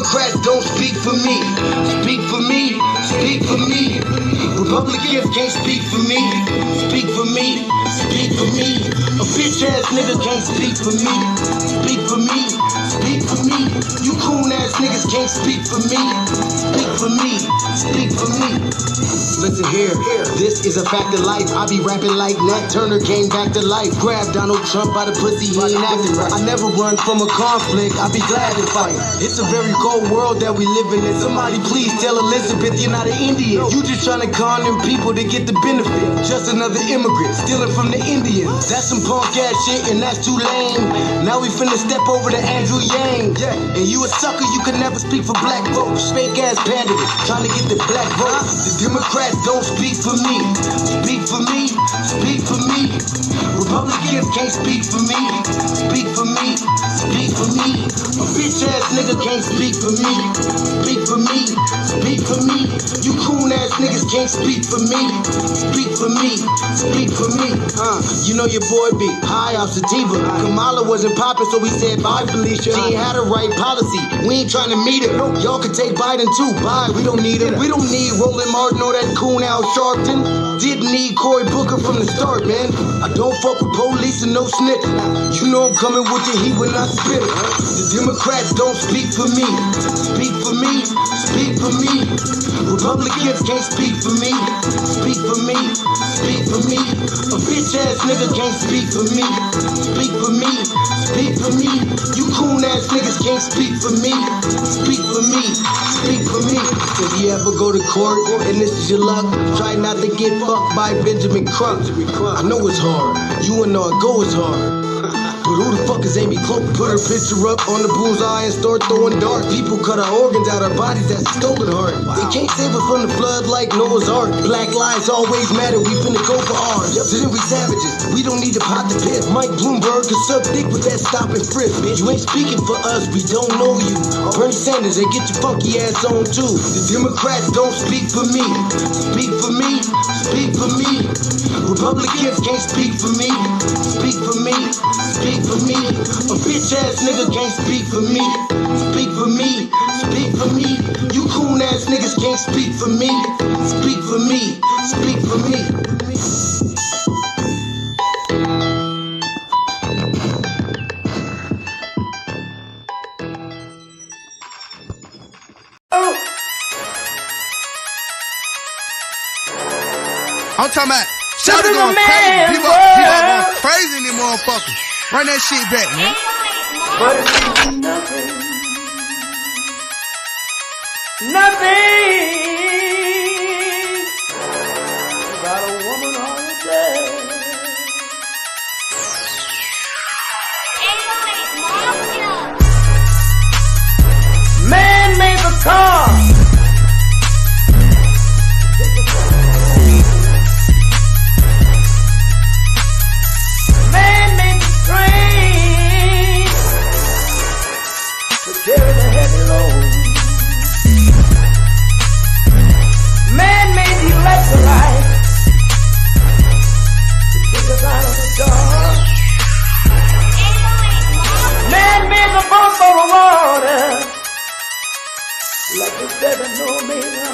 Democrats don't speak for me. Speak for me, speak for me. Republicans can't speak for me. Speak for me, speak for me. A bitch ass nigga can't speak for me. Speak for me, speak for me. You coon ass niggas can't speak for me. Speak for me, speak for me. Listen here, this is a fact of life. I be rapping like Nat Turner came back to life. Grab Donald Trump by the pussy, he ain't acting right. I never run from a conflict, I be glad to fight. It's a very cold world that we live in. And somebody please tell Elizabeth you're not an Indian. You just trying to con them people to get the benefit. Just another immigrant stealing from the Indians. That's some punk ass shit and that's too lame. Now we finna step over to Andrew Yang. And you a sucker, you can never speak for black folks. Fake ass candidates trying to get the black vote. The Democrats don't speak for me. Speak for me, speak for me. Republicans can't speak for me. Speak for me, speak for me. A bitch ass nigga can't speak for me. Speak for me, speak for me. You coon ass niggas can't speak for me. Speak for me, speak for me. You know your boy be high off sativa. Kamala wasn't popping, so we said bye, Felicia. She ain't had a right policy. We ain't trying to meet her. Y'all can take Biden too. Bye, we don't need her. We don't need Roland Martin or that coon Al Sharpton. Didn't need Cory Booker from the start, man. I don't fuck with police and no snitch. You know I'm coming with the heat when I spit it. The Democrats don't speak for me. Speak for me, speak for me. Republicans can't speak for me. Speak for me, speak for me. A bitch ass nigga can't speak for me. Speak for me, speak for me. You coon ass niggas can't speak for me. Speak for me, speak for me. If you ever go to court and this is your luck, try not to get fucked by Benjamin Crump. I know it's hard. You and all go is hard. But who the fuck is Amy Cloak? Put her picture up on the bullseye and start throwing darts. People cut our organs out our bodies, that's a stolen heart. They can't save us from the flood like Noah's Ark. Black lives always matter, we finna go for ours. So then we savages, we don't need to pot the piss. Mike Bloomberg can suck dick with that stop and frisk, bitch. You ain't speaking for us, we don't know you. Bernie Sanders, they get your funky ass on too. The Democrats don't speak for me. Speak for me, speak for me. Republicans can't speak for me. Speak for me, speak for me. A bitch ass nigga can't speak for me. Speak for me, speak for me. You coon ass niggas can't speak for me. Speak for me, speak for me. I'm talking about Shouty going crazy. People going crazy in them motherfuckers. Run that shit back, man. But it's nothing. Nothing. About a woman on the day. Man made the car. Carry the heavy load. Man made the electrolyte to take us out of the dark. Man made the boat for the water like the 7-millimeter.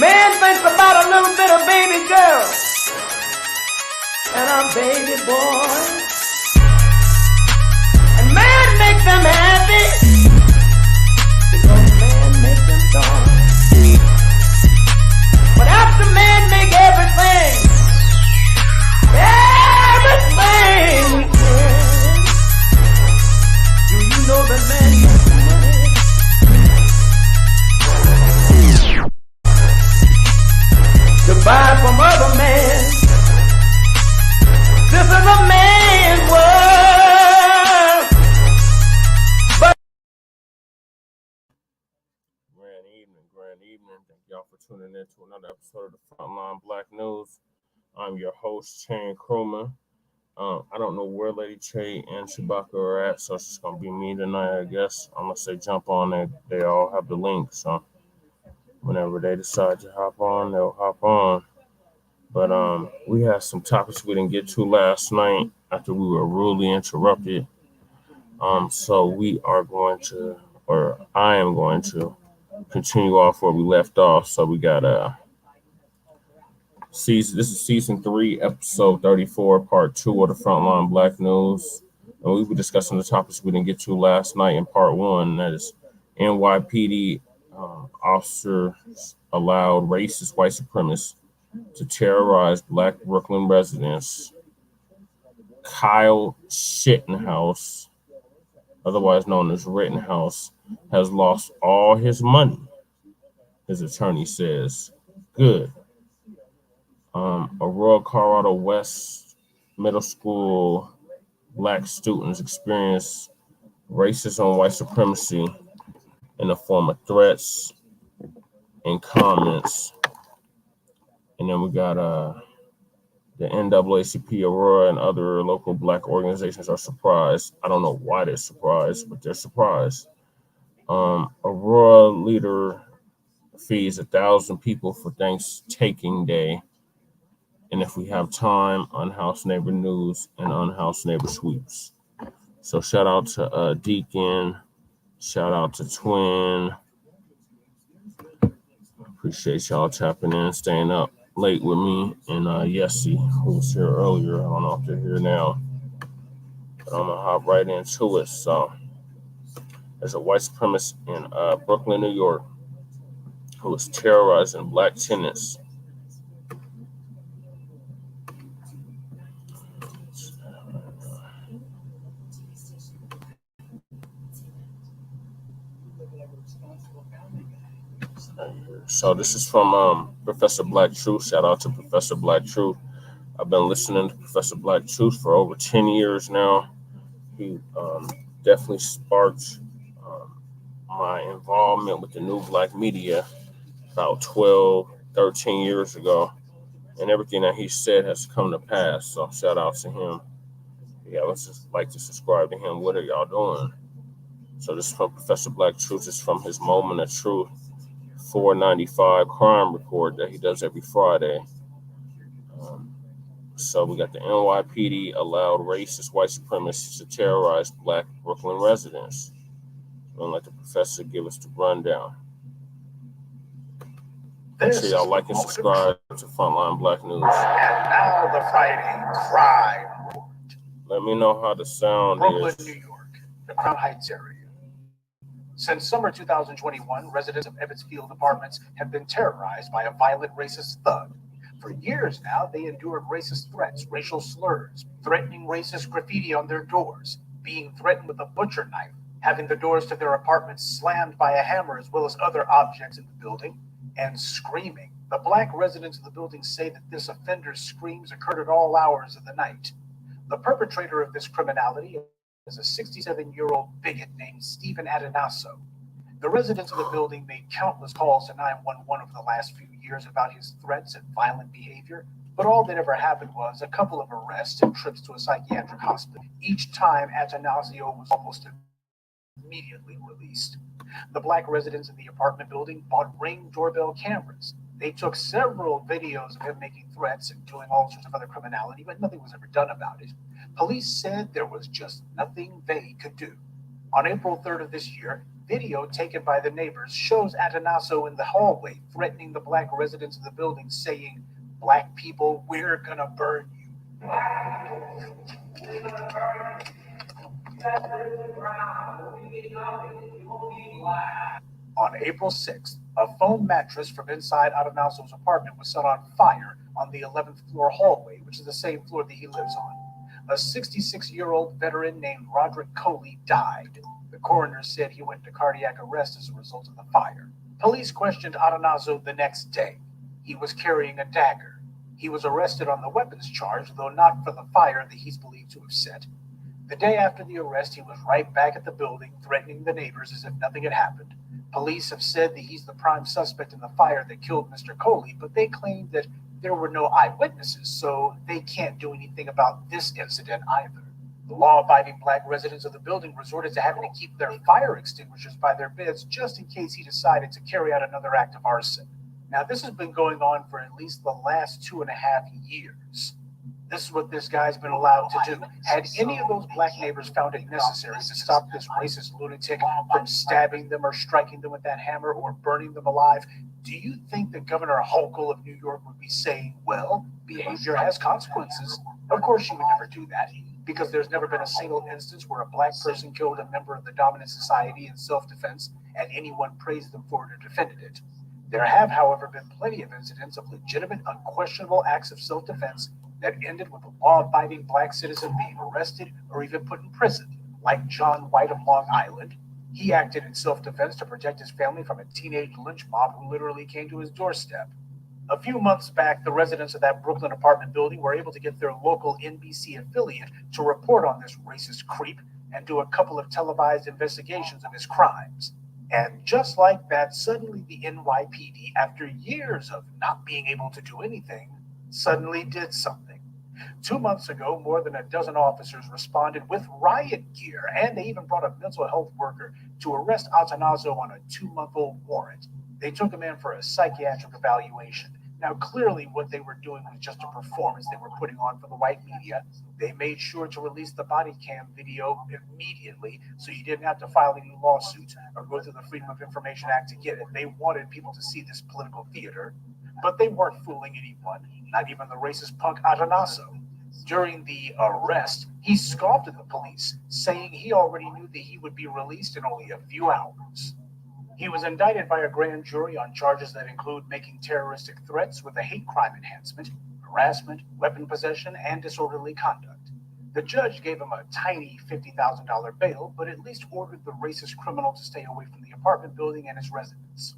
Man thinks about a little bit of baby girl and a baby boy. Man make them happy because man make them sorry. But after man make everything we can, do you know that man makes money? To buy from other men. This is a man's world. Grand evening. Thank y'all for tuning in to another episode of the Front Line Blacc News. I'm your host, Chain Crewman. I don't know where Lady Che and Chewbacca are at, so it's just going to be me tonight, I guess. Unless they jump on it, they all have the link, so whenever they decide to hop on, they'll hop on. But we had some topics we didn't get to last night after we were rudely interrupted So we are going to, or I am going to, continue off where we left off. So we got season. This is season 3, episode 34, part 2 of the Front Line Blacc News, and we were discussing the topics we didn't get to last night in part 1. That is, NYPD officers allowed racist white supremacists to terrorize Black Brooklyn residents. Kyle Shittenhouse, otherwise known as Rittenhouse, has lost all his money, his attorney says. Good. Aurora, Colorado West Middle School Black students experience racism, white supremacy in the form of threats and comments. And then we got the NAACP Aurora and other local Black organizations are surprised. I don't know why they're surprised, but they're surprised. Aurora Leader feeds 1,000 people for Thankstaking Day. And if we have time, Unhoused Neighbor News and Unhoused Neighbor Sweeps. So shout out to Deacon, shout out to Twin. Appreciate y'all tapping in, staying up late with me, and Yessie, who was here earlier. I don't know if they're here now, but I'm gonna hop right into it. So there's a white supremacist in Brooklyn, New York, who was terrorizing Black tenants. So this is from Professor Black Truth. Shout out to Professor Black Truth. I've been listening to Professor Black Truth for over 10 years now. He definitely sparked my involvement with the new Black media about 12, 13 years ago. And everything that he said has come to pass. So shout out to him. Yeah, let's just like to subscribe to him. What are y'all doing? So this is from Professor Black Truth. This is from his Moment of Truth 495 crime report that he does every Friday. So we got the NYPD allowed racist white supremacists to terrorize Black Brooklyn residents. I'm gonna let the professor give us the rundown. Make sure y'all like and subscribe to Frontline Blacc News. And now the fighting crime. Let me know how the sound Brooklyn, is. New York, the Crown Heights area. Since summer 2021, residents of Evansfield apartments have been terrorized by a violent racist thug. For years now, they endured racist threats, racial slurs, threatening racist graffiti on their doors, being threatened with a butcher knife, having the doors to their apartments slammed by a hammer as well as other objects in the building, and screaming. The Black residents of the building say that this offender's screams occurred at all hours of the night. The perpetrator of this criminality is a 67-year-old bigot named Stephen Adanasso. The residents of the building made countless calls to 911 over the last few years about his threats and violent behavior, but all that ever happened was a couple of arrests and trips to a psychiatric hospital. Each time, Adanasso was almost immediately released. The Black residents in the apartment building bought Ring doorbell cameras. They took several videos of him making threats and doing all sorts of other criminality, but nothing was ever done about it. Police said there was just nothing they could do. On April 3rd of this year, video taken by the neighbors shows Adanasso in the hallway threatening the Black residents of the building, saying, "Black people, we're gonna burn you." On April 6th, a foam mattress from inside Adanasso's apartment was set on fire on the 11th floor hallway, which is the same floor that he lives on. A 66-year-old veteran named Roderick Coley died. The coroner said he went into cardiac arrest as a result of the fire. Police questioned Adanasso the next day. He was carrying a dagger. He was arrested on the weapons charge, though not for the fire that he's believed to have set. The day after the arrest, he was right back at the building, threatening the neighbors as if nothing had happened. Police have said that he's the prime suspect in the fire that killed Mr. Coley, but they claim that there were no eyewitnesses, so they can't do anything about this incident either. The law-abiding Black residents of the building resorted to having to keep their fire extinguishers by their beds just in case he decided to carry out another act of arson. Now, this has been going on for at least the last 2.5 years. This is what this guy's been allowed to do. Had any of those black neighbors found it necessary to stop this racist lunatic from stabbing them or striking them with that hammer or burning them alive, do you think that Governor Hochul of New York would be saying, well, behavior has consequences? Of course she would never do that, because there's never been a single instance where a black person killed a member of the dominant society in self-defense and anyone praised them for it or defended it. There have, however, been plenty of incidents of legitimate, unquestionable acts of self-defense that ended with a law-abiding black citizen being arrested or even put in prison, like John White of Long Island. He acted in self-defense to protect his family from a teenage lynch mob who literally came to his doorstep. A few months back, the residents of that Brooklyn apartment building were able to get their local NBC affiliate to report on this racist creep and do a couple of televised investigations of his crimes. And just like that, suddenly the NYPD, after years of not being able to do anything, suddenly did something. 2 months ago, more than a dozen officers responded with riot gear, and they even brought a mental health worker to arrest Atanazo on a 2-month-old warrant. They took him in for a psychiatric evaluation. Now, clearly what they were doing was just a performance they were putting on for the white media. They made sure to release the body cam video immediately, so you didn't have to file any lawsuits or go through the Freedom of Information Act to get it. They wanted people to see this political theater, but they weren't fooling anyone, not even the racist punk Atanazo. During the arrest, he scoffed at the police, saying he already knew that he would be released in only a few hours. He was indicted by a grand jury on charges that include making terroristic threats with a hate crime enhancement, harassment, weapon possession, and disorderly conduct. The judge gave him a tiny $50,000 bail, but at least ordered the racist criminal to stay away from the apartment building and its residents.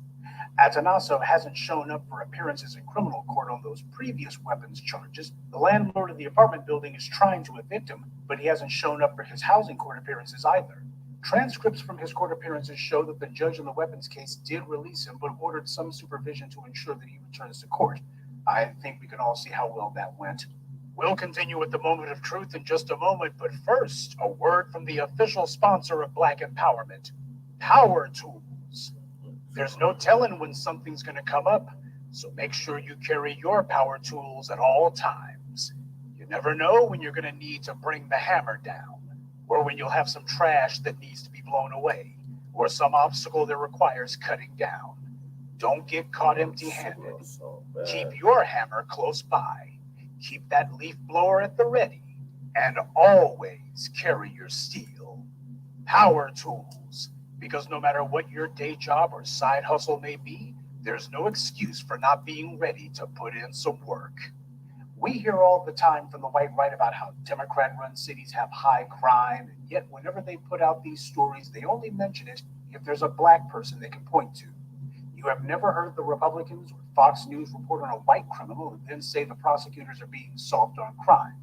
Atanaso hasn't shown up for appearances in criminal court on those previous weapons charges. The landlord of the apartment building is trying to evict him, but he hasn't shown up for his housing court appearances either. Transcripts from his court appearances show that the judge in the weapons case did release him, but ordered some supervision to ensure that he returns to court. I think we can all see how well that went. We'll continue with the moment of truth in just a moment, but first, a word from the official sponsor of Black Empowerment, Power Tools. There's no telling when something's going to come up, so make sure you carry your power tools at all times. You never know when you're going to need to bring the hammer down, or when you'll have some trash that needs to be blown away, or some obstacle that requires cutting down. Don't get caught empty-handed. Keep your hammer close by. Keep that leaf blower at the ready, and always carry your steel. Power tools. Because no matter what your day job or side hustle may be, there's no excuse for not being ready to put in some work. We hear all the time from the white right about how Democrat-run cities have high crime, and yet whenever they put out these stories, they only mention it if there's a black person they can point to. You have never heard the Republicans or Fox News report on a white criminal and then say the prosecutors are being soft on crime.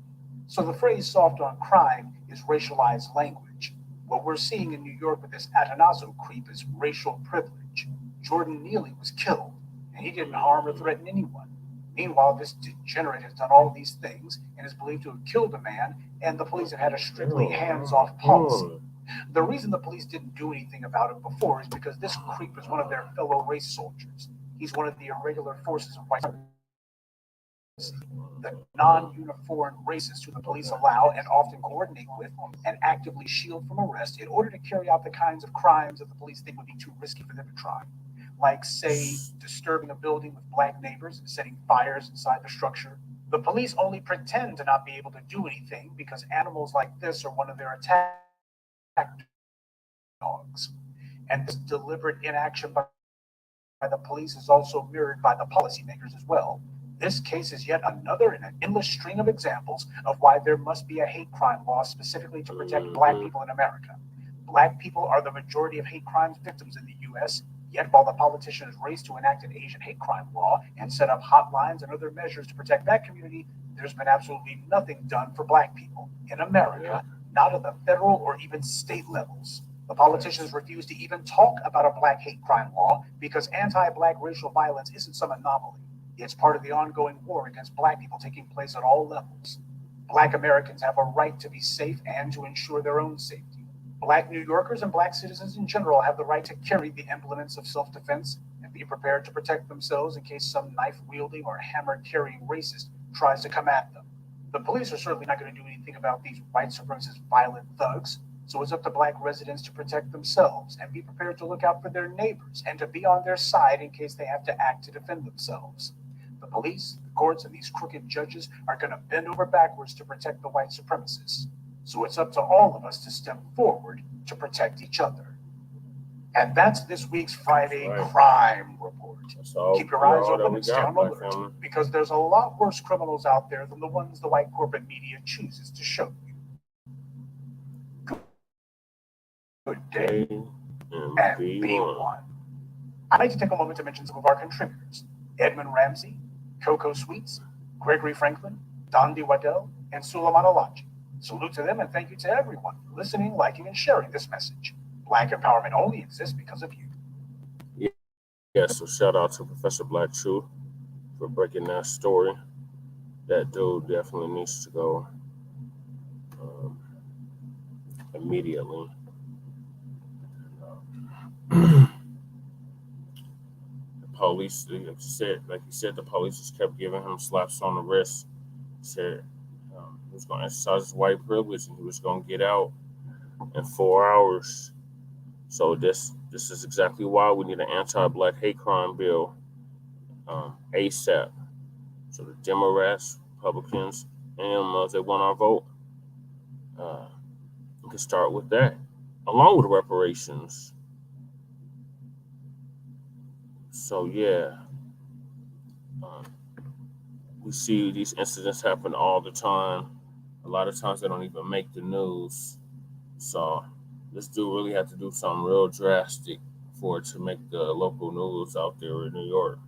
So the phrase soft on crime is racialized language. What we're seeing in New York with this Atanazo creep is racial privilege. Jordan Neely was killed, and he didn't harm or threaten anyone. Meanwhile, this degenerate has done all these things and is believed to have killed a man, and the police have had a strictly hands-off policy. The reason the police didn't do anything about it before is because this creep is one of their fellow race soldiers. He's one of the irregular forces of white supremacy, the non-uniform racists who the police allow and often coordinate with and actively shield from arrest in order to carry out the kinds of crimes that the police think would be too risky for them to try. Like, say, disturbing a building with black neighbors and setting fires inside the structure. The police only pretend to not be able to do anything because animals like this are one of their attack dogs. And this deliberate inaction by the police is also mirrored by the policymakers as well. This case is yet another in an endless string of examples of why there must be a hate crime law specifically to protect black people in America. Black people are the majority of hate crimes victims in the U.S., yet while the politicians race to enact an Asian hate crime law and set up hotlines and other measures to protect that community, there's been absolutely nothing done for black people in America, not at the federal or even state levels. The politicians refuse to even talk about a black hate crime law because anti-black racial violence isn't some anomaly. It's part of the ongoing war against black people taking place at all levels. Black Americans have a right to be safe and to ensure their own safety. Black New Yorkers and black citizens in general have the right to carry the implements of self-defense and be prepared to protect themselves in case some knife-wielding or hammer-carrying racist tries to come at them. The police are certainly not going to do anything about these white supremacist violent thugs, so it's up to Black residents to protect themselves and be prepared to look out for their neighbors and to be on their side in case they have to act to defend themselves. The police, the courts, and these crooked judges are going to bend over backwards to protect the white supremacists. So it's up to all of us to step forward to protect each other. And that's this week's Friday Crime Report. Keep your eyes open and stay on alert, because there's a lot worse criminals out there than the ones the white corporate media chooses to show you. Good day and be one. I'd like to take a moment to mention some of our contributors: Edmund Ramsey, Coco Sweets, Gregory Franklin, Dondi Waddell, and Suleiman Alaji. Salute to them and thank you to everyone for listening, liking, and sharing this message. Black empowerment only exists because of you. Yeah, so shout out to Professor Black Truth for breaking that story. That dude definitely needs to go immediately. The police, like you said, the police just kept giving him slaps on the wrist. Said he was going to exercise his white privilege and he was going to get out in 4 hours. So this is exactly why we need an anti-Black hate crime bill ASAP. So the Democrats, Republicans, and they want our vote. We can start with that, along with reparations. So yeah, we see these incidents happen all the time. A lot of times they don't even make the news. So this dude really had to do something real drastic for it to make the local news out there in New York.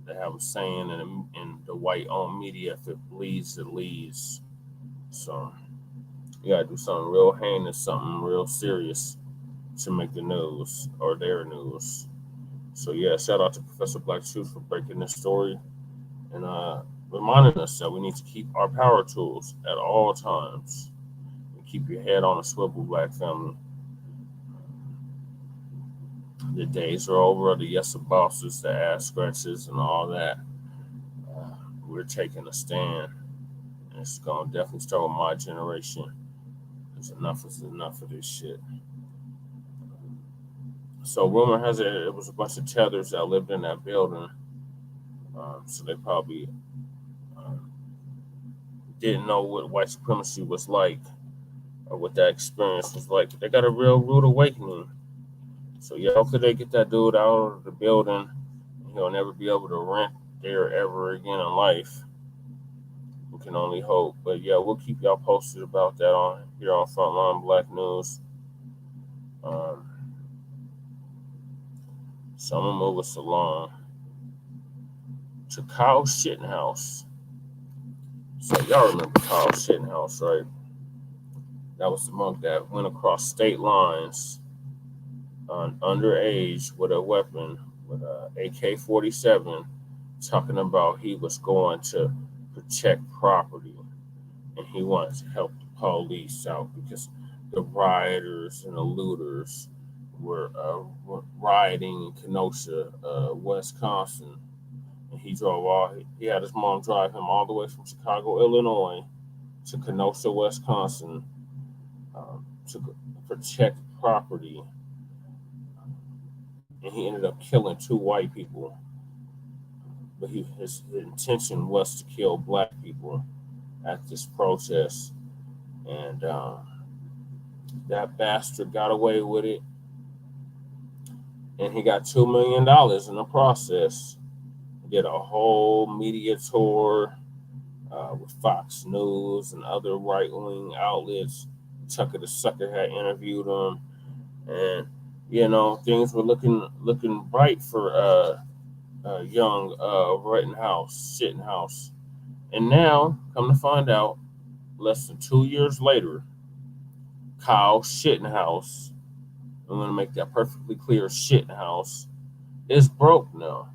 They have them saying in the white-owned media, if it bleeds, it leads. So you gotta do something real heinous, something real serious to make the news or their news. So yeah, shout out to Professor Black Truth for breaking this story and reminding us that we need to keep our power tools at all times. Keep your head on a swivel, Black family. The days are over of the yes bosses, the ass scratches, and all that. We're taking a stand. And it's going to definitely start with my generation. Because enough is enough of this shit. So rumor has it was a bunch of tethers that lived in that building. So they probably didn't know what white supremacy was like or what that experience was like. They got a real rude awakening. So yeah, hopefully they get that dude out of the building. He'll never be able to rent there ever again in life. We can only hope. But yeah, we'll keep y'all posted about that here on Front Line Blacc News. So I'm gonna move us along to Kyle Shittenhouse. So y'all remember Kyle Shittenhouse, right? That was the monk that went across state lines underage with a weapon, with a AK-47, talking about he was going to protect property and he wanted to help the police out because the rioters and the looters were rioting in Kenosha, Wisconsin. And he had his mom drive him all the way from Chicago, Illinois to Kenosha, Wisconsin to protect property. And he ended up killing 2 white people. But his intention was to kill Black people at this protest. And that bastard got away with it. And he got $2 million in the process. He did a whole media tour with Fox News and other right-wing outlets. Tucker the Sucker had interviewed him. And things were looking bright for young Shittenhouse. And now, come to find out, less than 2 years later, Kyle Shittenhouse, I'm going to make that perfectly clear, Shittenhouse, is broke now,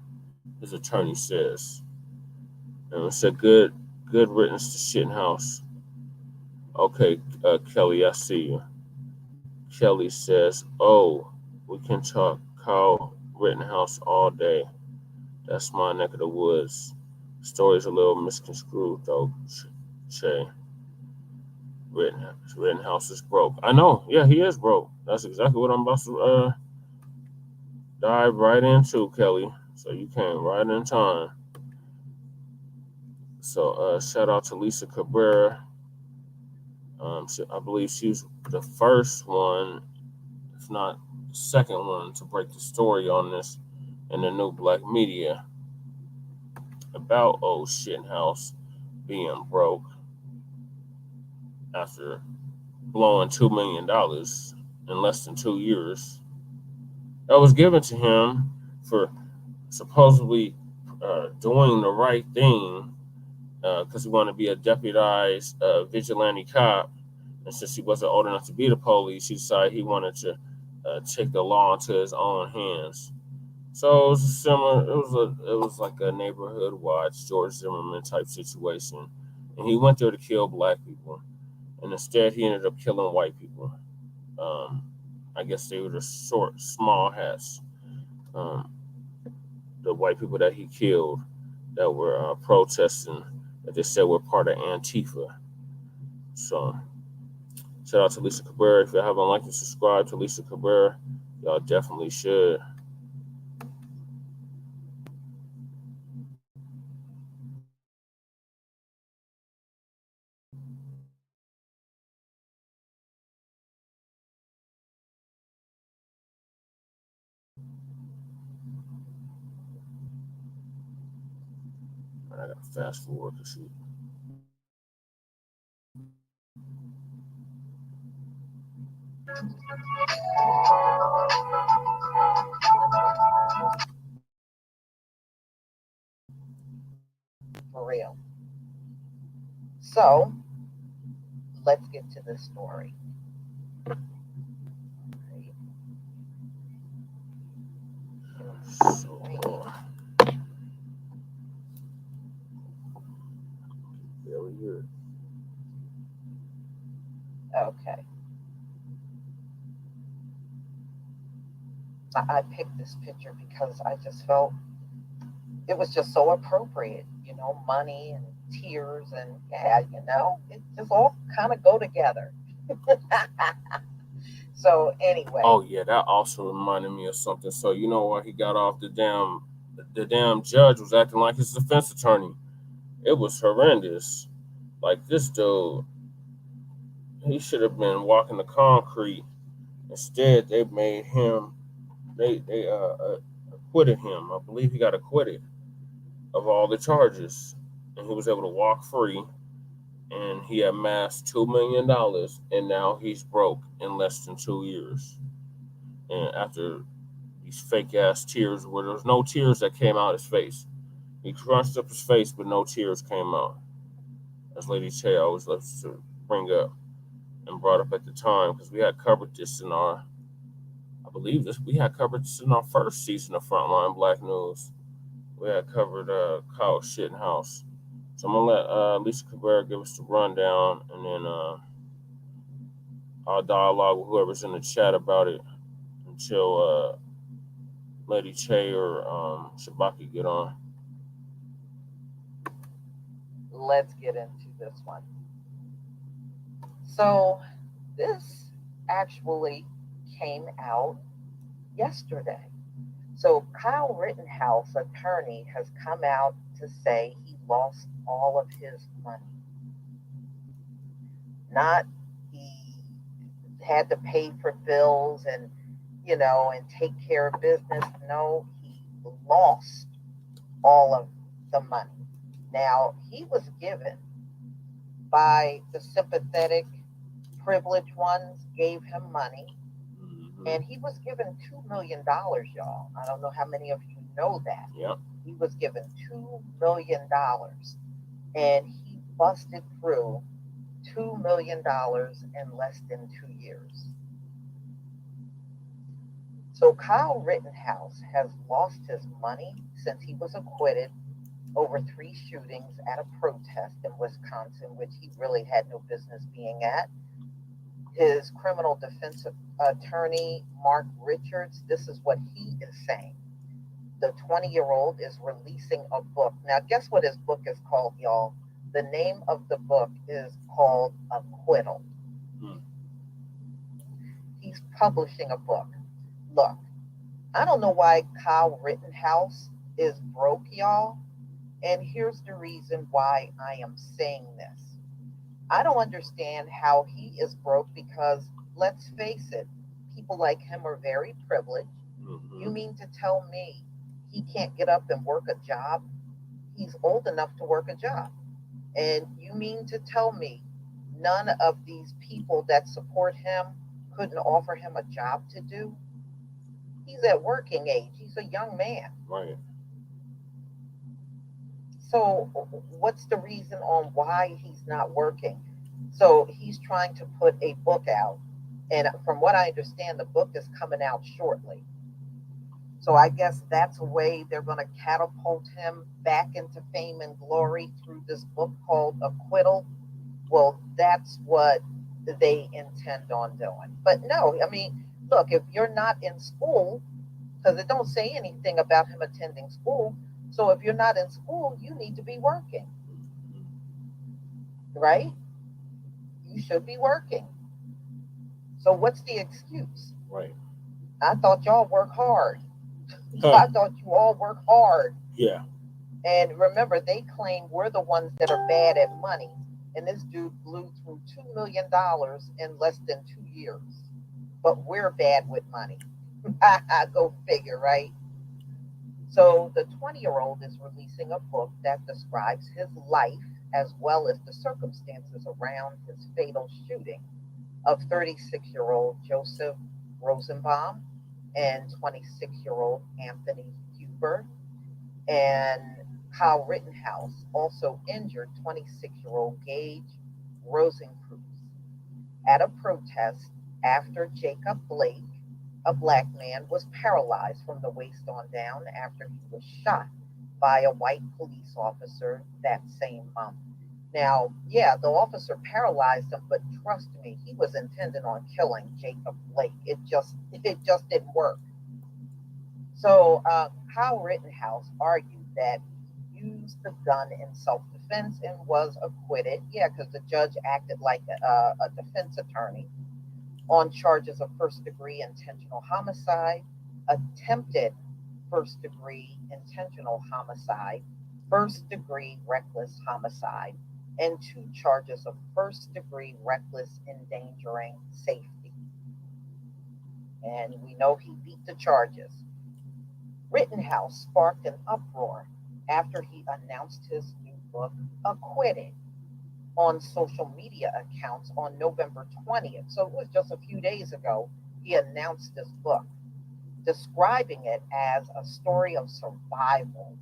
his attorney says. And it's a good riddance to Shittenhouse. Okay, Kelly, I see you. Kelly says, oh, we can talk Kyle Rittenhouse all day. That's my neck of the woods. Story's a little misconstrued though. Shay, Rittenhouse is broke. I know. Yeah, he is broke. That's exactly what I'm about to dive right into, Kelly. So you came right in time. So shout out to Lisa Cabrera. I believe she was the first one, if not the second one, to break the story on this in the new black media about old Shittenhouse being broke after blowing $2 million in less than 2 years. That was given to him for supposedly doing the right thing because he wanted to be a deputized vigilante cop. And since he wasn't old enough to be the police, he decided he wanted to take the law into his own hands. So it was similar. It was like a neighborhood watch, George Zimmerman type situation, and he went there to kill black people, and instead he ended up killing white people. Um, I guess they were just small hats. Um, the white people that he killed that were protesting that they said were part of Antifa. So shout out to Lisa Cabrera. If you haven't liked and subscribed to Lisa Cabrera, y'all definitely should. I gotta fast forward to see. For real. So let's get to the story. Very good. Okay. I picked this picture because I just felt it was just so appropriate, money and tears and it just all kind of go together. So anyway. Oh yeah, that also reminded me of something. So you know what? He got off the damn judge was acting like his defense attorney. It was horrendous. Like this dude, he should have been walking the concrete. Instead, they made him. They acquitted him. I believe he got acquitted of all the charges, and he was able to walk free. And he amassed $2 million, and now he's broke in less than 2 years. And after these fake ass tears, where there was no tears that came out his face, he crunched up his face, but no tears came out. As Lady Che always loves to bring up and brought up at the time, because we had covered this in our, I believe we had covered this in our first season of Front Line Blacc News. We had covered Kyle Shittenhouse. So I'm gonna let Lisa Cabrera give us the rundown, and then I'll dialogue with whoever's in the chat about it until Lady Che or Shabaki get on. Let's get into this one. So this actually came out yesterday. So Kyle Rittenhouse, attorney, has come out to say he lost all of his money. Not he had to pay for bills and take care of business. No, he lost all of the money. Now, he was given by the sympathetic, privileged ones, gave him money. And he was given $2 million, y'all. I don't know how many of you know that. Yep. He was given $2 million. And he busted through $2 million in less than 2 years. So Kyle Rittenhouse has lost his money since he was acquitted over 3 shootings at a protest in Wisconsin, which he really had no business being at. His criminal defense attorney, Mark Richards, this is what he is saying. the 20-year-old is releasing a book. Now, guess what his book is called, y'all? The name of the book is called Acquittal. He's publishing a book. Look, I don't know why Kyle Rittenhouse is broke, y'all. And here's the reason why I am saying this. I don't understand how he is broke because, let's face it, people like him are very privileged. You mean to tell me he can't get up and work a job? He's old enough to work a job. And you mean to tell me none of these people that support him couldn't offer him a job to do? He's at working age. He's a young man. Right. So what's the reason on why he's not working? So he's trying to put a book out. And from what I understand, the book is coming out shortly. So I guess that's a way they're going to catapult him back into fame and glory through this book called Acquittal. Well, that's what they intend on doing. But no, I mean, look, if you're not in school, because it don't say anything about him attending school. So if you're not in school, you need to be working, right? You should be working. So what's the excuse? Right. I thought y'all work hard. I thought you all work hard. Yeah. And remember, they claim we're the ones that are bad at money. And this dude blew through $2 million in less than 2 years. But we're bad with money. Go figure, right? So the 20-year-old is releasing a book that describes his life as well as the circumstances around his fatal shooting of 36-year-old Joseph Rosenbaum and 26-year-old Anthony Huber. And Kyle Rittenhouse also injured 26-year-old Gage Rosencruz at a protest after Jacob Blake, a black man, was paralyzed from the waist on down after he was shot by a white police officer that same month. Now, yeah, the officer paralyzed him, but trust me, he was intending on killing Jacob Blake. It just didn't work. So Kyle Rittenhouse argued that he used the gun in self-defense and was acquitted. Yeah, because the judge acted like a defense attorney on charges of first-degree intentional homicide, attempted first-degree intentional homicide, first-degree reckless homicide, and 2 charges of first-degree reckless endangering safety. And we know he beat the charges. Rittenhouse sparked an uproar after he announced his new book, Acquitted, on social media accounts on November 20th. So it was just a few days ago he announced this book, describing it as a story of survival,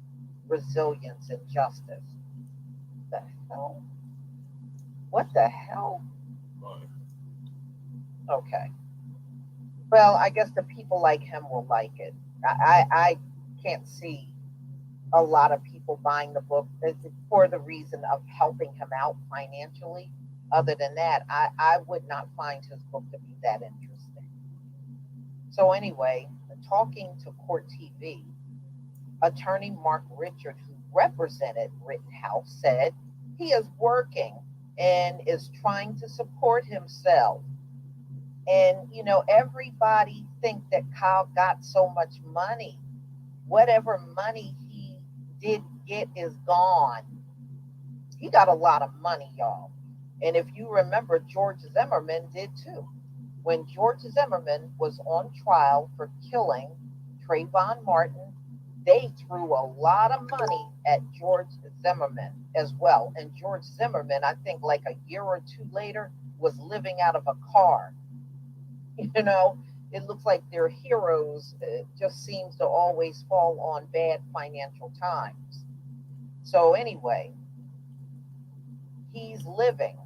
resilience, and justice. The hell? What the hell? Okay. Well, I guess the people like him will like it. I can't see a lot of people buying the book for the reason of helping him out financially. Other than that, I would not find his book to be that interesting. So anyway, talking to Court TV, attorney Mark Richard, who represented Rittenhouse, said he is working and is trying to support himself. And, you know, everybody think that Kyle got so much money. Whatever money he did get is gone. He got a lot of money, y'all. And if you remember, George Zimmerman did too. When George Zimmerman was on trial for killing Trayvon Martin, they threw a lot of money at George Zimmerman as well. And George Zimmerman, I think like a year or 2 later, was living out of a car. You know, it looks like their heroes just seems to always fall on bad financial times. So anyway, he's living.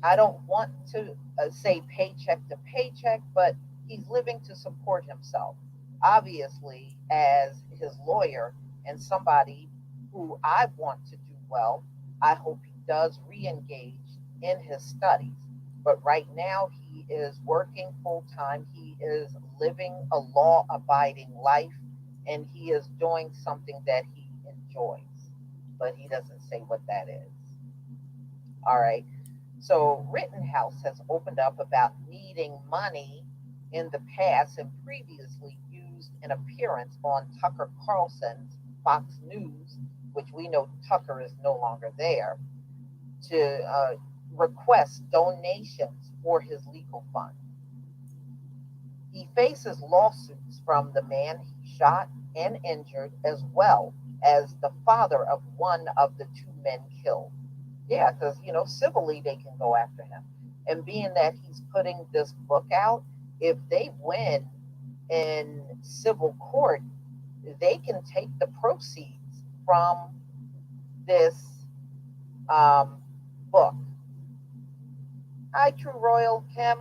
I don't want to say paycheck to paycheck, but he's living to support himself. Obviously, as his lawyer and somebody who I want to do well, I hope he does re-engage in his studies. But right now, he is working full-time. He is living a law-abiding life. and he is doing something that he enjoys, but he doesn't say what that is. All right. So Rittenhouse has opened up about needing money in the past and previously used an appearance on Tucker Carlson's Fox News, which we know Tucker is no longer there, to request donations for his legal fund. He faces lawsuits from the man he shot and injured, as well as the father of one of the two men killed. Yeah, because, civilly they can go after him. And being that he's putting this book out, if they win in civil court, they can take the proceeds from this book. Hi, True Royal Kim.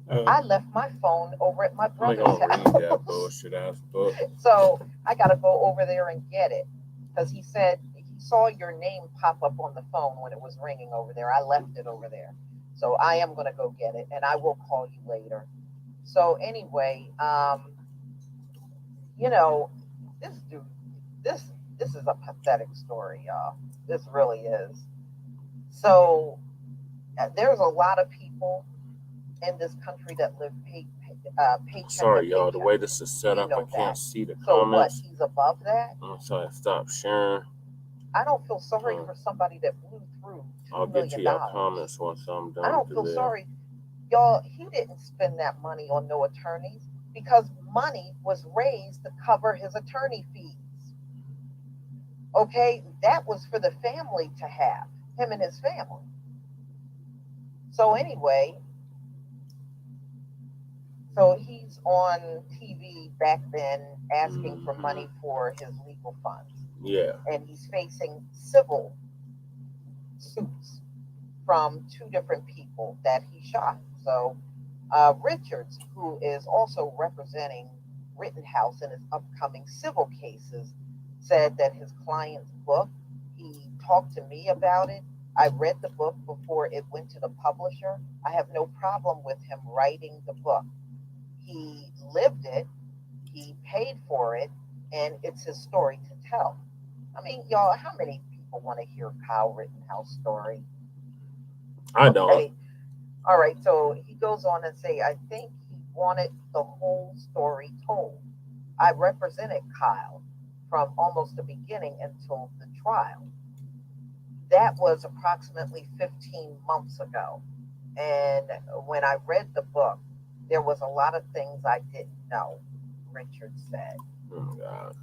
I left my phone over at my brother's house. I'm gonna read that bullshit ass book. So I got to go over there and get it, because he said he saw your name pop up on the phone when it was ringing over there. I left it over there. So I am going to go get it, and I will call you later. So anyway, this dude, this is a pathetic story, y'all. This really is. So there's a lot of people in this country that live paycheck. Sorry, y'all. The way this is set up, I can't see the So comments. what? He's above that. I'm trying to stop sharing. I don't feel sorry for somebody that blew through I'll $2 get to million. your comments once I'm done. I don't feel sorry, y'all. He didn't spend that money on no attorneys, because money was raised to cover his attorney fees. Okay, that was for the family to have, him and his family. So anyway, so he's on TV back then asking for money for his legal funds. Yeah. And he's facing civil suits from two different people that he shot. So Richards, who is also representing Rittenhouse in his upcoming civil cases, said that his client's book, he talked to me about it. I read the book before it went to the publisher. I have no problem with him writing the book. He lived it, he paid for it, and it's his story to tell. I mean, y'all, how many people want to hear Kyle Rittenhouse story? I don't. Okay. All right, so he goes on and say, I think he wanted the whole story told. I represented Kyle from almost the beginning until the trial. That was approximately 15 months ago. And when I read the book, there was a lot of things I didn't know, Richard said. Oh, God.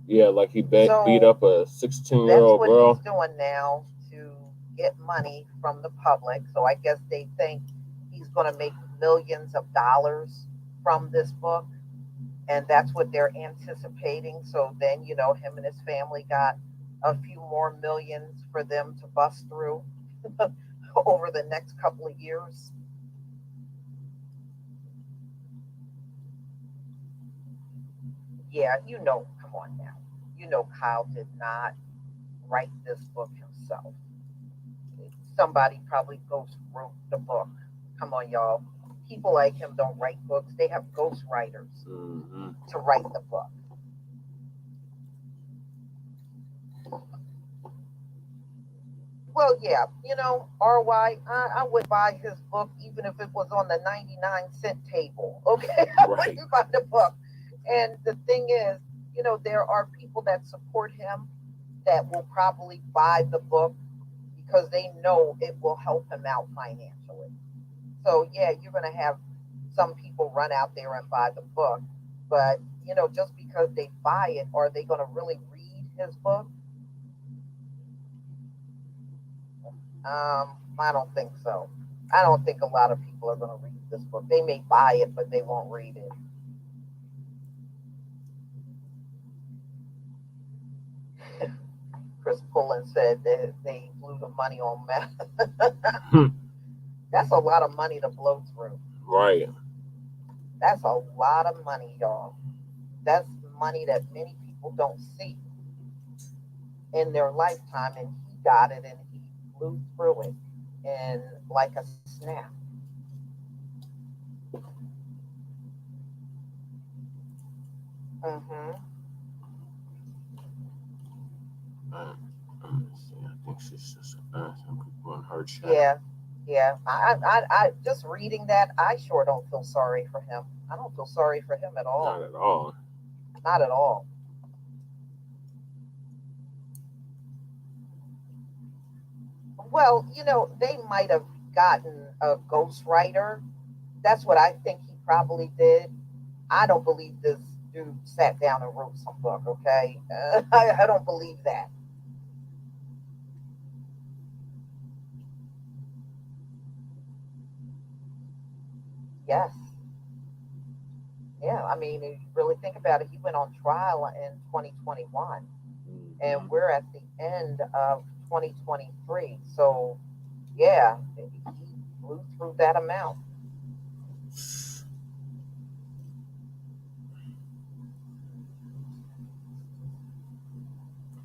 Yeah, like he beat up a 16-year-old girl. That's what he's doing now to get money from the public. So I guess they think he's going to make millions of dollars from this book. And that's what they're anticipating. So then, him and his family got a few more millions for them to bust through over the next couple of years. Yeah, come on now. Kyle did not write this book himself. Somebody probably ghost wrote the book. Come on, y'all. People like him don't write books. They have ghost writers to write the book. Well, yeah, RY, I would buy his book even if it was on the 99-cent table. Okay, I wouldn't buy the book. And the thing is, there are people that support him that will probably buy the book because they know it will help him out financially. So, yeah, you're going to have some people run out there and buy the book. But, just because they buy it, are they going to really read his book? I don't think so. I don't think a lot of people are going to read this book. They may buy it, but they won't read it. Chris Pullen said that they blew the money on meth. That's a lot of money to blow through. Right. That's a lot of money, y'all. That's money that many people don't see in their lifetime, and he got it and he blew through it in like a snap. Mm-hmm. Let me see. I think she's just some people in her chat. Yeah. Yeah. I just reading that, I sure don't feel sorry for him. I don't feel sorry for him at all. Not at all. Not at all. Well, they might have gotten a ghostwriter. That's what I think he probably did. I don't believe this dude sat down and wrote some book, okay? I don't believe that. Yes. Yeah, I mean, if you really think about it, he went on trial in 2021, and we're at the end of 2023. So, yeah, he blew through that amount.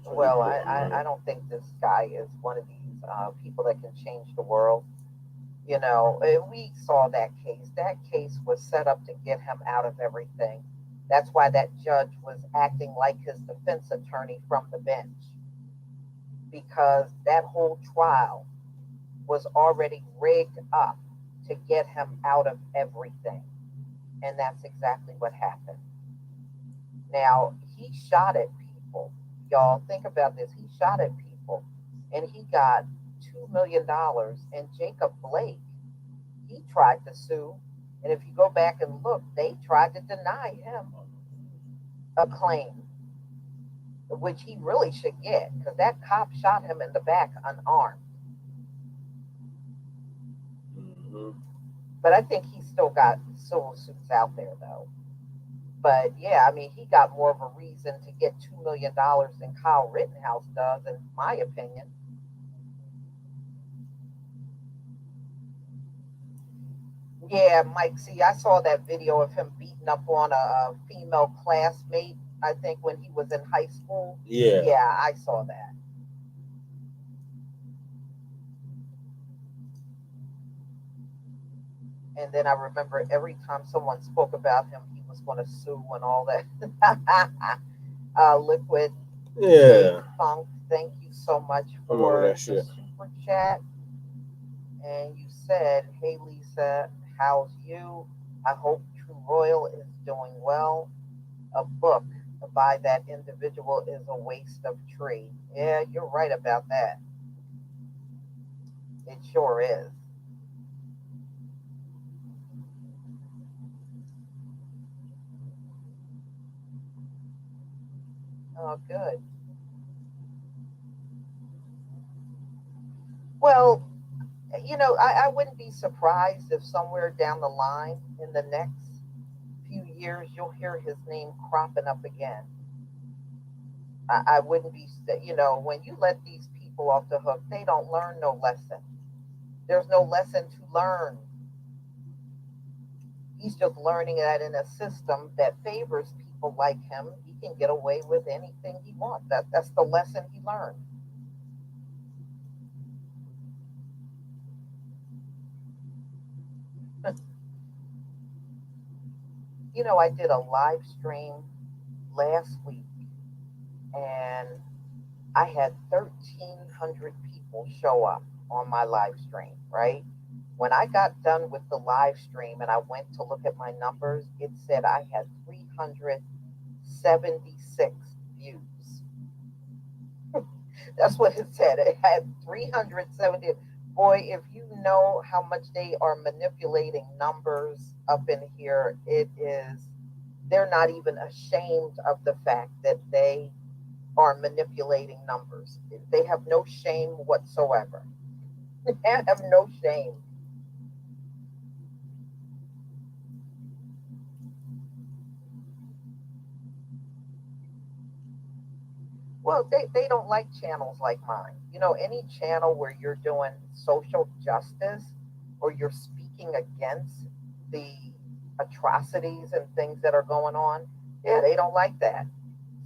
Well, I don't think this guy is one of these people that can change the world. We saw that case. That case was set up to get him out of everything. That's why that judge was acting like his defense attorney from the bench, because that whole trial was already rigged up to get him out of everything. And that's exactly what happened. Now, he shot at people. Y'all, think about this. He shot at people and he got $2 million. And Jacob Blake, he tried to sue. And if you go back and look, they tried to deny him a claim, which he really should get, because that cop shot him in the back unarmed. But I think he's still got civil suits out there, though. But yeah, I mean, he got more of a reason to get $2 million than Kyle Rittenhouse does, in my opinion. Yeah, Mike, see, I saw that video of him beating up on a female classmate, I think, when he was in high school. Yeah. Yeah, I saw that. And then I remember every time someone spoke about him, he was going to sue and all that. Liquid. Yeah. Funk, thank you so much for the shit. super chat. And you said, "Hey Lisa, how's you? I hope True Royal is doing well. A book by that individual is a waste of tree." Yeah, you're right about that. It sure is. Oh, good. Well, I wouldn't be surprised if somewhere down the line in the next few years you'll hear his name cropping up again. I wouldn't be, when you let these people off the hook, they don't learn no lesson. There's no lesson to learn. He's just learning that in a system that favors people like him, he can get away with anything he wants. That's the lesson he learned. I did a live stream last week and I had 1,300 people show up on my live stream, right? When I got done with the live stream and I went to look at my numbers, it said I had 376 views. That's what it said. It had 370. Boy, if you know how much they are manipulating numbers up in here, they're not even ashamed of the fact that they are manipulating numbers. They have no shame whatsoever. They have no shame. Well, they don't like channels like mine. Any channel where you're doing social justice or you're speaking against the atrocities and things that are going on, yeah, they don't like that.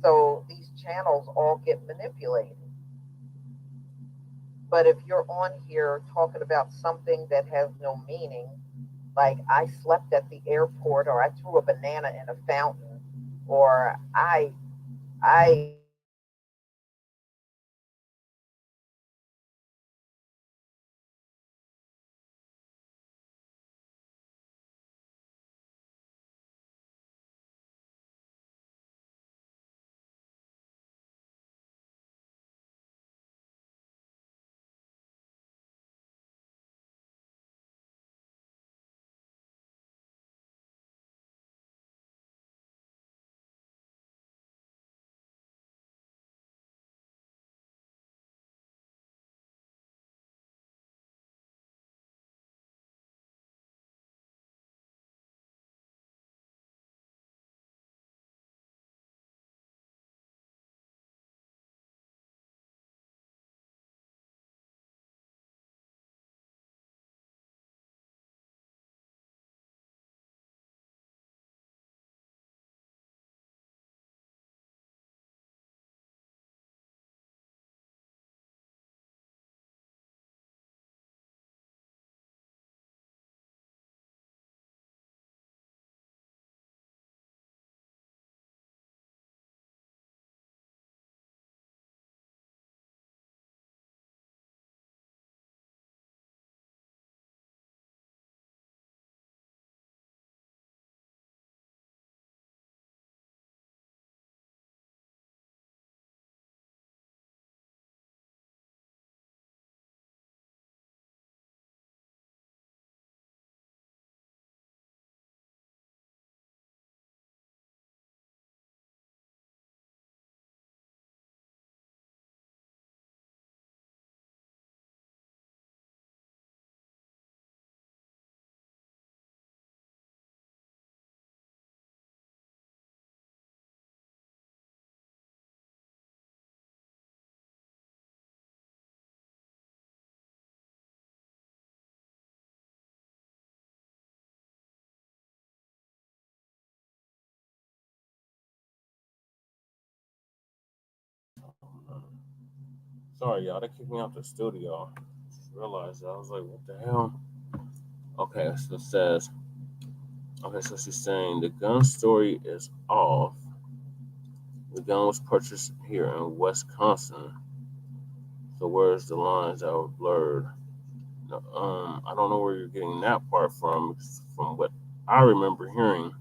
So these channels all get manipulated. But if you're on here talking about something that has no meaning, like I slept at the airport or I threw a banana in a fountain, or I Sorry, y'all. They kicked me out the studio. Just realized that. I was like, what the hell? Okay, so it says, okay, so she's saying the gun story is off. The gun was purchased here in Wisconsin. So where's the lines that were blurred? I don't know where you're getting that part from. From what I remember hearing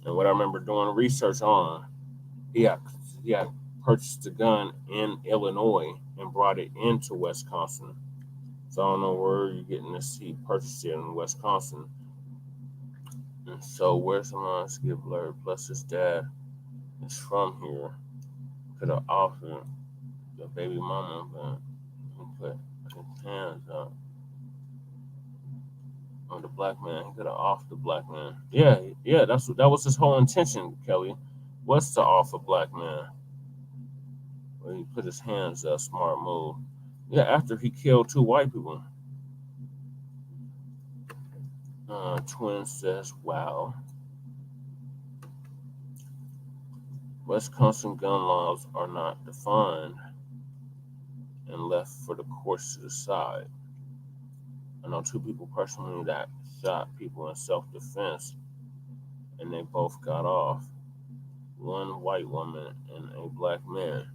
and what I remember doing research on, he had, he had purchased the gun in Illinois and brought it into Wisconsin. So I don't know where you're getting this. He purchased it in Wisconsin. And so where's the lines get blurred? Plus his dad is from here. Could have offered the baby mama, but he put his hands up on the black man. He could have off the black man. Yeah, that was his whole intention, Kelly, was to off a black man. When he put his hands up, smart move. Yeah, after he killed two white people. Twin says, wow. Wisconsin gun laws are not defined and left for the courts to decide. I know two people personally that shot people in self-defense and they both got off. One white woman and a black man.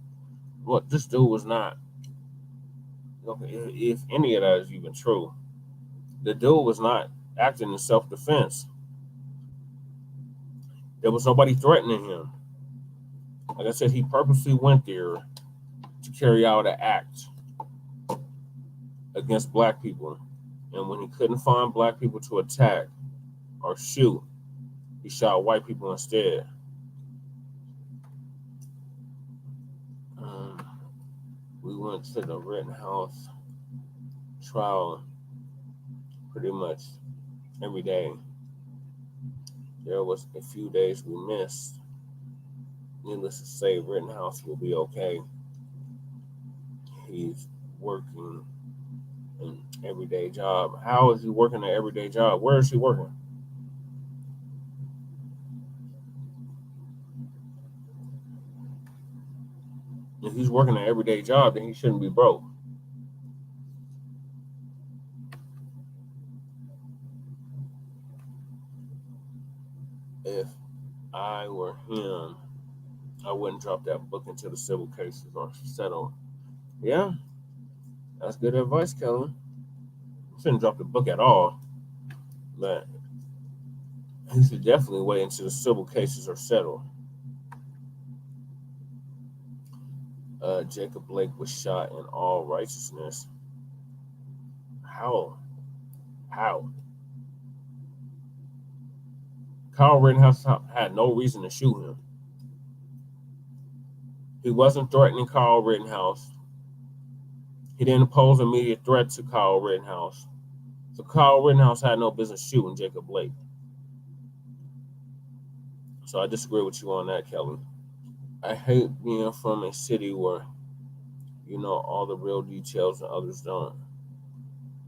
Well, this dude was not, okay, if any of that is even true, the dude was not acting in self-defense. There was nobody threatening him. Like I said, he purposely went there to carry out an act against black people. And when he couldn't find black people to attack or shoot, he shot white people instead. Um, we went to the Rittenhouse trial pretty much every day. There was a few days we missed. Needless to say, Rittenhouse will be okay. He's working an everyday job. How is he working an everyday job? Where is he working? If he's working an everyday job, then he shouldn't be broke. If I were him, I wouldn't drop that book until the civil cases are settled. Yeah, that's good advice, Kelly. You shouldn't drop the book at all, but he should definitely wait until the civil cases are settled. Jacob Blake was shot in all righteousness. How? How? Kyle Rittenhouse had no reason to shoot him. He wasn't threatening Kyle Rittenhouse. He didn't pose an immediate threat to Kyle Rittenhouse. So Kyle Rittenhouse had no business shooting Jacob Blake. So I disagree with you on that, Kelly. I hate being from a city where you know all the real details and others don't.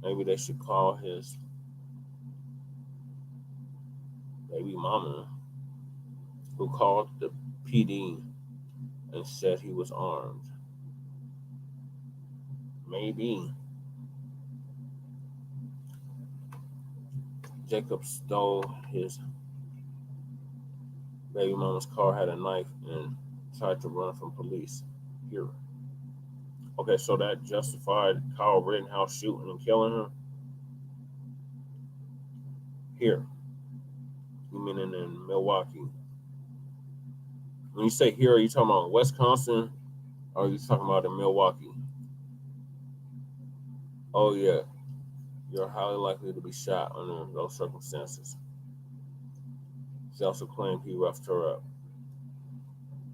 Maybe they should call his baby mama, who called the PD and said he was armed. Maybe. Jacob stole his baby mama's car, had a knife, and tried to run from police. Here. Okay, so that justified Kyle Rittenhouse shooting and killing her? Here. You meaning in Milwaukee? When you say here, are you talking about Wisconsin or are you talking about in Milwaukee? Oh, yeah. You're highly likely to be shot under those circumstances. She also claimed he roughed her up.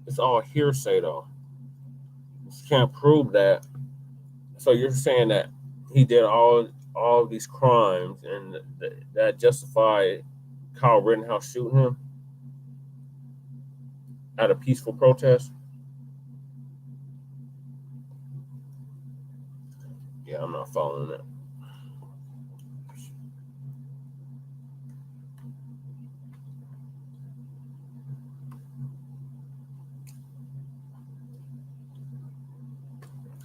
It's all hearsay, though. You can't prove that. So you're saying that he did all of these crimes and that justified Kyle Rittenhouse shooting him at a peaceful protest? Yeah, I'm not following that.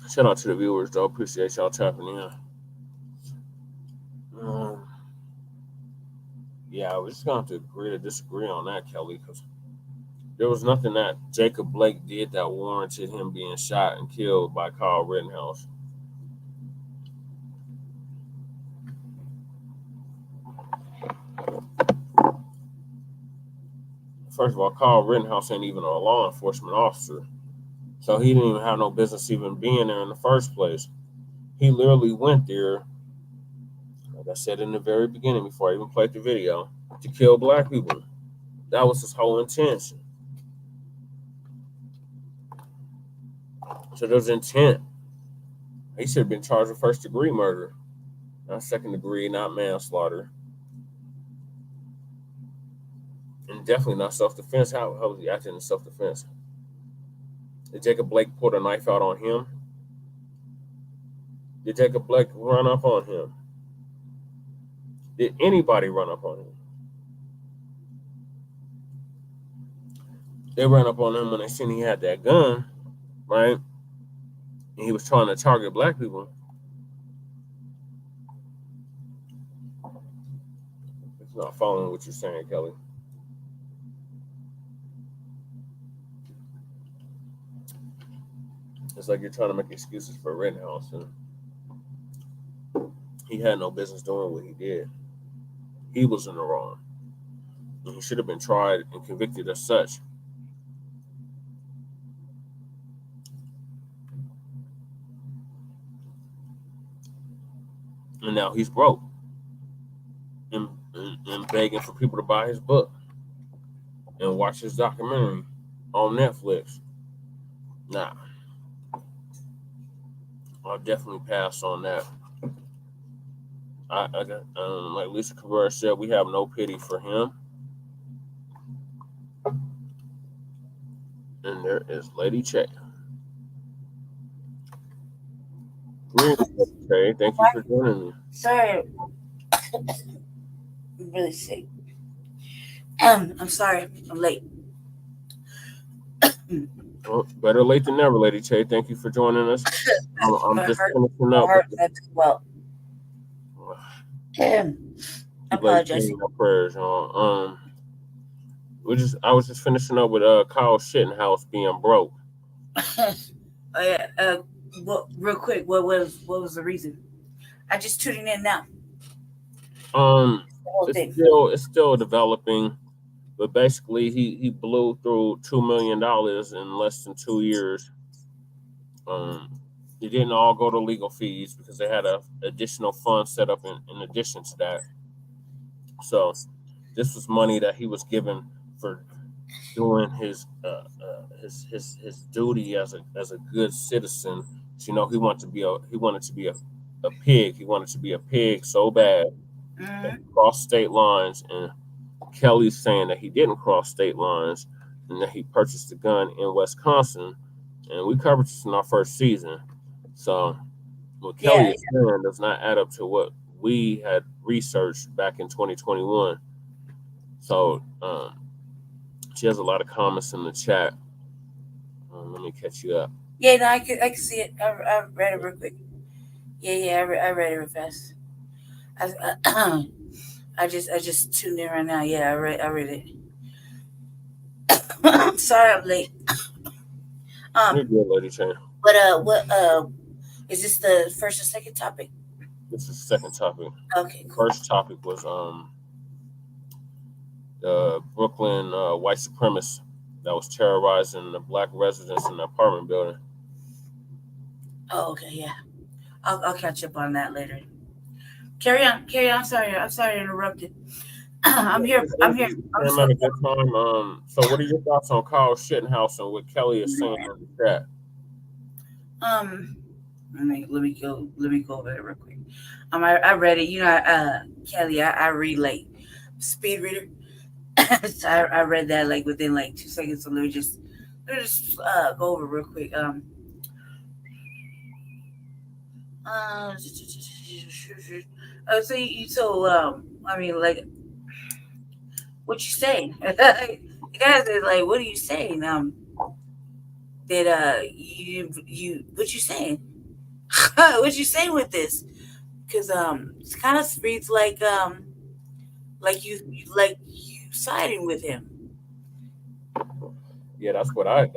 Shout out to the viewers, though. Appreciate y'all tapping in. Yeah, we're just going to have to agree to disagree on that, Kelly, because there was nothing that Jacob Blake did that warranted him being shot and killed by Kyle Rittenhouse. First of all, Kyle Rittenhouse ain't even a law enforcement officer. So he didn't even have no business even being there in the first place. He literally went there, like I said in the very beginning before I even played the video, to kill black people. That was his whole intention. So there's intent. He should have been charged with first-degree murder, not second-degree, not manslaughter. And definitely not self-defense. How was he acting in self-defense? Did Jacob Blake put a knife out on him? Did Jacob Blake run up on him? Did anybody run up on him? They ran up on him when they seen he had that gun, right? And he was trying to target black people. It's not following what you're saying, Kelly. It's like you're trying to make excuses for Rittenhouse, and he had no business doing what he did. He was in the wrong. And he should have been tried and convicted as such. And now he's broke and begging for people to buy his book and watch his documentary on Netflix. Nah. I'll definitely pass on that. Like Lisa Cabrera said, we have no pity for him. And there is Lady Che. Okay, thank you for joining me. Sorry. I'm really sick. I'm sorry. I'm late. Well, better late than never, Lady Che. Thank you for joining us. I'm just finishing up. Well, I apologize. Prayers, I was just finishing up with Kyle Shittenhouse being broke. Well, real quick, what was the reason? I just tuning in now. It's still developing, but basically he blew through $2 million in less than 2 years. It didn't all go to legal fees because they had a additional fund set up in addition to that. So this was money that he was given for doing his duty as a good citizen. So, he wanted to be a pig. He wanted to be a pig so bad that he crossed state lines. And Kelly's saying that he didn't cross state lines and that he purchased a gun in Wisconsin. And we covered this in our first season. So what Kelly is saying does not add up to what we had researched back in 2021. So she has a lot of comments in the chat. Let me catch you up. Yeah, no, I can see it. I read it real quick. Yeah, I read it real fast. I just tuned in right now. Yeah, I read it. I'm sorry I'm late. You're good, Lady Chain. But what is this the first or second topic? This is the second topic. Okay, cool. First topic was the Brooklyn white supremacist that was terrorizing the black residents in the apartment building. Oh, okay, yeah. I'll catch up on that later. Carry on. I'm sorry I interrupted. I'm here. I'm having a good time. So what are your thoughts on Kyle Shittenhouse and what Kelly is saying in the chat? Let me go over it real quick. I read it. Kelly, I read like speed reader. So I read that like within like 2 seconds. So let me just go over real quick. I mean, like, what you saying? You guys are like, what are you saying? What you saying? What you saying with this? Because it kind of reads like you siding with him. Yeah, that's what I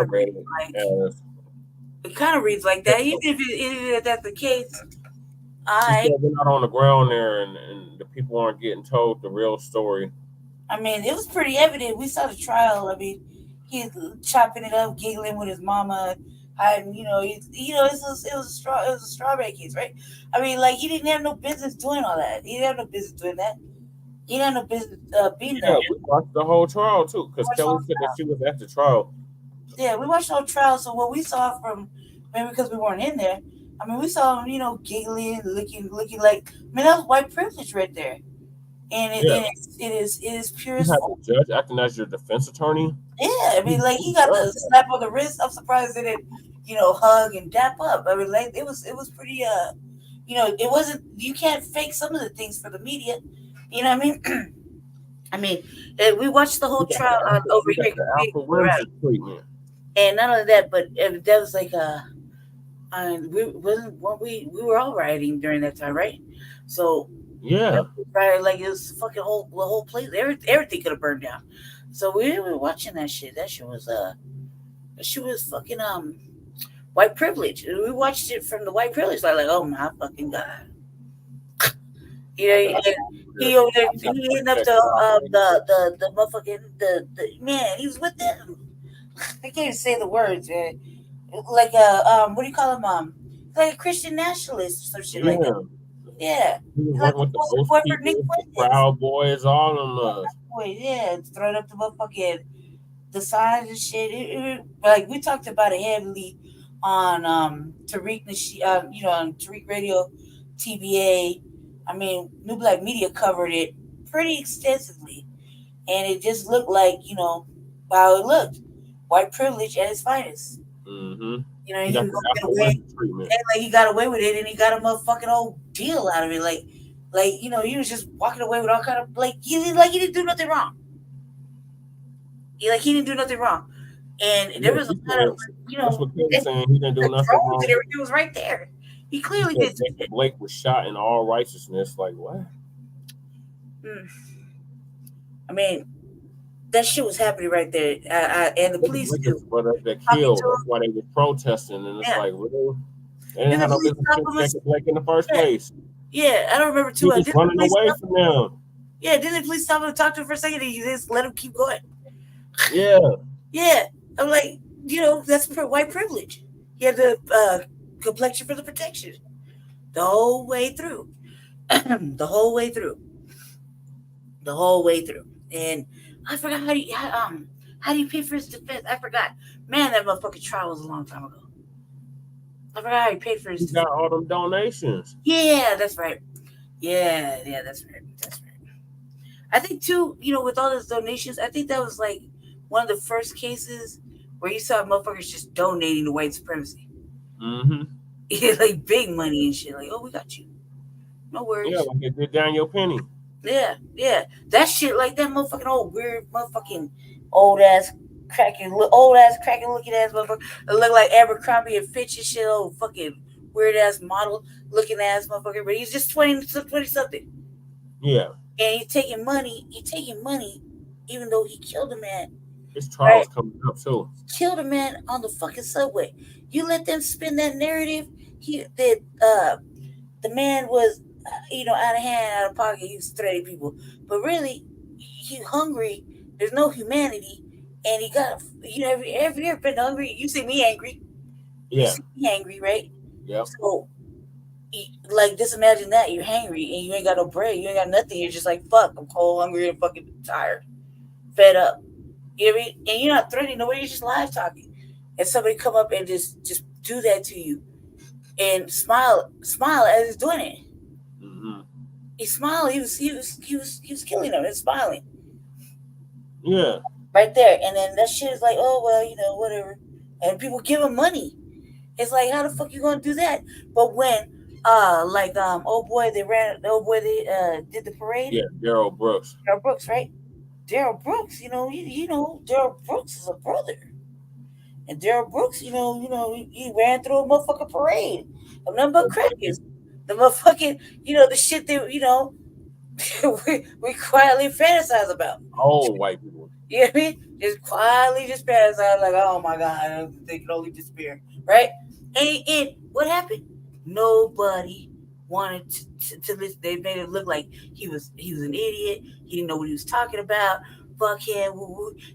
read it as. It kind of reads like that. Even if that's the case, we're not on the ground there, and the people aren't getting told the real story. I mean, it was pretty evident. We saw the trial. I mean, he's chopping it up, giggling with his mama, hiding. It was a strawberry case, right? I mean, like he didn't have no business doing all that. He didn't have no business doing that. He didn't have no business being there. Yeah, we watched the whole trial too, because Kelly said that she was at the trial. Yeah, we watched the whole trial. So what we saw maybe because we weren't in there. I mean, we saw him, giggling, looking like. I mean, that was white privilege right there, and it is pure. You have a judge acting as your defense attorney. Yeah, I mean, like he got the slap on the wrist. I'm surprised they didn't, hug and dap up. I mean, like it was pretty. It wasn't. You can't fake some of the things for the media. You know what I mean? I mean, we watched the whole trial over here. And not only that, but that was like we were all rioting during that time, right? So yeah, right, like it was fucking the whole place, everything could have burned down. So we were watching that shit. That shit was fucking white privilege. And we watched it from the white privilege, like oh my fucking god. He over there, he hitting up the motherfucking the man. He was with them. I can't even say the words, man. Like what do you call him? Like a Christian nationalist or some shit like that. Yeah. He was like with the Proud Boys, all of them. Yeah, throwing up the motherfucking the signs and shit. Like we talked about it heavily on Tariq on Tariq Radio, TBA. I mean, New Black Media covered it pretty extensively, and it just looked like how it looked. White privilege at its finest. Mm-hmm. He got away, and he got away with it, and he got a motherfucking old deal out of it. Like he was just walking away with all kind of he didn't do nothing wrong. He didn't do nothing wrong, and there was a lot of that's what Kelly's saying. He didn't do nothing wrong. And everything was right there. He clearly did. Blake was shot in all righteousness. Like what? I mean, that shit was happening right there, and the police too. But they Talking killed. to That's him. why they were protesting, and it's Yeah. like, really? They didn't And the have no police business stop him. shooting Jacob Blake in the first Yeah. place. Yeah, I don't remember too He much. was running away from them. Yeah, didn't the police stop him and talk to him for a second and you just let him keep going? Yeah. Yeah. I'm like, you know, that's white privilege. He had the complexion for the protection. The whole way through. The whole way through. The whole way through. And I forgot how do you pay for his defense? I forgot. Man, that motherfucking trial was a long time ago. I forgot how he paid for his He defense. got all them donations. Yeah, that's right. Yeah, that's right. That's right. I think too, you know, with all those donations, I think that was like one of the first cases where you saw motherfuckers just donating to white supremacy. Mm-hmm. Like big money and shit. Like, oh, we got you. No worries. Yeah, like they did Daniel Penny. Yeah, yeah. That shit, like that motherfucking old weird motherfucking old ass cracking looking ass motherfucker. It look like Abercrombie and Fitch and shit, old fucking weird ass model looking ass motherfucker. But he's just 20 something. Yeah. And he's taking money, even though he killed a man. His trial's coming up too. Killed a man on the fucking subway. You let them spin that narrative. The man was, you know, out of hand, out of pocket. He was threatening people, but really, he hungry. There's no humanity, and he got, you know, every year been hungry. You see me angry. Yeah. You see me angry, right? Yep. So, like, just imagine that you're hangry and you ain't got no bread, you ain't got nothing. You're just like, fuck, I'm cold, hungry, and fucking tired, fed up. You know what I mean? And you're not threatening nobody. You're just live talking, and somebody come up and just do that to you, and smile as he's doing it. Mm-hmm. He smiled. He was killing them and smiling. Yeah. Right there, and then that shit is like, oh well, you know, whatever. And people give him money. It's like, how the fuck you gonna do that? But when they did the parade. Yeah, Daryl Brooks. Daryl Brooks, right? Daryl Brooks, you know, Daryl Brooks is a brother. And Daryl Brooks, you know, he ran through a motherfucking parade of nothing but crackers. The motherfucking, you know, the shit that, you know, we quietly fantasize about. All white people. You know what I mean? Just quietly just fantasize like, oh my God, they can only despair, right? And what happened? Nobody wanted to listen. They made it look like he was an idiot. He didn't know what he was talking about. Fuck him.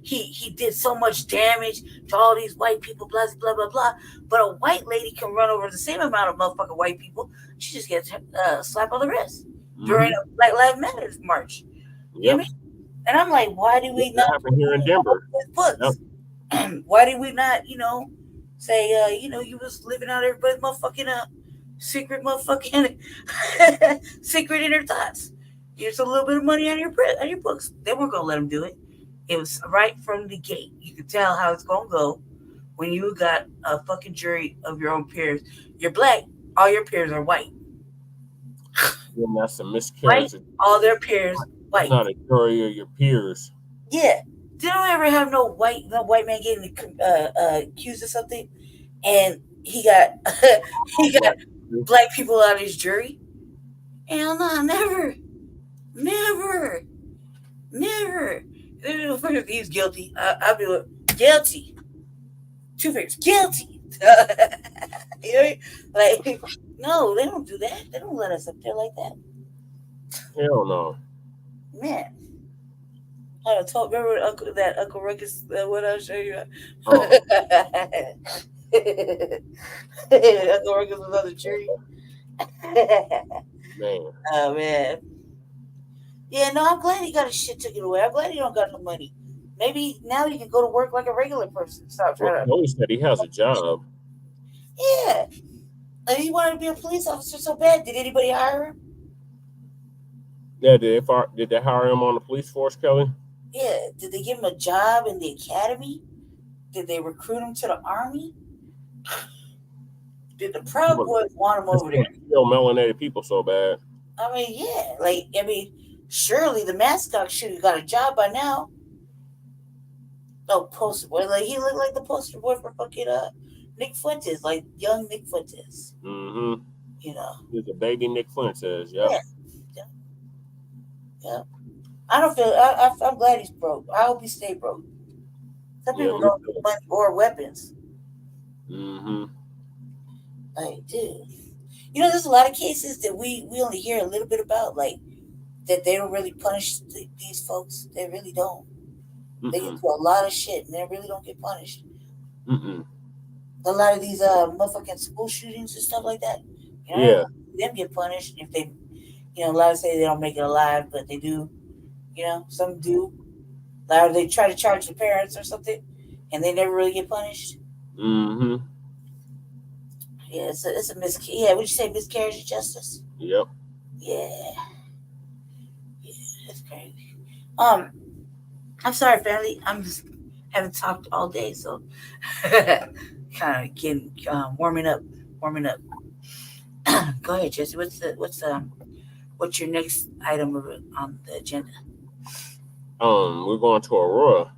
He did so much damage to all these white people, blah, blah, blah, blah. But a white lady can run over the same amount of motherfucking white people. She just gets slapped on the wrist during a Black Lives Matter march. You know what I mean? And I'm like, why do we not happen here in Denver? Books? Yep. Why did we not, you know, say, you know, you was living out everybody's motherfucking secret motherfucking secret inner thoughts. Here's a little bit of money on your books. They weren't gonna let them do it. It was right from the gate. You could tell how it's gonna go when you got a fucking jury of your own peers. You're black, all your peers are white. Then that's a miscarriage. Right? All their peers white. It's not a jury of your peers. Yeah. Did I ever have no white man getting accused of something, and he got black people out of his jury? Hell no, never. If he's guilty, I'll be like, guilty. 2 fingers, guilty. You know, like, no, they don't do that. They don't let us up there like that. Hell no. Man. I told, remember Uncle Ruckus, what I'll show you? Oh. Uncle Ruckus was on the jury. Man. Oh, man. Yeah, no, I'm glad he got his shit taken away. I'm glad he don't got no money. Maybe now he can go to work like a regular person. Stop trying to. He said he has a job. Yeah. And he wanted to be a police officer so bad. Did anybody hire him? Yeah, did they hire him on the police force, Kelly? Yeah. Did they give him a job in the academy? Did they recruit him to the army? Did the Proud Boys want him over there? Kill melanated people so bad. I mean, yeah. Surely the mascot should have got a job by now. Oh, poster boy. Like, he looked like the poster boy for fucking Nick Fuentes, like young Nick Fuentes. Mm-hmm. You know. He's a baby Nick Fuentes, yep. Yeah. I don't feel. I'm glad he's broke. I hope he stay broke. Some Yeah, people me don't too. need money or weapons. Mm-hmm. Like, dude, there's a lot of cases that we only hear a little bit about, like that they don't really punish these folks. They really don't. They get Mm-mm. to a lot of shit and they really don't get punished. Mm-mm. A lot of these motherfucking school shootings and stuff like that. I Yeah. don't see them get punished if they, a lot of say they don't make it alive, but they do. Some do. Or they try to charge the parents or something, and they never really get punished. Mm-hmm. Yeah, it's a Yeah, would you say miscarriage of justice? Yep. Yeah, that's crazy. Um, I'm sorry, family. I'm just haven't talked all day, so kind of getting warming up. Go ahead, Jesse. What's your next item on the agenda? We're going to Aurora.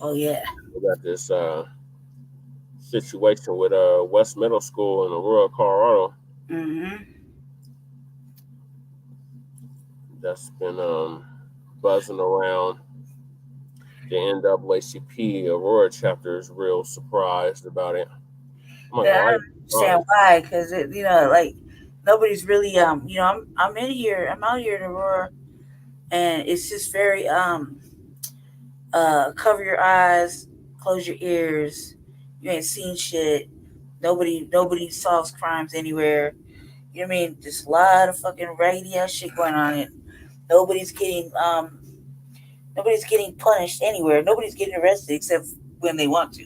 Oh yeah. We got this situation with West Middle School in Aurora, Colorado. Mm-hmm. That's been buzzing around. The NAACP Aurora chapter is real surprised about it. I'm not Yeah, gonna I lie, don't understand why, because like nobody's really I'm in here. I'm out here in Aurora, and it's just very cover your eyes, close your ears. You ain't seen shit. Nobody solves crimes anywhere. You know what I mean? There's a lot of fucking raggedy ass shit going on, and nobody's getting um nobody's getting punished anywhere. Nobody's getting arrested except when they want to.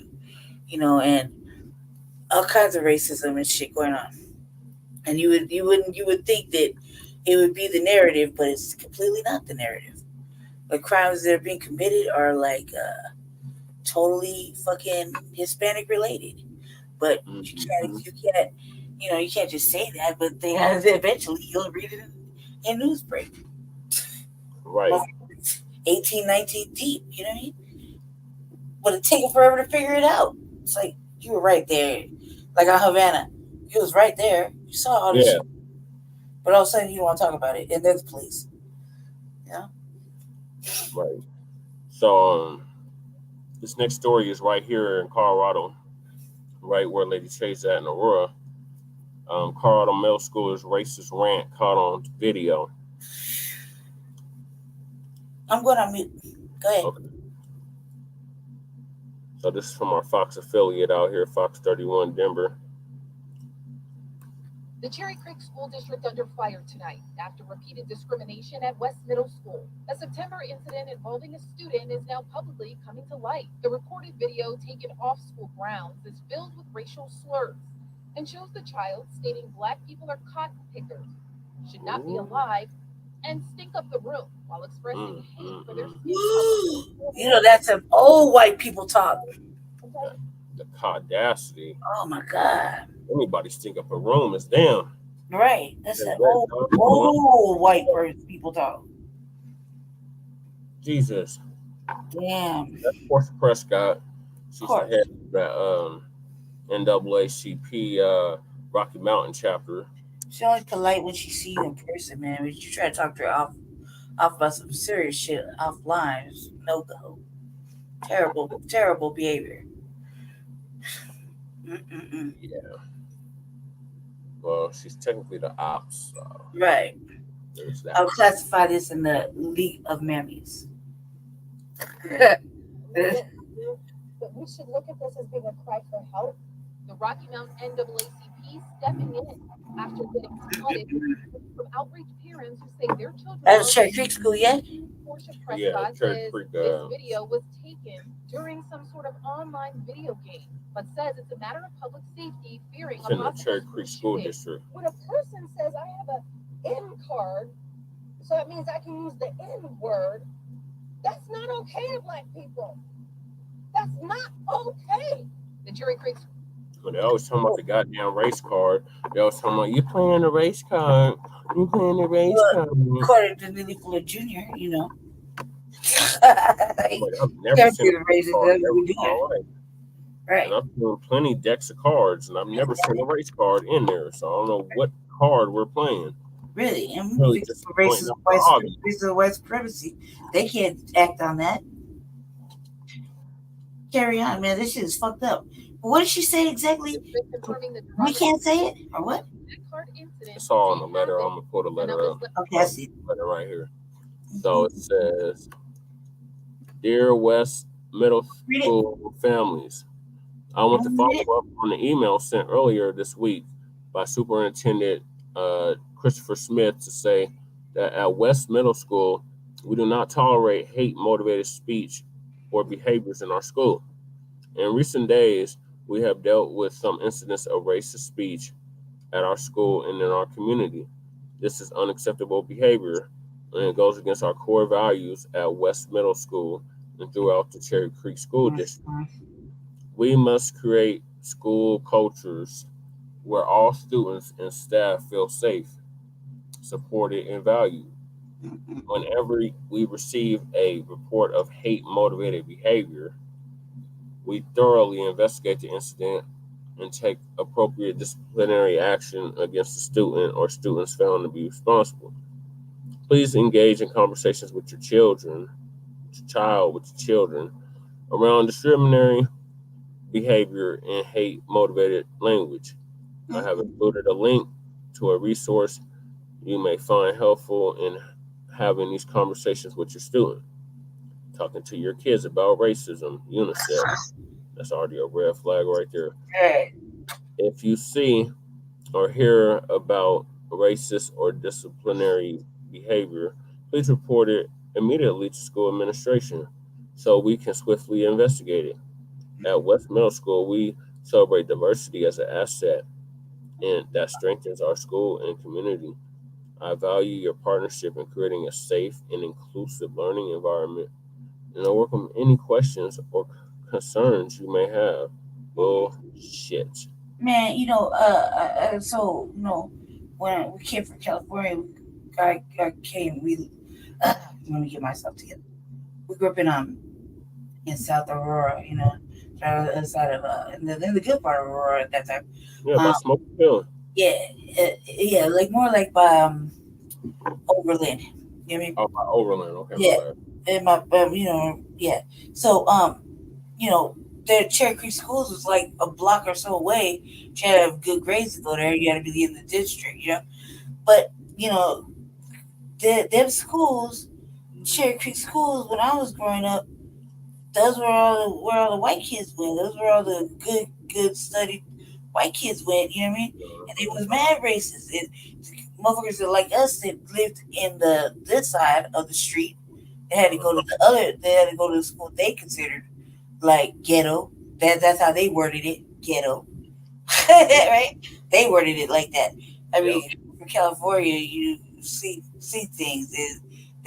And all kinds of racism and shit going on. And you would think that it would be the narrative, but it's completely not the narrative. The crimes that are being committed are like totally fucking Hispanic related. But Mm-hmm. you can't just say that. But they have eventually you'll read it in newsprint. Right. 18, 19 deep. You know what I mean? But it take forever to figure it out. It's like you were right there, like on Havana. You was right there. You saw all this Yeah. shit, but all of a sudden you don't want to talk about it, and then the police. Yeah. Right. So this next story is right here in Colorado, right where Lady Chase at in Aurora. Colorado Middle School's racist rant caught on video. I'm going on mute. Go ahead. Okay. So this is from our Fox affiliate out here, Fox 31 Denver. The Cherry Creek School District under fire tonight after repeated discrimination at West Middle School. A September incident involving a student is now publicly coming to light. The recorded video taken off school grounds is filled with racial slurs and shows the child stating Black people are cotton pickers, should not be alive, and stink up the room while expressing hate for their skin color. That's some old white people talk. The audacity. Oh my God. Anybody stink up a room is damn. Right. That's an old white people talk. Jesus. Damn. That's Portia Prescott. She's the head of that NAACP Rocky Mountain chapter. She's only polite when she sees you in person, man. When you try to talk to her off about some serious shit offline, it's no go. Terrible behavior. Yeah. Well, she's technically the ops. So right. There's that. I'll classify this in the League of Mammies. But we should look at this as being a cry for help. The Rocky Mountain NAACP stepping in after getting flooded from outraged parents who say their children. That's Cherry Creek School, yeah? Portia Prescott says this video was taken during some sort of online video game, but says it's a matter of public safety, fearing a possible Cherry Creek School District. When a person says, I have an N card, so that means I can use the N word, that's not okay to Black people. That's not okay. The Cherry Creek. Well, they always talking about the goddamn race card. They always talking about, you playing the race card. You playing the race card. According to Nicola Jr., I've never seen a race card. Right. And I've seen plenty decks of cards, and I've never seen a race card in there. So I don't know what card we're playing. Really, and Really victims of disappointing. racism, white supremacy. They can't act on that. Carry on, man. This shit is fucked up. But what did she say exactly? We can't say it, or what? It's all on the letter. I'm gonna pull the letter up. Okay, I see. Letter right here. So it says, "Dear West Middle School families, I want to follow up on the email sent earlier this week by Superintendent Christopher Smith to say that at West Middle School, we do not tolerate hate-motivated speech or behaviors in our school. In recent days, we have dealt with some incidents of racist speech at our school and in our community. This is unacceptable behavior, and it goes against our core values at West Middle School and throughout the Cherry Creek School District. We must create school cultures where all students and staff feel safe, supported, and valued. Whenever we receive a report of hate-motivated behavior, we thoroughly investigate the incident and take appropriate disciplinary action against the student or students found to be responsible. Please engage in conversations with your children, around discriminatory behavior and hate-motivated language. I have included a link to a resource you may find helpful in having these conversations with your student. Talking to your kids about racism, UNICEF. That's already a red flag right there. If you see or hear about racist or disciplinary behavior, please report it immediately to school administration so we can swiftly investigate it. At West Middle School, we celebrate diversity as an asset, and that strengthens our school and community. I value your partnership in creating a safe and inclusive learning environment, and I welcome any questions or concerns you may have. Bullshit. Man, so when we came from California, I came. Let me get myself together. We grew up in South Aurora, outside of in the good part of Aurora at that time. Yeah, by Smoky Hill. Yeah, like more like by Overland. You know what I mean? Oh, by Overland. Okay. Yeah, and yeah. So the Cherry Creek Schools was like a block or so away. You had to have good grades to go there. You had to be in the district, But them schools, Cherry Creek schools, when I was growing up, those were all the white kids went. Those were all the good studied white kids went. You know what I mean? And it was mad racist. Motherfuckers that like us that lived in this side of the street, they had to go to the school they considered like ghetto. That's how they worded it, ghetto. Right? They worded it like that. I mean, from California, you see things.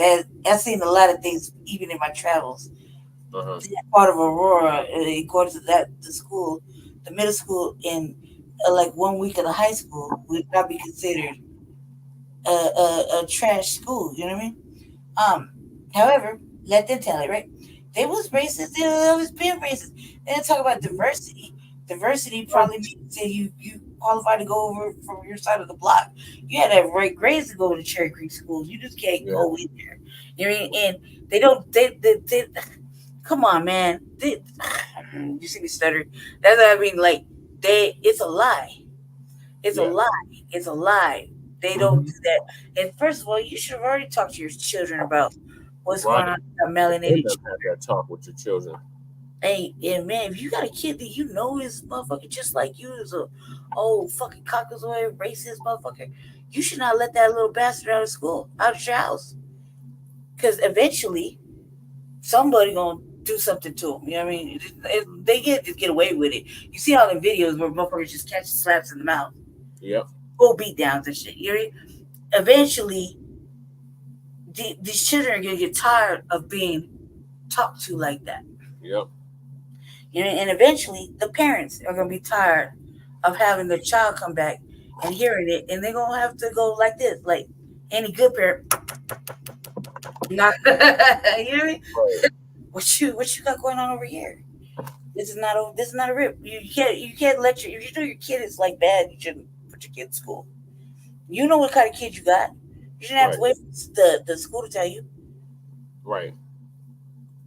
I've seen a lot of things even in my travels. That part of Aurora, according to the middle school, in like 1 week of the high school would probably be considered a trash school. You know what I mean? However, let them tell it, right? They was racist. They always been racist. They didn't talk about diversity. Diversity probably means that you qualify to go over from your side of the block. You had to have right grades to go to Cherry Creek schools. You just can't go in there. You know what I mean? And they don't. They come on, man. You see me stutter. That's what I mean. Like it's a lie. It's a lie. It's a lie. They don't do that. And first of all, you should have already talked to your children about what's going on with melanated. Have that talk with your children. Hey, and man, if you got a kid that you know is motherfucker just like you, is a old fucking caucasoid racist motherfucker, you should not let that little bastard out of your house. Because eventually, somebody gonna do something to them. You know what I mean? They get away with it. You see all the videos where motherfuckers just catch slaps in the mouth. Yep. Full beat downs and shit. You know what I mean? Eventually, these children are gonna get tired of being talked to like that. Yep. You know, and eventually the parents are gonna be tired of having their child come back and hearing it, and they're gonna have to go like this, like any good parent. Not, you know what I mean? Right. What you got going on over here? This is not a rip. You can't let if you know your kid is like bad, you shouldn't put your kid in school. You know what kind of kid you got. You shouldn't have to wait for the school to tell you. Right.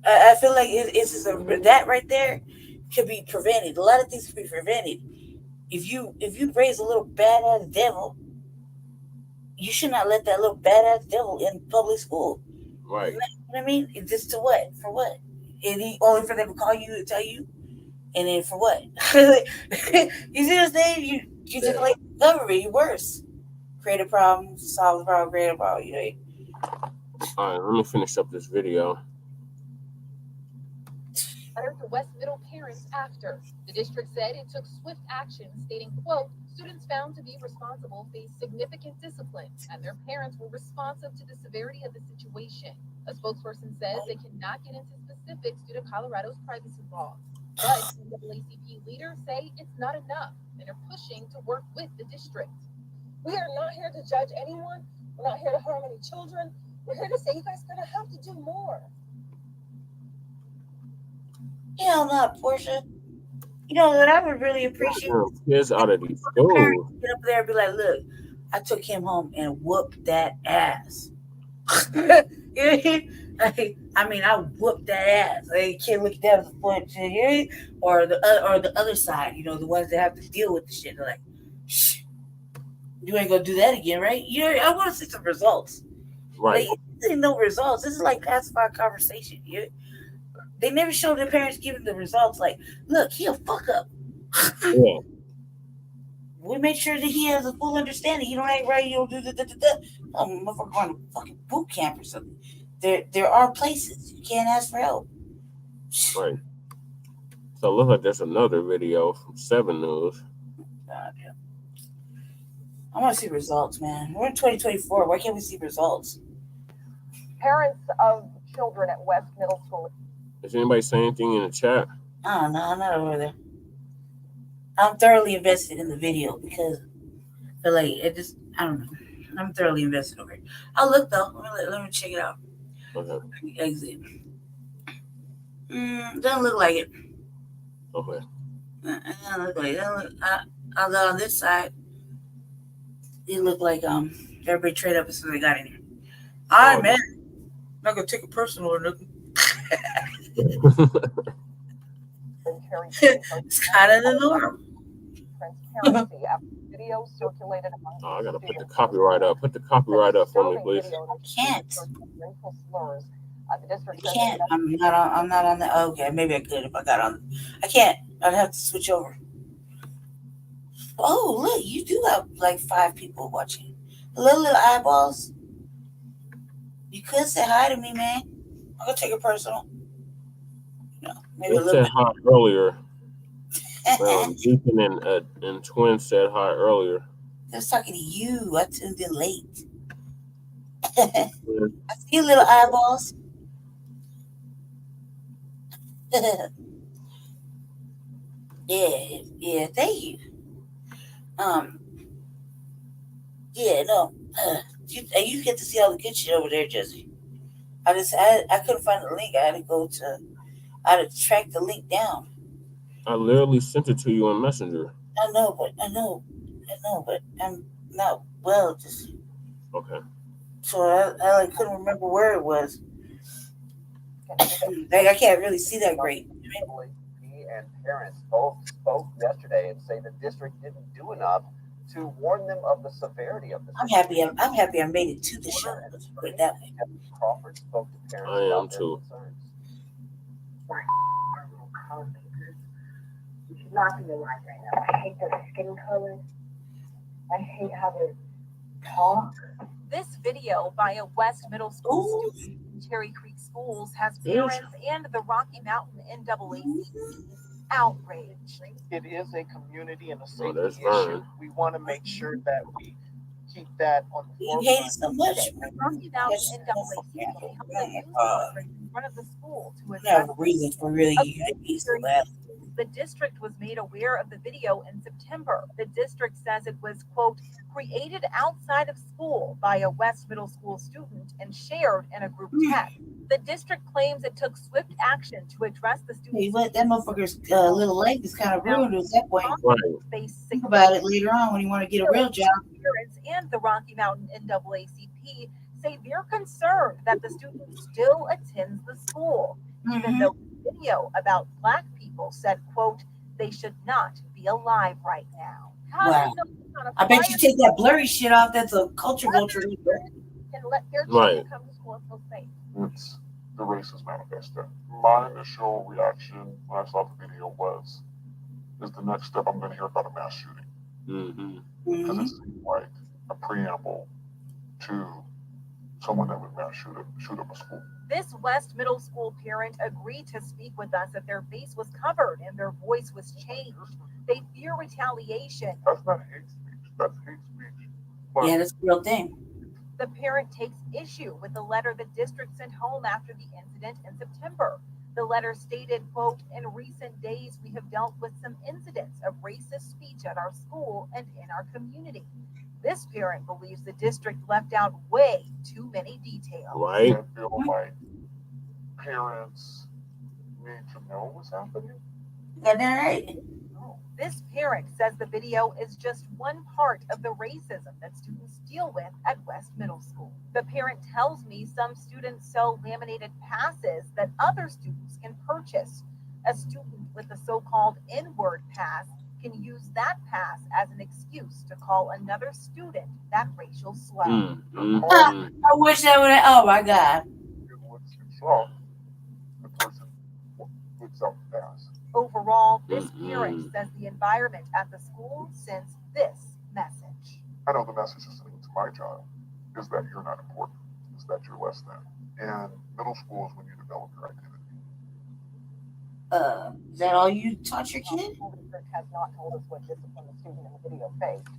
I feel like that right there could be prevented. A lot of things can be prevented. If you raise a little badass devil, you should not let that little badass devil in public school. Right. You know what I mean? It's just to what? For what? And only for them to call you and tell you? And then for what? You see what I'm saying? You just like government. You're worse. Create a problem, solve the problem, create a problem. You know? All right, let me finish up this video. Letter to West Middle parents after. The district said it took swift action, stating, quote, students found to be responsible face significant discipline, and their parents were responsive to the severity of the situation. A spokesperson says they cannot get into specifics due to Colorado's privacy laws. But NAACP leaders say it's not enough and are pushing to work with the district. We are not here to judge anyone. We're not here to harm any children. We're here to say you guys are going to have to do more. Hell no, Portia. You know what I would really appreciate? Kids out of these schools. Get up there and be like, look, I took him home and whooped that ass. You know what I mean? I whooped that ass. Like, you can't look at that as a point, or the other side. You know, the ones that have to deal with the shit. They're like, shh, you ain't gonna do that again, right? You know, I want to see some results. Right. Like, there's no results. This is like pacified conversation. They never show their parents giving the results. Like, look, he a fuck up. Yeah. We make sure that he has a full understanding. You don't act right. You don't do motherfucker going to fucking boot camp or something. There are places you can't ask for help. Right. So it looks like there's another video from 7 News. God, yeah. I want to see results, man. We're in 2024. Why can't we see results? Parents of children at West Middle School. Is anybody saying anything in the chat? I don't know. I'm not over there. I'm thoroughly invested in the video because I feel like I don't know. I'm thoroughly invested over it. I'll look though. Let me check it out. Okay. Exit. Doesn't look like it. Okay. Doesn't look like it. Although on this side, it looked like everybody trade up as soon as they got in here. All right, man. I'm not gonna take it personal or nothing. It's kind of the norm. Transparency after video circulated among I gotta put the copyright up. Put the copyright up for me, please. I can't. Racial slurs. The district I can't. I'm not on the. Okay, maybe I could if I got on. I can't. I'd have to switch over. Oh, look! You do have like 5 people watching. Little eyeballs. You could say hi to me, man. I'm gonna take it personal. No, maybe They a little said hi earlier. Deacon and Twin said hi earlier. I was talking to you. I tuned in late. I see you, little eyeballs. Yeah, thank you. Yeah, no. You get to see all the good shit over there, Jesse. I couldn't find the link. I had to track the link down. I literally sent it to you on Messenger. I know, but I'm not well. Just okay. So I couldn't remember where it was. I can't really see that great. He and parents both spoke yesterday and say the district didn't do enough to warn them of the severity of this. I'm happy I made it to the show. Let's put it that way. Crawford spoke to parents. I am too. You should not be alive right now. I hate their skin color. I hate how they talk. This video by a West Middle School student in Cherry Creek Schools has parents and the Rocky Mountain NAACP outraged. It is a community and a safety that's issue. fine. We want to make sure that we keep that on the You forefront. hate it so much. The Rocky Mountain NAACP held a news conference in front of the school to I have address a reason for really hate me so bad. the district was made aware of the video in September. The district says it was, quote, created outside of school by a West Middle School student and shared in a group text. The district claims it took swift action to address the students. Hey, what? That motherfucker's little leg is kind of ruined at that point. Right. Think about it later on when you want to get a real job. Parents and the Rocky Mountain NAACP say they're concerned that the student still attends the school, even though the video about Black people said, quote, they should not be alive right now. Wow. I bet you take that blurry shit off. That's a culture vulture. And let their children come to school and feel safe. It's the racist manifesto. My initial reaction when I saw the video was, is the next step I'm going to hear about a mass shooting. Because it seemed like a preamble to someone that would mass shoot up a school. This West Middle School parent agreed to speak with us that their face was covered and their voice was changed. They fear retaliation. That's not hate speech. That's hate speech. But yeah, that's the real thing. The parent takes issue with the letter the district sent home after the incident in September. The letter stated, quote, in recent days, we have dealt with some incidents of racist speech at our school and in our community. This parent believes the district left out way too many details. Right. I feel like parents need to know what's happening. Got that right. This parent says the video is just one part of the racism that students deal with at West Middle School. The parent tells me some students sell laminated passes that other students can purchase. A student with a so-called N-word pass can use that pass as an excuse to call another student that racial slur. I wish that would have, oh my God. The person puts up the pass. Overall, this parent says the environment at the school sends this message. I know the message is sending to my child is that you're not important, is that you're less than. And middle school is when you develop your identity. Is that all you taught your kid? Research has not told us what discipline the student in the video faced.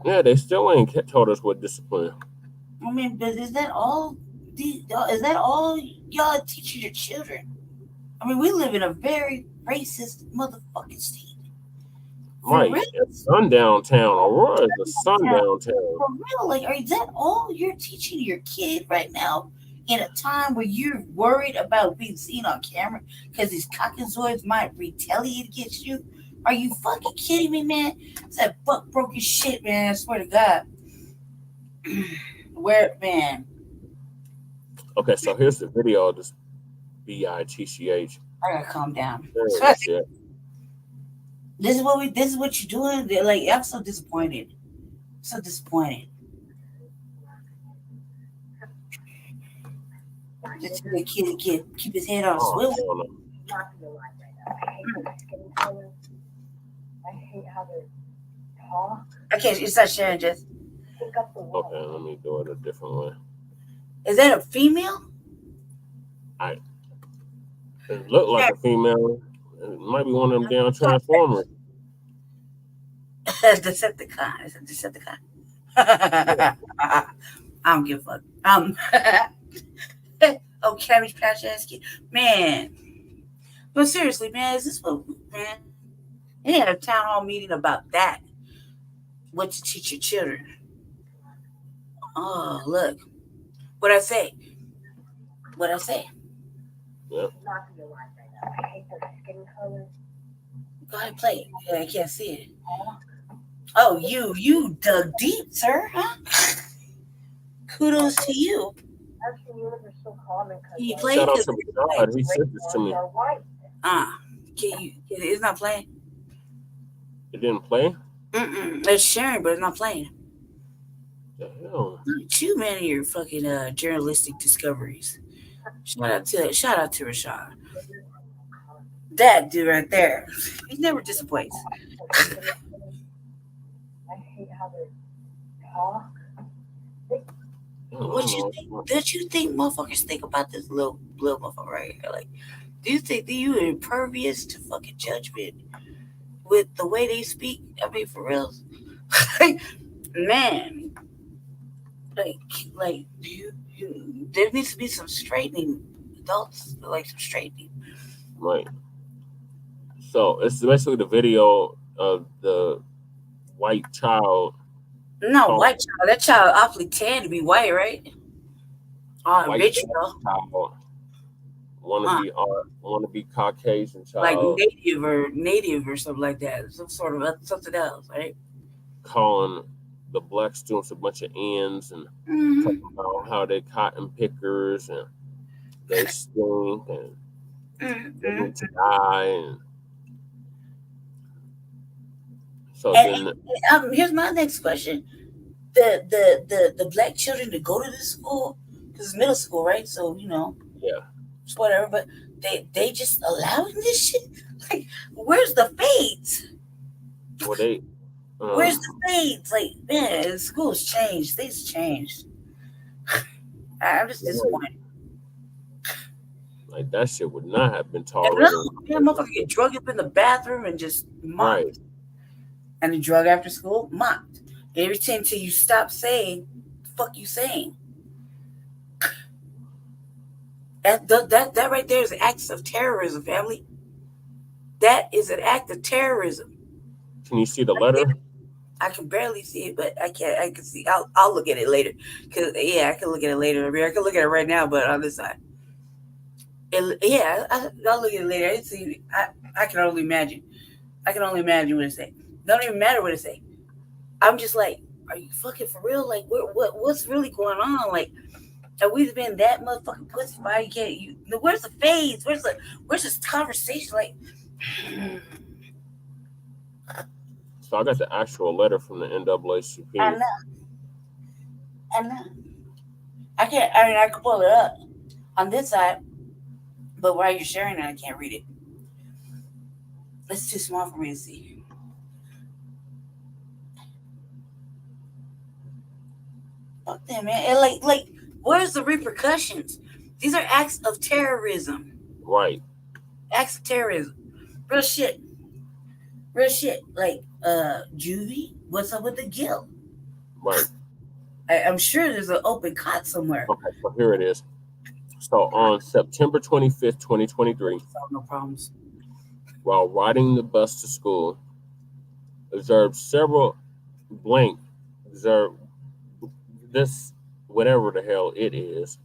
Yeah, they still ain't told us what discipline. I mean, but is that all? Is that all y'all teach your children? I mean, we live in a very racist motherfucking state. Right, it's sundown town. Aurora is a sundown town. For real, like, is that all you're teaching your kid right now in a time where you're worried about being seen on camera because these cockazoids might retaliate against you? Are you fucking kidding me, man? It's that buck broken shit, man. I swear to God. Where, man? Okay, so here's the video of this BITCH. I gotta calm down. Shit. This is what you're doing. They're like, I'm so disappointed. So disappointed. Just the kid keep his head on a swivel. Not in your life right now. I hate their skin color. I hate how they talk. Okay, you start sharing, just. Pick up the word. Okay, let me do it a different way. Is that a female? It looked like a female. It might be one of them damn Transformers. Decepticon. It's a Decepticon. I don't give a fuck. Oh, Cabbage Patch ass kid. Man. But seriously, man, is this what, man? They had a town hall meeting about that. What to teach your children. Oh, look. What'd I say? Yep. Not in your life right now. I hate their skin color. Go ahead and play it. I can't see it. Oh, you dug deep, sir, huh? Kudos to you. Actually, you are so common. Can you play Shout out it? to God. He sent this to me. Can you? It's not playing. It didn't play? It's sharing, but it's not playing. The hell? Too many of your fucking journalistic discoveries. Shout out to Rashad. That dude right there. He never disappoints. I hate how they talk. What you think? Did you think motherfuckers think about this little motherfucker right here? Like, do you think that you are impervious to fucking judgment with the way they speak? I mean, for real, man. Like, there needs to be some straightening. Adults like some straightening. Right. So it's basically the video of the white child. No, white child. That child awfully tan to be white, right? White original. child wannabe Caucasian like child, native or something like that, some sort of something else, right? calling the black students a bunch of ends and talking about how they cotton pickers and they stink and they need to die. And so then, here's my next question: the black children that go to this school, because it's middle school, right? So yeah, it's whatever. But they just allowing this shit. Like, where's the fades? well, they Where's the fades? Like, man, school's changed. Things changed. I'm just disappointed. Like, that shit would not have been tolerated. Yeah, motherfucker get drugged up in the bathroom and just mocked. Right. And the drug after school, mocked. Every time till you stop saying, the fuck you saying? That right there is an act of terrorism, family. That is an act of terrorism. Can you see the letter? I can barely see it, but I can see. I'll look at it later. Cause I can look at it later. I mean, I can look at it right now, but on this side. I'll look at it later. I didn't see. I can only imagine. I can only imagine what it say. Don't even matter what it say. I'm just like, are you fucking for real? Like, what's really going on? Like, have we been that motherfucking pussy? Why you can't? Where's the fades? Where's this conversation? Like, so I got the actual letter from the NAACP. I know. I can't. I mean, I can pull it up on this side, but while you're sharing it, I can't read it. It's too small for me to see. Fuck them, man. And like, where's the repercussions? These are acts of terrorism. Right. Acts of terrorism. Real shit. Like, juvie, what's up with the guilt? Right. I'm sure there's an open cot somewhere. Okay, so here it is. So on September 25th, 2023, no problems. While riding the bus to school, observed this, whatever the hell it is.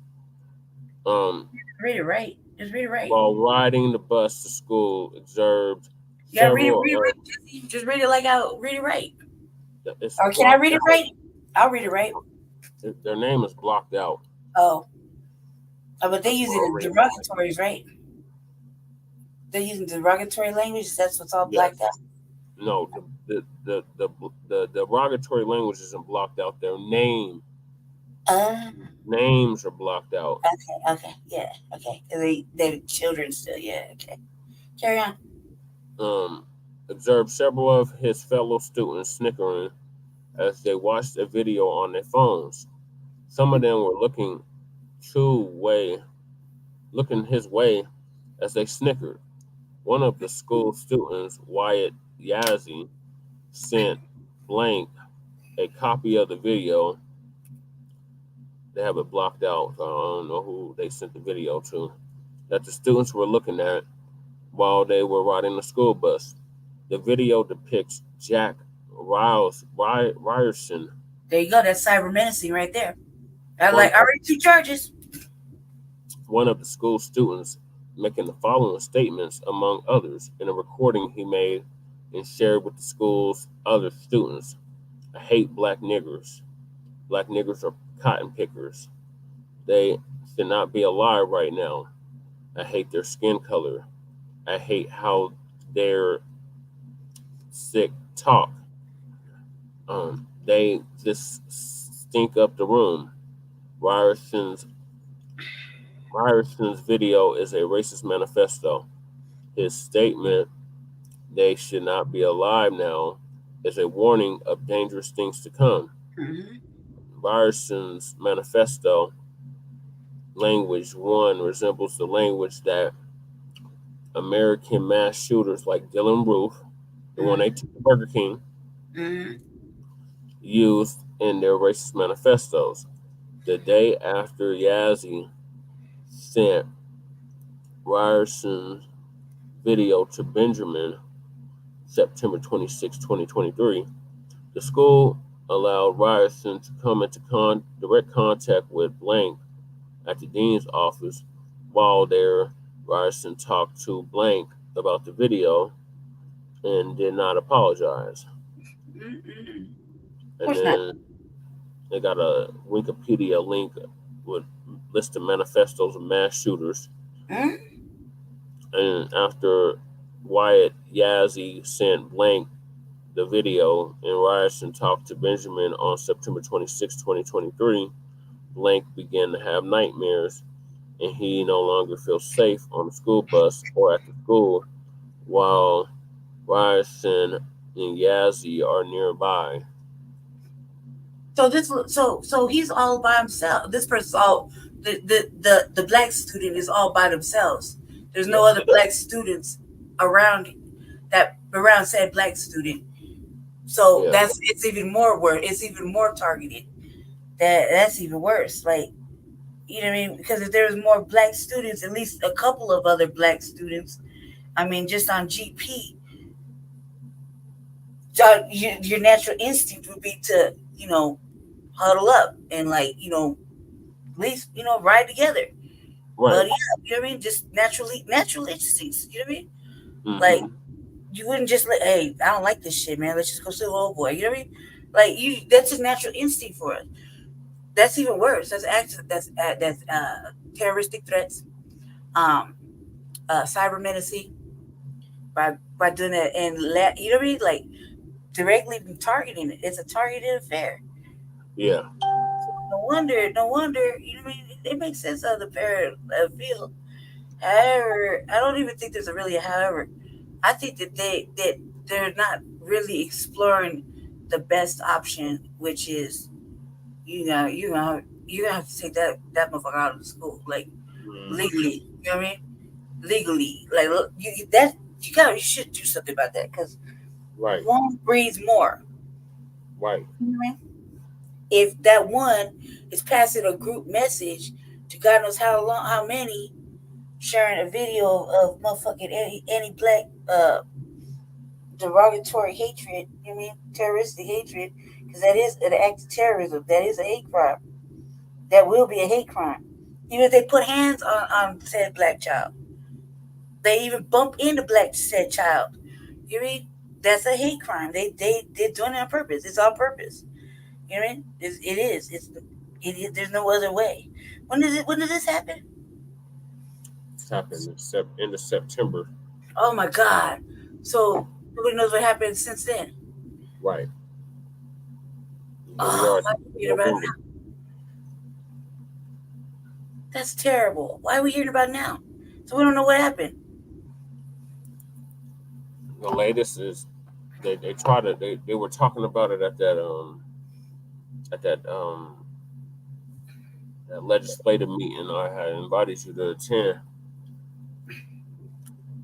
Read it right. Just read it right. While riding the bus to school, observed read it right. Just read it like I'll read it right. Or can I read it right? I'll read it right. Their name is blocked out. Oh, but they use it in derogatories, right? They're using derogatory language. That's what's all blacked out. No, the derogatory language isn't blocked out. Their names are blocked out. Okay, yeah, okay. They're children still, yeah, okay. Carry on. Observed several of his fellow students snickering as they watched a video on their phones. Some of them were looking his way as they snickered. One of the school students, Wyatt Yazzie, sent Blank a copy of the video. They have it blocked out. I don't know who they sent the video to. That the students were looking at while they were riding the school bus. The video depicts Jack Ryerson. There you go. That's cyber menacing right there. I already 2 charges. One of the school students making the following statements, among others, in a recording he made and shared with the school's other students. I hate black niggers. Black niggers are cotton pickers. They should not be alive right now. I hate their skin color. I hate how they're sick talk. They just stink up the room. Ryerson's video is a racist manifesto. His statement, they should not be alive now, is a warning of dangerous things to come. Ryerson's manifesto language, 1, resembles the language that American mass shooters like Dylan Roof, the one they took to Burger King, used in their racist manifestos. The day after Yazzie sent Ryerson's video to Benjamin, September 26, 2023, the school allowed Ryerson to come into direct contact with Blank at the dean's office while their Ryerson talked to Blank about the video and did not apologize. Mm-mm. And then they got a Wikipedia link with list of manifestos of mass shooters. Mm-hmm. And after Wyatt Yazzie sent Blank the video and Ryerson talked to Benjamin on September 26, 2023, Blank began to have nightmares and he no longer feels safe on the school bus or at the school while Ryerson and Yazzie are nearby. So he's all by himself. This person's all the black student is all by themselves. There's no other black students around said black student. So it's even more worse. It's even more targeted. That's even worse. Like, you know what I mean? Because if there's more black students, at least a couple of other black students, I mean, just on GP, your natural instinct would be to, huddle up and at least, ride together. Right. Buddy up, you know what I mean? Just natural instincts, you know what I mean? Mm-hmm. Like, you wouldn't just hey, I don't like this shit, man. Let's just go see the old boy. You know what I mean? Like, that's a natural instinct for us. That's even worse. That's terroristic threats, cyber menacing by doing that, and you know what I mean? Like, directly targeting it. It's a targeted affair. Yeah. No wonder. You know what I mean? It makes sense how the parent feel. However, I don't even think there's really a however. I think that they're not really exploring the best option, which is, you're gonna have to take that motherfucker out of the school, like, legally. You know what I mean? Legally, like, look, you should do something about that, because one breeds more. Right. You know what I mean? If that one is passing a group message to God knows how many, sharing a video of motherfucking anti-black derogatory hatred, you know what I mean? Terroristic hatred, because that is an act of terrorism. That is a hate crime. That will be a hate crime. Even if they put hands on said black child, they even bump into black said child, you know what I mean? That's a hate crime. They're doing it on purpose. It's on purpose. You know what I mean? It is. There's no other way. When did this happen? It's happened in September. Oh my God! So nobody knows what happened since then. Right. That's terrible. Why are we hearing about it now? So we don't know what happened. The latest is they were talking about it at that legislative meeting I had invited you to attend.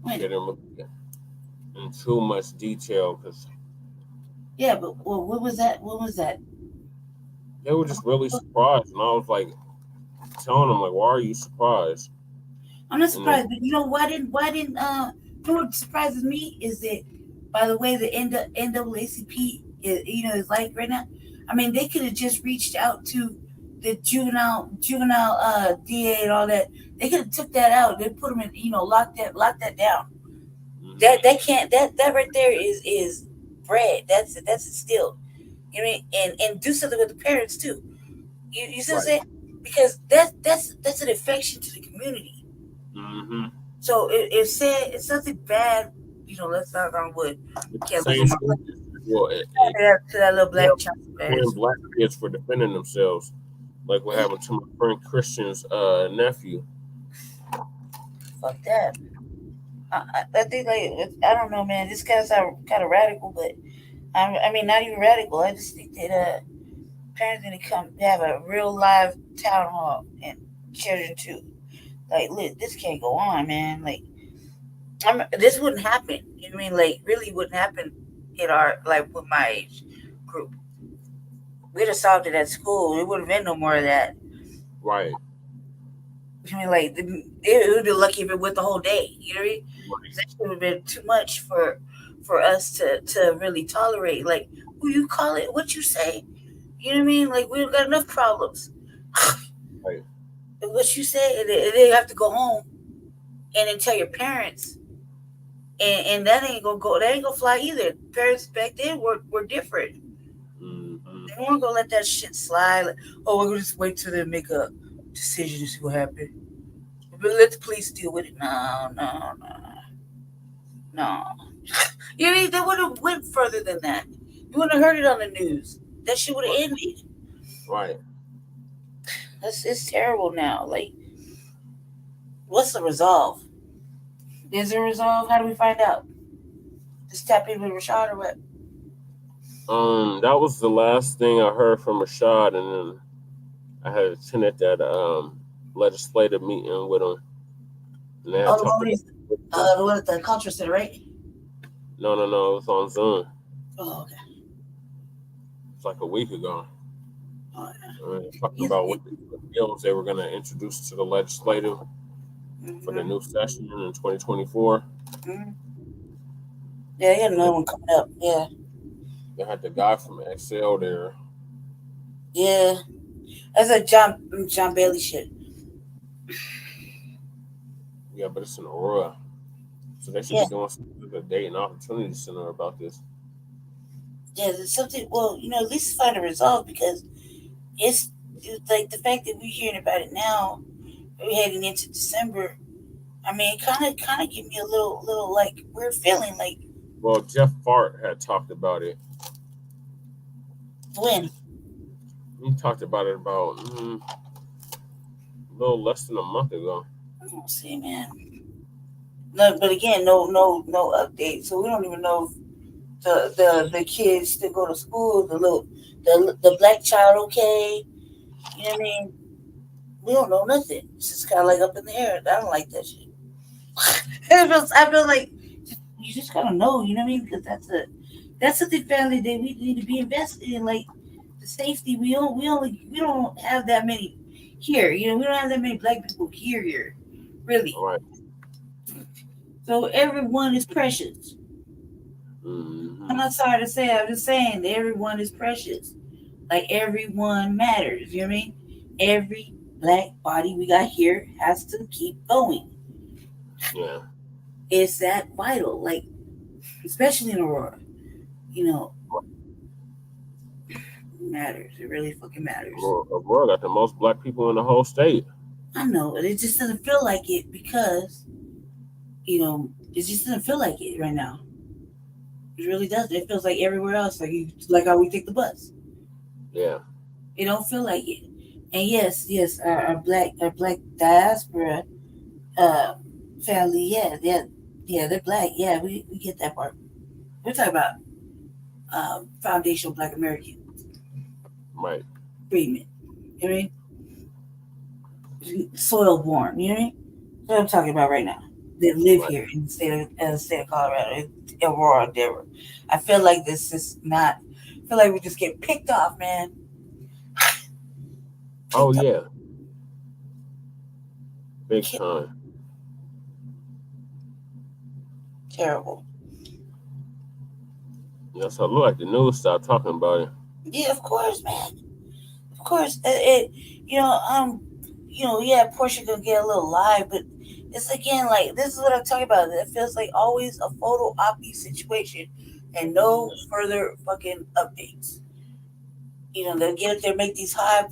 Get in too much detail because. Yeah, but what was that? What was that? They were just really surprised, and I was like, telling them, like, why are you surprised? I'm not surprised, but why didn't what surprises me is that, by the way, the NAACP is like right now. I mean, they could have just reached out to the juvenile DA and all that. They could have took that out. They put them in, lock that down. Mm-hmm. That right there is bread. That's instilled. You know what I mean? And do something with the parents too. You see what I'm saying? Because that's an affection to the community. Mm-hmm. So if something bad, let's knock on wood. Can't lose to that little black child. When black kids for defending themselves, like what happened to my friend Christian's nephew. Fuck that. I think I don't know, man. This kind of radical, but I mean not even radical. I just think that parents need to come have a real live town hall and children too. Like, this can't go on, man. Like, this wouldn't happen. You know what I mean? Like, really wouldn't happen in our, with my age group. We'd have solved it at school. It wouldn't have been no more of that. Right. I mean, like, it would be lucky if it went the whole day. You know what I mean? Right. That would have been too much for us to really tolerate. Like, who you call it? What you say? You know what I mean? Like, we've got enough problems. Right. What you say, and they have to go home. and then tell your parents, and that ain't gonna go. That ain't gonna fly either. Parents back then were different. They weren't gonna let that shit slide. Like, oh, we're gonna just wait till they make a decision to see what happened. But let the police deal with it. No. You mean they would have went further than that. You wouldn't have heard it on the news. That shit would have ended. Right. It's terrible now. Like, what's the resolve? Is there a resolve? How do we find out? Just tap in with Rashad or what? That was the last thing I heard from Rashad, and then I had attended that legislative meeting with him. And they had the one at the culture center, right? No, it was on Zoom. Oh, okay. It's like a week ago. Oh, yeah. Talking about what the bills they were going to introduce to the legislative for the new session in 2024. Yeah, you got another one coming up. Yeah. They had the guy from Excel there. Yeah. That's a John Bailey shit. Yeah, but it's in Aurora. So they should be doing something with the Date and Opportunity Center about this. Yeah, there's something, well, at least find a resolve, because it's like the fact that we're hearing about it now, we're heading into December. I mean, it kind of give me a little like weird feeling. Like, well, Jeff Fart had talked about it. When? He talked about it about a little less than a month ago. I don't see, man. No, but again, no update. So we don't even know if the kids still go to school. The black child, okay? You know what I mean? We don't know nothing. It's just kind of like up in the air. I don't like that shit. I feel like you just gotta know. You know what I mean? Because that's a big family that we need to be invested in. Like the safety. We don't have that many here. We don't have that many black people here. Really. Right. So everyone is precious. I'm not sorry to say. I'm just saying that everyone is precious. Like everyone matters. You know what I mean? Every black body we got here has to keep going. Yeah. It's that vital. Like, especially in Aurora. It matters. It really fucking matters. Aurora got the most black people in the whole state. I know, but it just doesn't feel like it because, it just doesn't feel like it right now. It really doesn't. It feels like everywhere else, like how we take the bus. Yeah. It don't feel like it. And yes, our black diaspora family, yeah, they're black. Yeah, we get that part. We're talking about foundational Black American. Right. Freedmen. You know what I mean? Soil born, you know what I mean? That's what I'm talking about right now. They live here in the state of Colorado, Aurora, Denver. I feel like this is not. I feel like we just get picked off, man. Yeah. Big time. Terrible. Yeah, so it looked like the news started talking about it. Yeah, of course, man. Of course. Portia gonna get a little live, but it's again like this is what I'm talking about. It feels like always a photo op situation and no further fucking updates. They'll get up there, make these high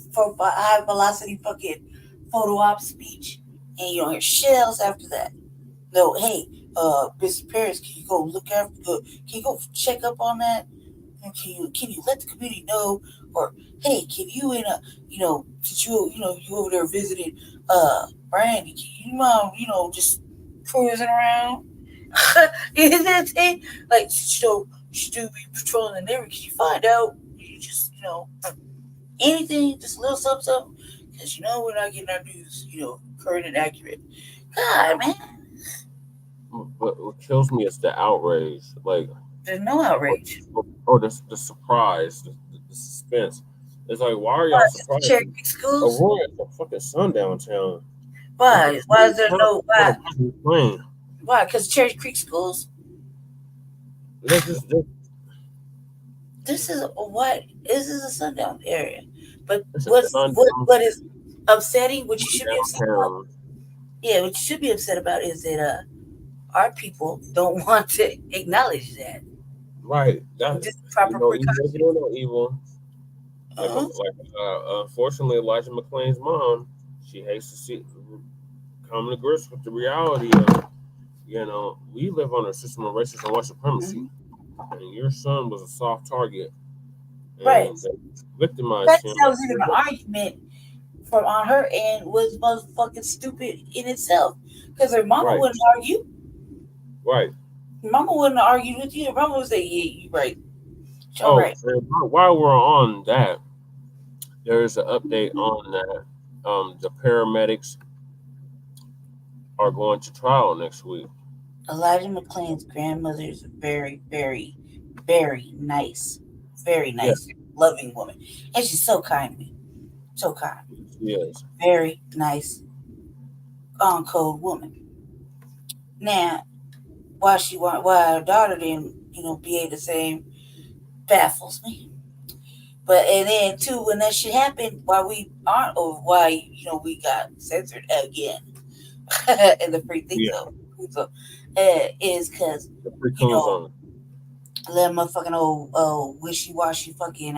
velocity fucking photo op speech, and you don't hear shit else after that. No, hey, Mr. Paris, can you go can you go check up on that? And can you let the community know? Or hey, can you since you over there visiting Brandy, can you just cruising around? Is that thing? Like, you should be patrolling the neighborhood. Can you find out? You just anything, just a little something, because we're not getting our news current and accurate. God, man. But what kills me is the outrage. Like, there's no outrage. Or the surprise, the suspense. It's like, why are y'all surprised? Cherry Creek schools? Aurora is a fucking sundown town. Why? Why is there no why? Why? Because Cherry Creek schools. This is a sundown area. But what is upsetting? What you should be upset about? Yeah, what you should be upset about is that our people don't want to acknowledge that. Right. That Just proper evil precautions. doing no evil. Uh-huh. Unfortunately, Elijah McClain's mom, she hates to see come to grips with the reality of, we live on a system of racism and white supremacy, and your son was a soft target, and Right. they victimized That him. tells you an argument from on her end was motherfucking stupid in itself, because her mama wouldn't argue. Right. Mama wouldn't argue with you. Her mama would say, "Yeah, you're right." Oh, right. While we're on that, there is an update on that. The paramedics are going to trial next week. Elijah McClain's grandmother is a very, very, very nice, loving woman, and she's so kind to me, so kind. Yes. Very nice, on code woman. Now, why her daughter didn't, behave the same, baffles me. But and then too, when that shit happened, why we aren't, or why we got censored again in the free thing zone, is because let motherfucking old wishy-washy fucking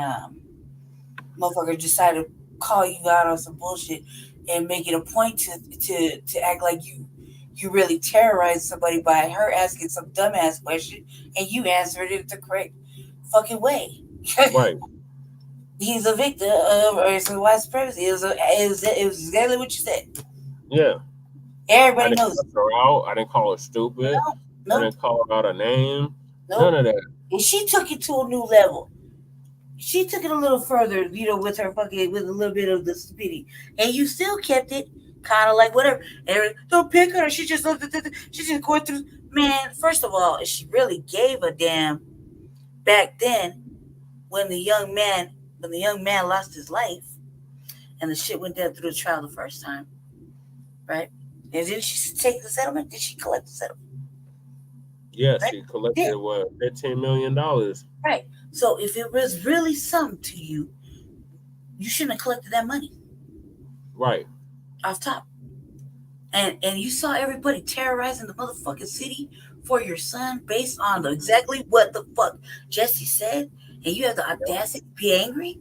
motherfucker decided to call you out on some bullshit and make it a point to act like you really terrorized somebody by her asking some dumbass question and you answered it the correct fucking way. Right. He's a victim of racism white supremacy. It was exactly what you said. Yeah. Everybody knows. Cuss her out. I didn't call her stupid. No. I didn't call her out a name. Nope. None of that. And she took it to a new level. She took it a little further, with her fucking, with a little bit of the stupidity, and you still kept it kind of like whatever. And don't pick her. She just going through. Man, first of all, if she really gave a damn back then, when the young man lost his life, and the shit went down through the trial the first time, right? And didn't she take the settlement? Did she collect the settlement? Yeah, right? She collected $15 million. Right. So if it was really something to you, you shouldn't have collected that money. Right. Off top. And you saw everybody terrorizing the motherfucking city for your son based on exactly what the fuck Jesse said, and you have the audacity to be angry.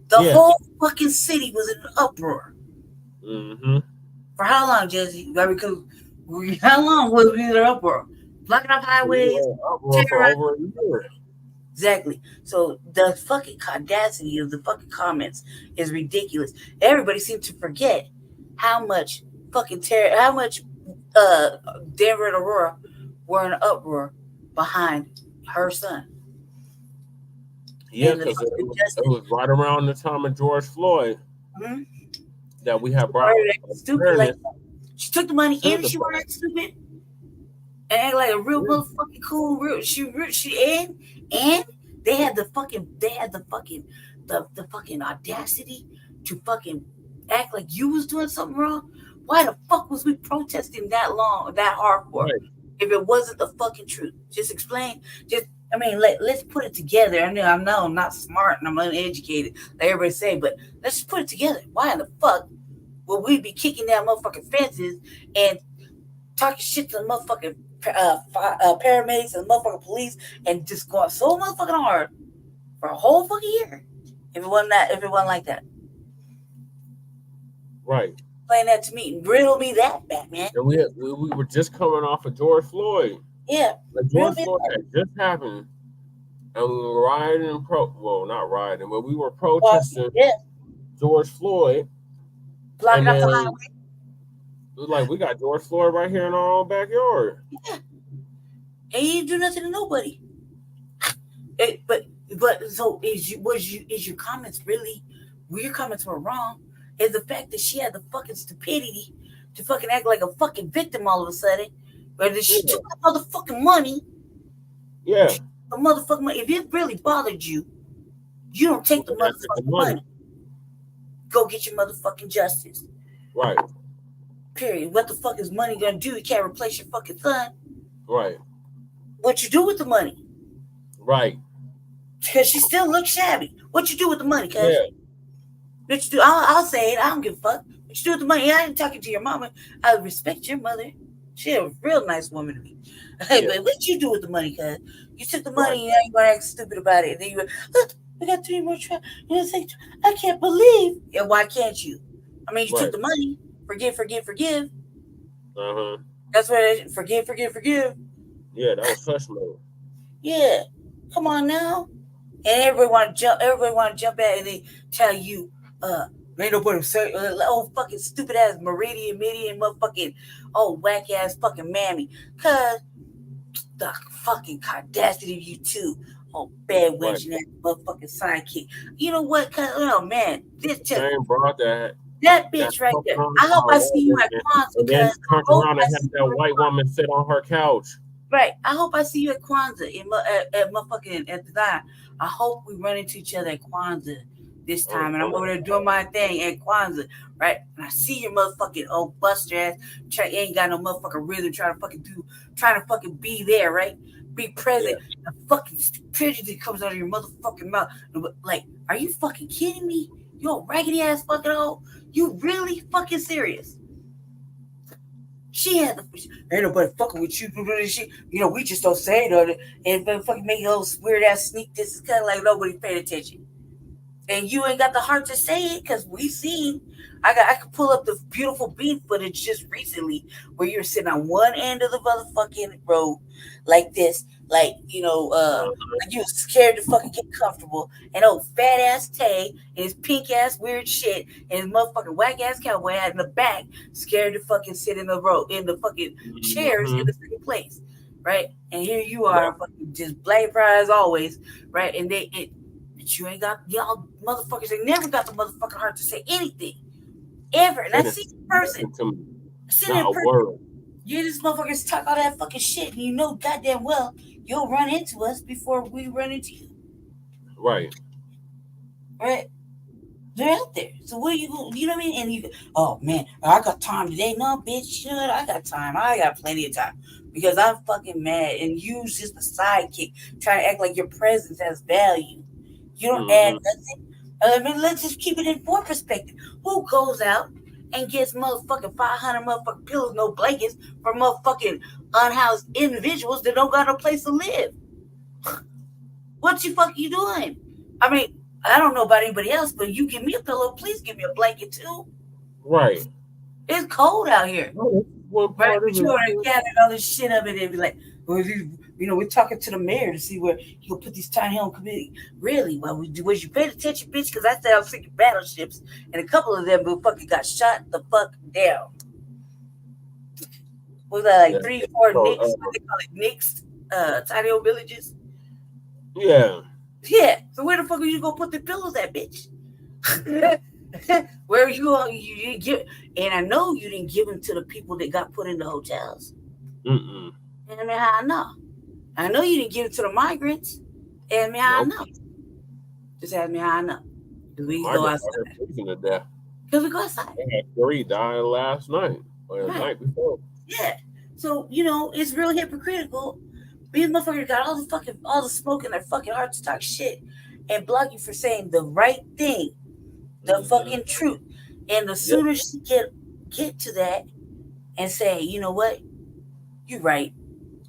The whole fucking city was in an uproar. Mm-hmm. For how long, Jesse? Because how long was we in an uproar? Blocking off highways, for over a year. Exactly. So the fucking audacity of the fucking comments is ridiculous. Everybody seems to forget how much fucking Denver and Aurora were in an uproar behind her son. Yeah, because it was right around the time of George Floyd that we have brought stupid. Like, she took the money and she was stupid and act like a real motherfucking cool. And they had the fucking audacity to fucking act like you was doing something wrong. Why the fuck was we protesting that hard for? Right. If it wasn't the fucking truth, just explain. Let's put it together. I know I'm not smart and I'm uneducated, like everybody say, but let's just put it together. Why in the fuck would we be kicking down motherfucking fences and talking shit to the motherfucking paramedics and the motherfucking police and just going so motherfucking hard for a whole fucking year? If it wasn't like that. Right. Explain that to me. Riddle me that, Batman. And we were just coming off of George Floyd. Yeah. Like George Floyd had just happened. And we were riding, not riding, but we were protesting George Floyd. Blocking up the highway. It was like, we got George Floyd right here in our own backyard. Yeah. And you didn't do nothing to nobody. So is your comments really, where your comments were wrong, is the fact that she had the fucking stupidity to fucking act like a fucking victim all of a sudden. But she took the motherfucking money. Yeah. The motherfucking money. If it really bothered you, you don't take the motherfucking money. Go get your motherfucking justice. Right. Period. What the fuck is money gonna do? You can't replace your fucking son. Right. What you do with the money? Right. Because she still looks shabby. What you do with the money, cuz? Yeah. What you do? I'll say it. I don't give a fuck. What you do with the money? I ain't talking to your mama. I respect your mother. She a real nice woman to me. Hey, but what you do with the money? Cause you took the money and now you gonna act stupid about it. And then you went, look, we got 3 more tries. And it's like, I can't believe. Yeah, why can't you? I mean, you took the money. Forgive. That's what it is. Forgive. Yeah, that was hush mode. Yeah, come on now. And everybody want to jump at it and they tell you, ain't nobody say, oh, fucking stupid ass Meridian, motherfucking, oh, whack ass fucking mammy. Cause the fucking audacity of you too. Oh, bad wench and that motherfucking sidekick. You know what? Cause, oh man, this just brought that bitch right there. I hope I see you at Kwanzaa. And then turn around and have that white woman sit on her couch. Right. I hope I see you at Kwanzaa at motherfucking at the time. I hope we run into each other at Kwanzaa this time, and I'm over there doing my thing at Kwanzaa, right? And I see your motherfucking old buster ass, ain't got no motherfucking rhythm, trying to fucking be there, right? Be present. The fucking stupidity comes out of your motherfucking mouth. Like, are you fucking kidding me? You old raggedy ass fucking hoe? You really fucking serious? She had the ain't nobody fucking with you. You know, we just don't say it and fucking make those weird ass sneak this is kind of like nobody paid attention. And you ain't got the heart to say it because we seen. I could pull up the beautiful beat footage just recently where you're sitting on one end of the motherfucking road like this, like you know, like you was scared to fucking get comfortable. And old fat ass Tay and his pink ass weird shit and his motherfucking whack ass cowboy hat in the back, scared to fucking sit in the road in the fucking chairs in the same place, right? And here you are, fucking just black pride as always, right? And you ain't got y'all motherfuckers. They never got the motherfucking heart to say anything. Ever. And I see in person. You just motherfuckers talk all that fucking shit, and you know goddamn well you'll run into us before we run into you. Right. They're out there. So what are you know what I mean? And you, oh man, I got time today. No, bitch, you know what? I got time. I got plenty of time. Because I'm fucking mad, and you's just a sidekick trying to act like your presence has value. You don't add nothing. I mean, let's just keep it in more perspective. Who goes out and gets motherfucking 500 motherfucking pillows, no blankets for motherfucking unhoused individuals that don't got no place to live? What you fucking doing? I mean, I don't know about anybody else, but you give me a pillow, please give me a blanket too. Right. It's cold out here. Right, but you already gathered all this shit up and be like, well, you know, we're talking to the mayor to see where he'll put these tiny home committee. Really? Well, was you paying attention, bitch? Because I said I was thinking battleships, and a couple of them fucking got shot the fuck down. Was that like 3, 4 nicks? What they call it, nicks? Tiny home villages? Yeah. Yeah. So where the fuck are you gonna put the pillows at, bitch? Where are you didn't give? And I know you didn't give them to the people that got put in the hotels. Mm-mm. And I mean, how I know? I know you didn't give it to the migrants. And I mean, how I know? Just ask me how I know. Because we go outside. Because we go outside. I had 3 dying last night or the night before. Yeah. So, you know, it's real hypocritical. These motherfuckers got all the smoke in their fucking hearts to talk shit and block you for saying the right thing, the fucking truth. And the sooner she get to that and say, you know what? You're right.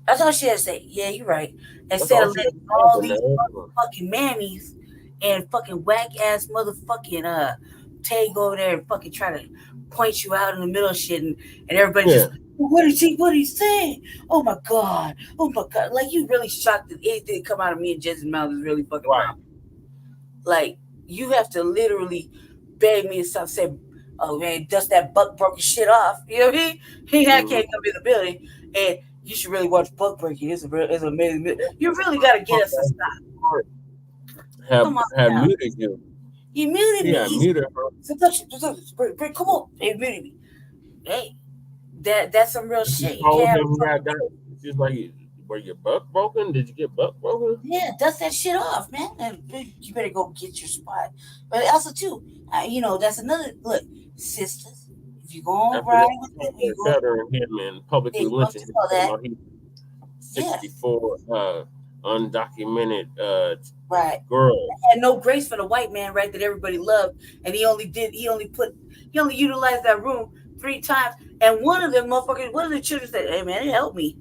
That's all she had to say. Yeah, you're right. Instead of letting all these motherfucking mammies and fucking whack ass motherfucking Tay go over there and fucking try to point you out in the middle of shit and everybody just, what is he saying? Oh my god. Like, you really shocked that anything that come out of me and Jesse's mouth is really fucking wrong. Like, you have to literally beg me to stop saying, oh man, dust that buck broken shit off. You know what I mean? I can't come in the building. And you should really watch Buck Breaking. It's amazing. You really got to get us to stop. Have muted you. You muted me. Yeah, muted her. Come on. They muted me. Hey, that's some real shit. She's like, were your buck broken? Did you get buck broken? Yeah, dust that shit off, man. And you better go get your spot. But also, too, you know, that's another, look, sisters. If you go on ride with him, you go bettering him and publicly lynching him. 64 undocumented right girl. Had no grace for the white man, right? That everybody loved, and he only put He only utilized that room 3 times. And one of the children said, "Hey man, it helped me."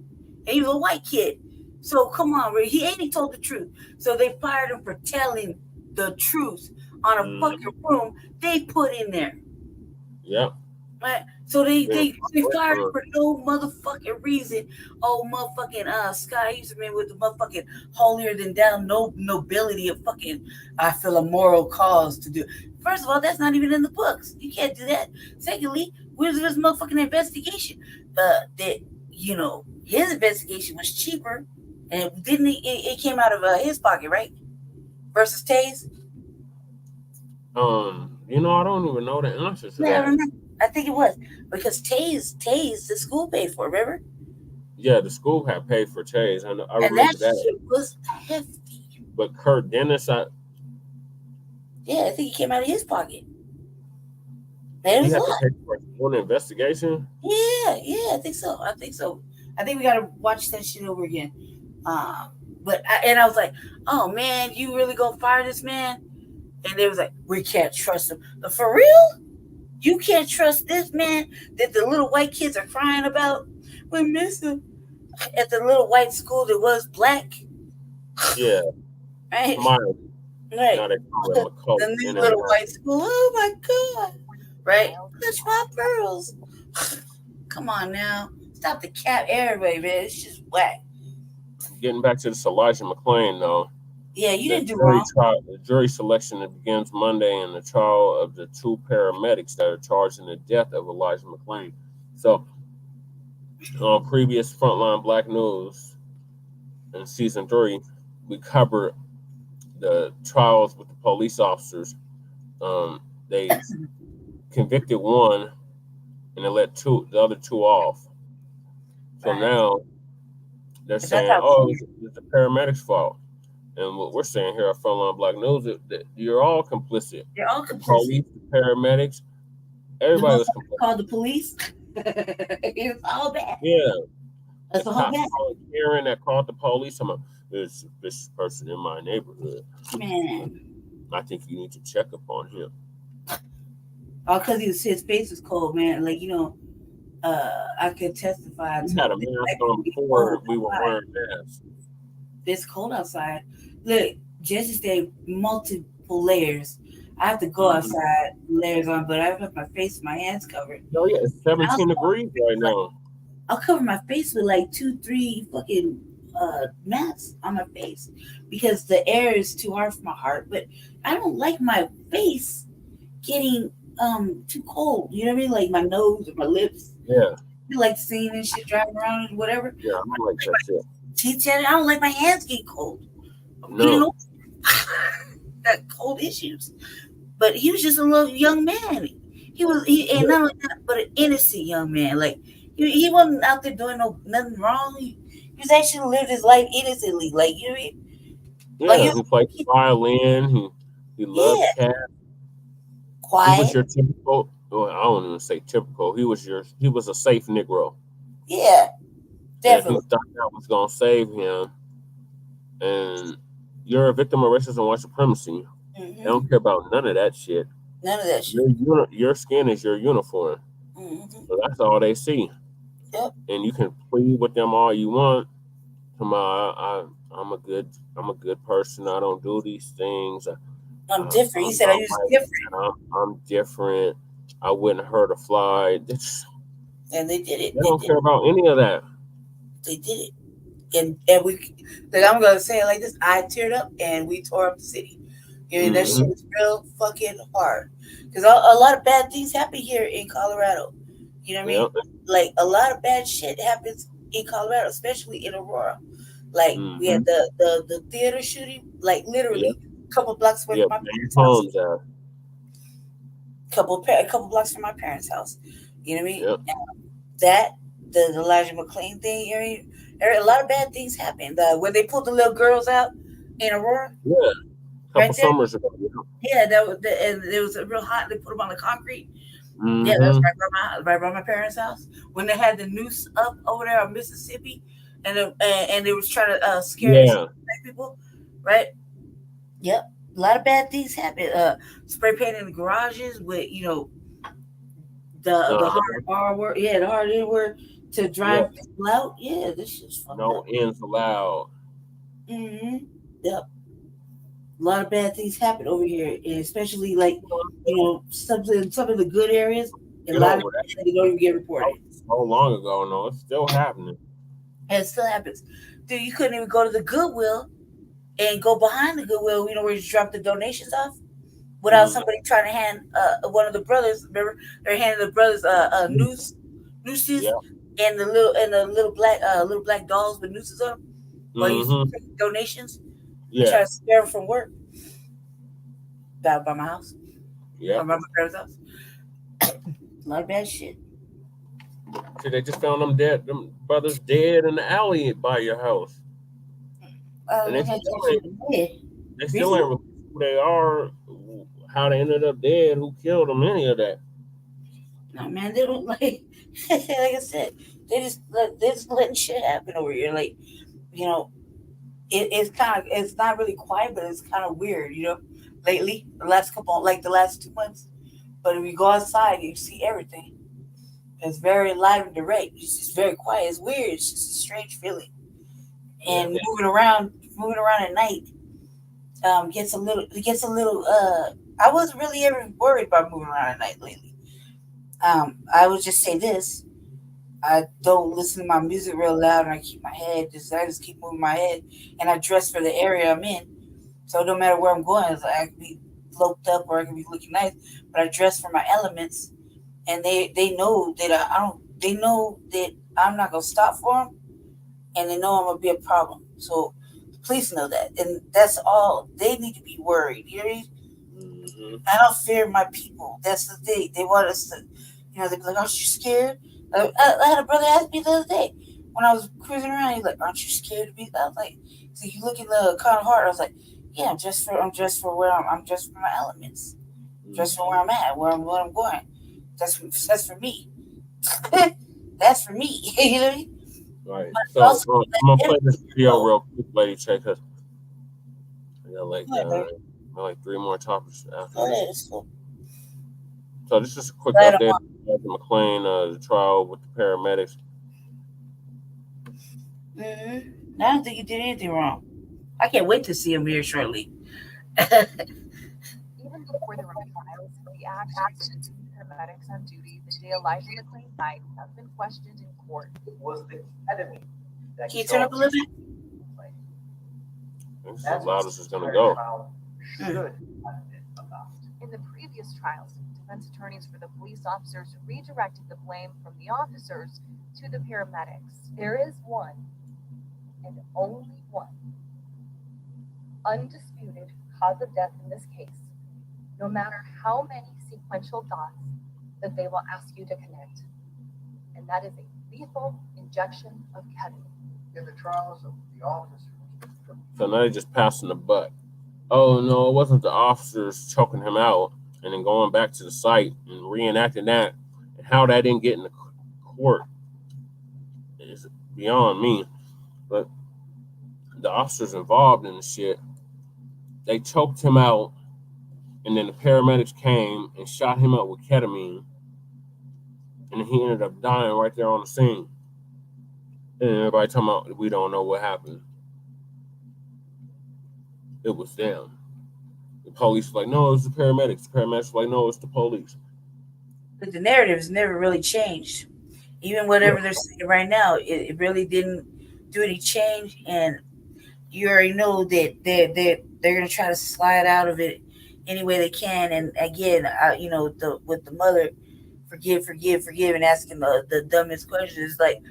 And he was a white kid. So come on, he told the truth. So they fired him for telling the truth on a fucking room they put in there. Yep. Right? So they fired him for no motherfucking reason. Oh, motherfucking Sky Userman with the motherfucking holier than thou, no nobility of fucking, I feel a moral cause to do. First of all, that's not even in the books. You can't do that. Secondly, where's this motherfucking investigation? That, you know, his investigation was cheaper, and it came out of his pocket, right? Versus Tay's. You know, I don't even know the answer to that. I think it was because Tay's the school paid for, remember? Yeah, the school had paid for Tay's. I remember that. Shit was hefty. But Kurt Dennis, I think he came out of his pocket. He had to pay for his own investigation? Yeah, I think so. I think we gotta watch that shit over again. But I was like, oh man, you really gonna fire this man? And they was like, we can't trust him. But for real? You can't trust this man that the little white kids are crying about? We miss him. At the little white school that was black. Yeah. Right? Right. Now they call it McCullough. The new little white school. Oh my God. Right? Touch my pearls. Come on now. Stop the cap, everybody, man. It's just whack. Getting back to this Elijah McClain, though. Yeah, you didn't do wrong. The jury selection that begins Monday in the trial of the 2 paramedics that are charged in the death of Elijah McClain. So, on previous Front Line Blacc News in season 3, we covered the trials with the police officers. They convicted one and they let the other 2 off. So now they're saying, oh, it's the paramedics' fault. And what we're saying here at Frontline Blacc News is that you're all complicit. You're all complicit. The police, the paramedics, everybody was complicit. Called the police. It's all bad. Yeah. That's the all bad. Karen that called the police. I'm this person in my neighborhood. Man. I think you need to check up on him. Oh, because his face was cold, man. Like, you know, I could testify. He had a mask on before we were wearing masks. It's cold outside. Look, Jesse stayed multiple layers. I have to go outside, layers on, but I have my face and my hands covered. Oh yeah, it's 17 degrees right now. I'll cover my face with like 2-3 fucking masks on my face because the air is too hard for my heart. But I don't like my face getting too cold. You know what I mean? Like my nose or my lips. Yeah. You like singing and shit, driving around and whatever. Yeah, I like that shit. I don't like my hands getting cold. No. Got cold issues. But he was just a little young man. And not only that, but an innocent young man. Like he wasn't out there doing nothing wrong. He was actually lived his life innocently. Like, you know what I mean? Yeah, like, he played the violin. He loved cats. Quiet. He was your typical. Well, I don't even say typical. He was a safe Negro. Yeah. Definitely. And he thought that was gonna save him. And you're a victim of racism and white supremacy. Mm-hmm. They don't care about none of that shit. None of that shit. Your skin is your uniform. Mm-hmm. So that's all they see. Yep. And you can plead with them all you want. Come on, I'm a good person. I don't do these things. I'm different. He said I was different. I'm different. I wouldn't hurt a fly. And they did it. They don't care about any of that. They did it. And we, like, I'm gonna say it like this: I teared up and we tore up the city. You know, that shit was real fucking hard because a lot of bad things happen here in Colorado. You know what I mean? Yep. Like a lot of bad shit happens in Colorado, especially in Aurora. Like we had the theater shooting, like literally a couple blocks away from my parents' house. A couple blocks from my parents' house. You know what I mean? Yep. That the Elijah McClain thing. You know what I mean? A lot of bad things happened. When they pulled the little girls out in Aurora. Yeah. A couple summers ago. Yeah, and it was real hot. They put them on the concrete. Mm-hmm. Yeah, that was right by my parents' house. When they had the noose up over there on Mississippi, and they was trying to scare black people, right? Yep. A lot of bad things happened. Spray painting the garages with, the hard R word, the hard N word to drive people out. Yeah, this is fucked No up. ends allowed. Yep. A lot of bad things happen over here, and especially like some of the good areas. A lot of they don't even get reported. So long ago, no, it's still happening. And it still happens. Dude, you couldn't even go to the Goodwill and go behind the Goodwill, where you drop the donations off, without somebody trying to hand one of the brothers. Remember, they're handing the brothers nooses and the little black dolls with nooses on them while you take donations. Yeah. Try to spare them from work. Down by my house. Yeah. By my parents' house. A lot of bad shit. See, they just found them brothers dead in the alley by your house. And they still ain't released who they are, how they ended up dead, who killed them, any of that. No, man, they don't like I said, they're just letting shit happen over here. Like, it's not really quiet, but it's kind of weird, lately, the last 2 months. But if you go outside, you see everything. It's very live and direct. It's just very quiet. It's weird. It's just a strange feeling. And moving around at night, gets a little. I wasn't really ever worried about moving around at night lately. I would just say this: I don't listen to my music real loud, and I keep my head. I just keep moving my head, and I dress for the area I'm in. So no matter where I'm going, I can be loped up or I can be looking nice, but I dress for my elements, and they know that They know that I'm not gonna stop for them, and they know I'm gonna be a problem. So the police know that, and that's all. They need to be worried. You know what I mean? I don't fear my people. That's the thing. They want us to, they'd be like, "Aren't you scared?" I had a brother ask me the other day when I was cruising around. He's like, "Aren't you scared to be?" I was like, "So you looking kind of hard?" I was like, "Yeah, I'm dressed for where I'm dressed for my elements, dressed for where I'm at, where I'm going. That's for me. That's for me." You know what I mean? Right. So I'm gonna play this video real quick, Lady Check. I got like 3 more topics after this. So this is a quick update of McLean, the trial with the paramedics. I don't think he did anything wrong. I can't wait to see him here shortly. Even before the trials, the actions of the paramedics on duty the day Elijah McLean died have been questioned in court. It was the enemy that Can you turn up a little bit? This is as loud as it's gonna go. In the previous trials, defense attorneys for the police officers redirected the blame from the officers to the paramedics. There is one, and only one, undisputed cause of death in this case, no matter how many sequential dots that they will ask you to connect. And that is a lethal injection of ketamine. In the trials of the officers. So now they're just passing the buck. Oh no, it wasn't the officers choking him out and then going back to the site and reenacting that, and how that didn't get in the court is beyond me. But the officers involved in the shit, they choked him out, and then the paramedics came and shot him up with ketamine, and he ended up dying right there on the scene. And everybody talking about, we don't know what happened. It was them. The police were like, no, it was the paramedics. The paramedics were like, no, it's the police. But the narrative has never really changed. Even whatever they're saying right now, it really didn't do any change. And you already know that they're going to try to slide out of it any way they can. And again, with the mother, forgive, and asking the dumbest questions. It's like,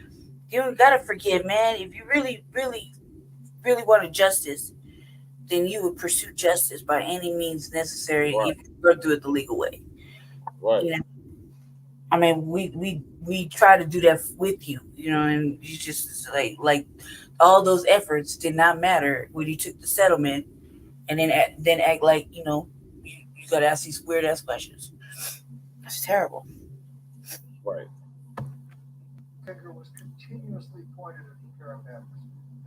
you don't got to forgive, man. If you really, really, really wanted justice, then you would pursue justice by any means necessary. Right. If you do it the legal way. Right. I mean, we try to do that with you, and you just like all those efforts did not matter when you took the settlement, and then act like you got to ask these weird ass questions. That's terrible. Right. Finger was continuously pointed at the paramedics,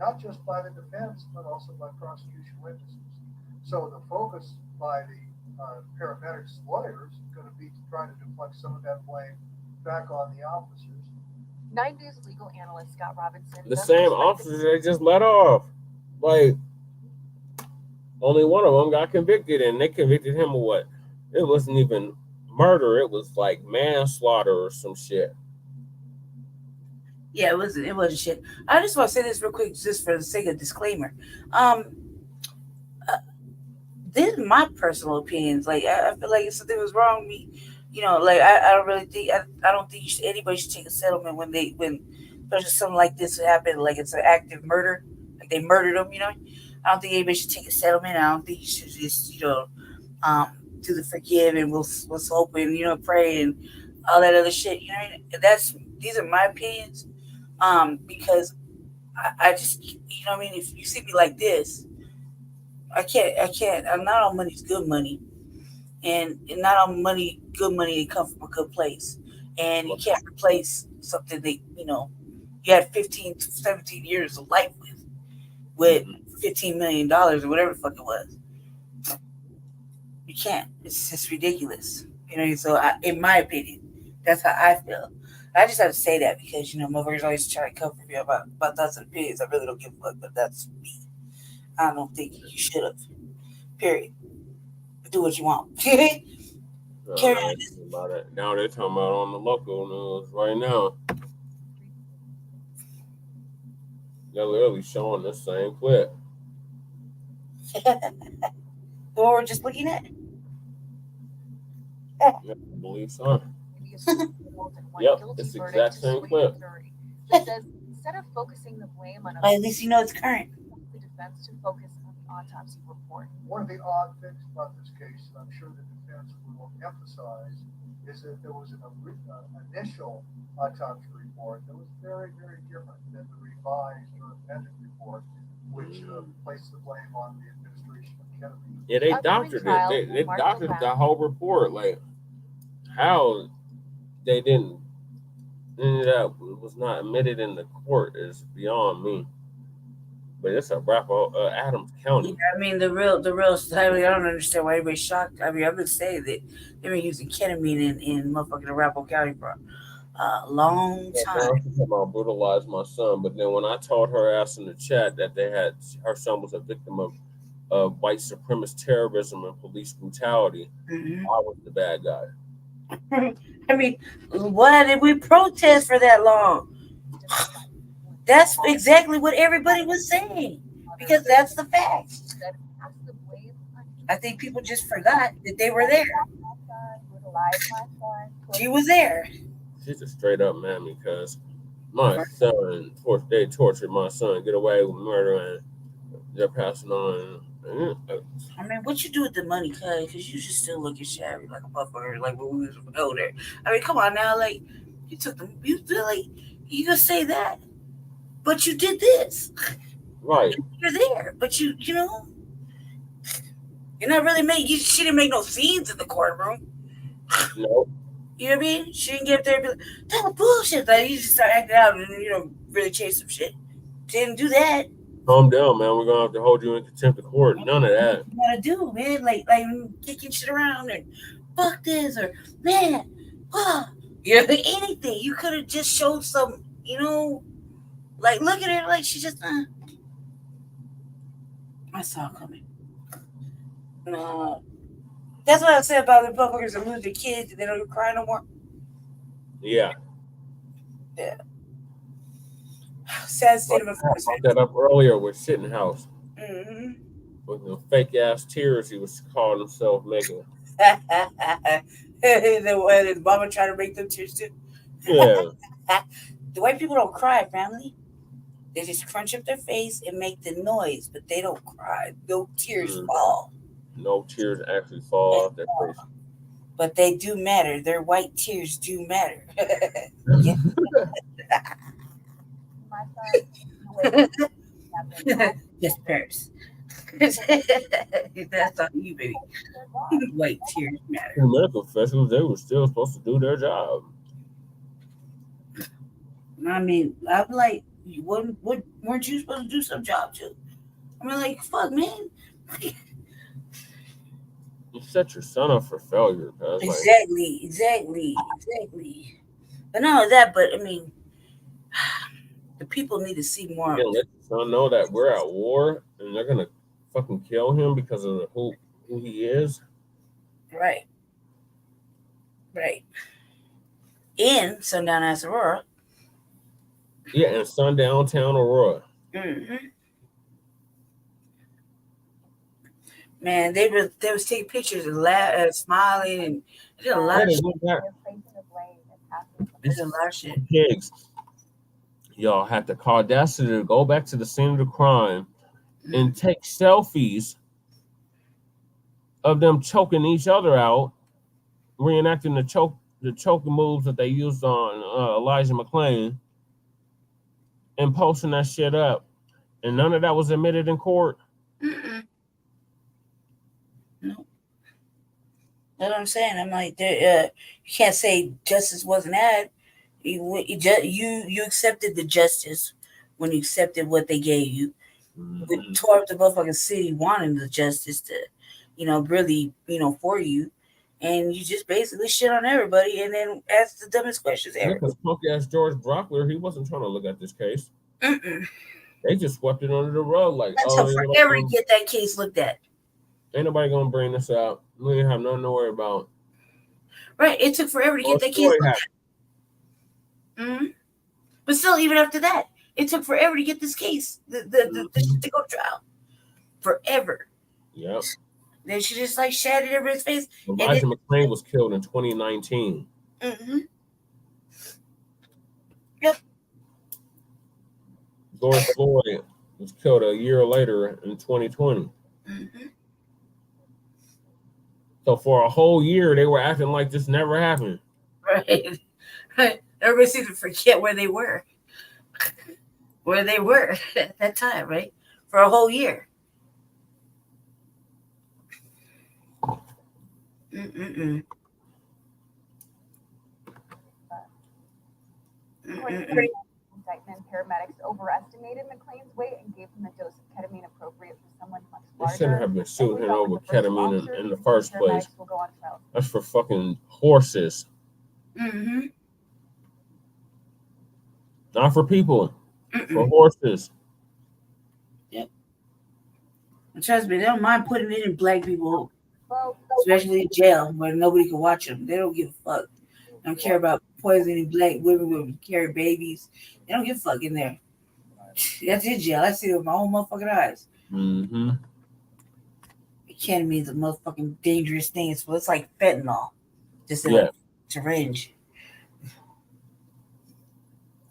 not just by the defense, but also by prosecution witnesses. So the focus by the paramedics' lawyers is going to be to try to deflect some of that blame back on the officers. 9 News legal analyst Scott Robinson. The same officers they just let off. Like, only one of them got convicted, and they convicted him of what? It wasn't even murder. It was like manslaughter or some shit. Yeah, it wasn't shit. I just want to say this real quick, just for the sake of disclaimer. This is my personal opinions. Like, I feel like if something was wrong with me, like I don't really think I don't think anybody should take a settlement when there's just something like this happen, like it's an active murder, like they murdered them. I don't think anybody should take a settlement. I don't think you should just do the forgive and we'll hope and pray and all that other shit. These are my opinions. Because I just if you see me like this, I can't. I'm not all money's good money. And not all good money that comes from a good place. And you can't replace something that, you had 15 to 17 years of life with $15 million or whatever the fuck it was. You can't. It's just ridiculous. So in my opinion, that's how I feel. I just have to say that because, motherfuckers always try to cover me about thoughts and opinions. I really don't give a fuck, but that's me. I don't think you should have. Period. Do what you want. Carry on. Now they're talking about on the local news right now. They're literally showing the same clip. What we're just looking at? Yeah, I believe so. Yep, it's the exact same clip. It says instead of focusing the blame on at least it's current. The defense to focus on the autopsy report. One of the odd things about this case, and I'm sure the defense will emphasize, is that there was an initial autopsy report that was very, very different than the revised or amended report, which placed the blame on the administration of Kennedy. Yeah, they doctored it. They doctored the whole report. Like, how they didn't ended up was not admitted in the court is beyond me. But it's a Adams County. Yeah, I mean the real. I don't understand why everybody's shocked. I mean, I've been saying that they've been using ketamine in motherfucking Arapahoe County for a long time. I brutalized my son, but then when I told her ass in the chat that her son was a victim of white supremacist terrorism and police brutality, I was the bad guy. I mean, why did we protest for that long? That's exactly what everybody was saying, because that's the fact. I think people just forgot that they were there. She was there. She's a straight up mammy, because my son, they tortured my son, get away with murder, and they're passing on. I mean, what you do with the money, because you should still look at shabby like a motherfucker, like when we was older. I mean, come on now, like you took them, you gonna say that, but you did this, right? You're there, but you're not really she didn't make no scenes in the courtroom. No. You know what I mean? She didn't get up there and be like, that's bullshit. Like, you just start acting out and really chase some shit. She didn't do that. Calm down, man. We're gonna have to hold you in contempt of court. None of that. You gotta do, man. Like kicking shit around and fuck this or man, anything. You could have just showed some, like look at her, like she just. I saw it coming. No, that's what I said about the motherfuckers that lose their kids and they don't cry no more. Yeah. Yeah. Sad state of affairs. I brought that up earlier with Shittenhouse. Mm-hmm. With the fake ass tears he was calling himself making. His mama trying to make them tears too. Yeah. The white people don't cry, family. They just crunch up their face and make the noise, but they don't cry. No tears fall. No tears actually fall off their face. But they do matter. Their white tears do matter. Yes, Paris. That's on you, baby. White tears matter. The medical professionals, they were still supposed to do their job. I mean, I'm like, weren't you supposed to do some job too? I mean, like, fuck, man. You set your son up for failure. Exactly. But not only that, but I mean, the people need to see more. Yeah, let your son know that we're at war and they're gonna fucking kill him because of who he is. Right. Right. In Sundown as Aurora. Yeah, in Sundown Town, Aurora. Mm-hmm. Man, they was taking pictures and smiling and they did a lot of shit. They did a lot of shit. Pigs. Y'all had the audacity to go back to the scene of the crime and take selfies of them choking each other out, reenacting the choking moves that they used on Elijah McClain, and posting that shit up, and none of that was admitted in court. Mm-mm. No. That's what I'm saying. I'm like, you can't say justice wasn't had. You accepted the justice when you accepted what they gave you. We tore up the motherfucking city wanting the justice to, really, for you. And you just basically shit on everybody and then ask the dumbest questions ever. Because punk ass George Brockler, he wasn't trying to look at this case. Mm-mm. They just swept it under the rug like, That took forever to get that case looked at. Ain't nobody gonna bring this out. We didn't have nothing to worry about. Right. It took forever to get that case looked at. Mm-hmm. But still, even after that, it took forever to get this case to go trial. Forever. Yep. Then she just like shattered everybody's face. Elijah McClain was killed in 2019. Mm-hmm. Yep. George Floyd was killed a year later in 2020. Mm-hmm. So for a whole year, they were acting like this never happened. Right. Right. Everybody seemed to forget where they were. Where they were at that time, right? For a whole year. Mm-mm-mm. Indictment, paramedics overestimated McClain's weight and gave him a dose of ketamine appropriate for someone much larger. They shouldn't have been shooting him over ketamine in the first place. That's for fucking horses. Mm-hmm. Not for people. For horses. Yep. And trust me, they don't mind putting it in black people, especially in jail where nobody can watch them. They don't give a fuck. They don't care about poisoning black women who carry babies. They don't give a fuck in there. That's in jail. I see it with my own motherfucking eyes. Mm-hmm. Ketamine is a motherfucking dangerous thing. It's like fentanyl. Just in a syringe.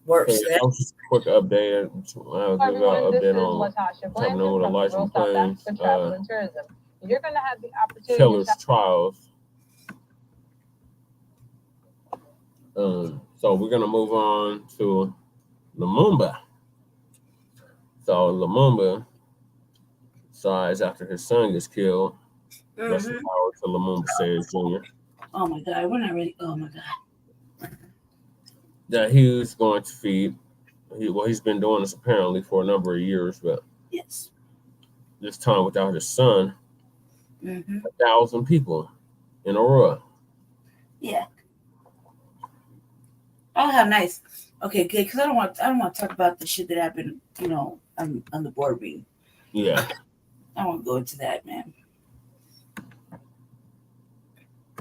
Worse. Hey, just a quick update. I'll give you an update on happening with Elijah McClain. You're going to have the opportunity Killer's trials. So we're going to move on to Lumumba. So Lumumba decides after his son gets killed, rest in power to Lumumba says Jr. Oh my God, we're not ready. Oh my God. That he was going to feed. He's been doing this apparently for a number of years, but yes, this time without his son, 1,000 people in Aurora. Yeah. Oh, how nice. Okay, good. Because I don't want to talk about the shit that happened, on the board meeting. Yeah. I don't want to go into that, man.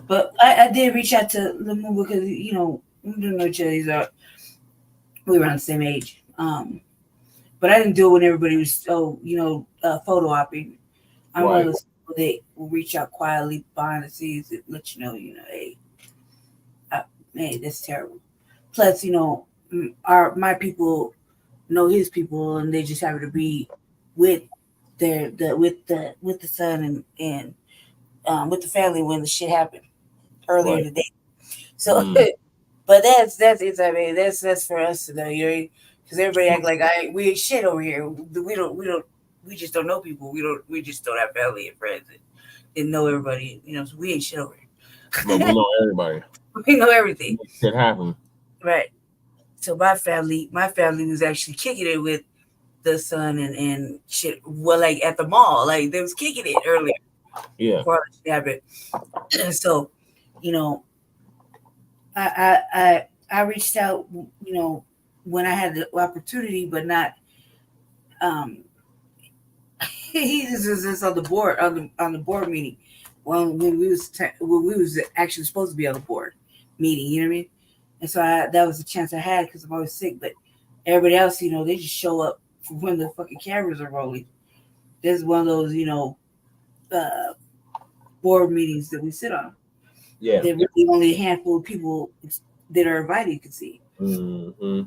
But I did reach out to Lumumba because we don't know each other. We were on the same age. But I didn't do it when everybody was photo opping. I'm one of those people that will reach out quietly behind the scenes and let you know, hey, that's terrible. Plus, my people know his people, and they just happen to be with with the son and with the family when the shit happened earlier in the day. So, but that's it. I mean, that's for us to know, because everybody act like we ain't shit over here. We just don't know people. We just don't have family and friends and know everybody. So we ain't shit over here. But we know everybody. We know everything. Shit happened. Right. So my family was actually kicking it with the son and shit. Well, like at the mall, like they was kicking it earlier. Yeah. Before it happened. So, I I reached out, you know, when I had the opportunity, but not. He was on the board on the board meeting when we was actually supposed to be on the board meeting. You know what I mean? And so that was the chance I had because I'm always sick. But everybody else, you know, they just show up when the fucking cameras are rolling. This is one of those, you know, board meetings that we sit on. Yeah. There really only a handful of people that are invited you can see. Mm-hmm.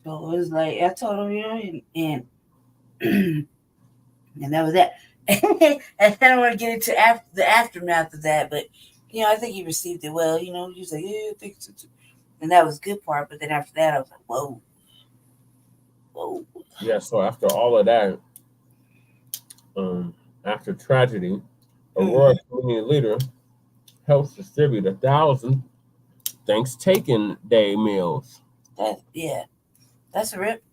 So it was like I told them, you know, and and that was that. And I don't want to get into the aftermath of that, but you know, I think he received it well. You know, he was like, "Yeah, I think so too," and that was a good part. But then after that, I was like, "Whoa, whoa." Yeah. So after all of that, after tragedy, Aurora Community Leader helps distribute 1,000 Thankstaking Day meals. That's a rip.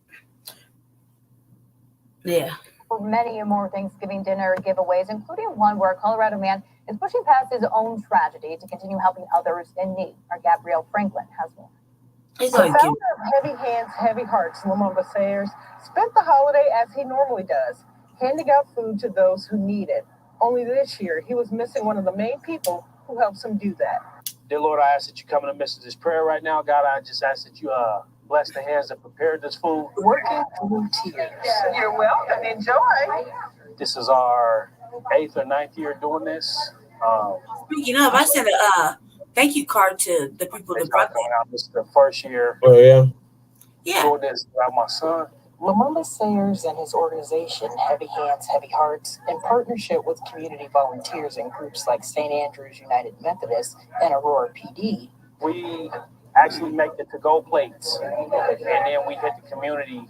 Yeah. For many more Thanksgiving dinner giveaways, including one where a Colorado man is pushing past his own tragedy to continue helping others in need. Our Gabrielle Franklin has more. The founder of Heavy Hands, Heavy Hearts, Lamont Sayers, spent the holiday as he normally does, handing out food to those who need it. Only this year, he was missing one of the main people who helps him do that. Dear Lord, I ask that you come in the midst of this prayer right now. God, I just ask that you bless the hands that prepared this food. Working through tears. You're welcome. Enjoy. This is our 8th or 9th year doing this. Speaking of, I sent a thank you card to the people that brought that. This is the first year. Oh, yeah? Yeah. Doing this without my son. Lamont Sayers and his organization, Heavy Hands, Heavy Hearts, in partnership with community volunteers and groups like St. Andrew's United Methodist and Aurora PD, we actually make the to-go plates, and then we hit the community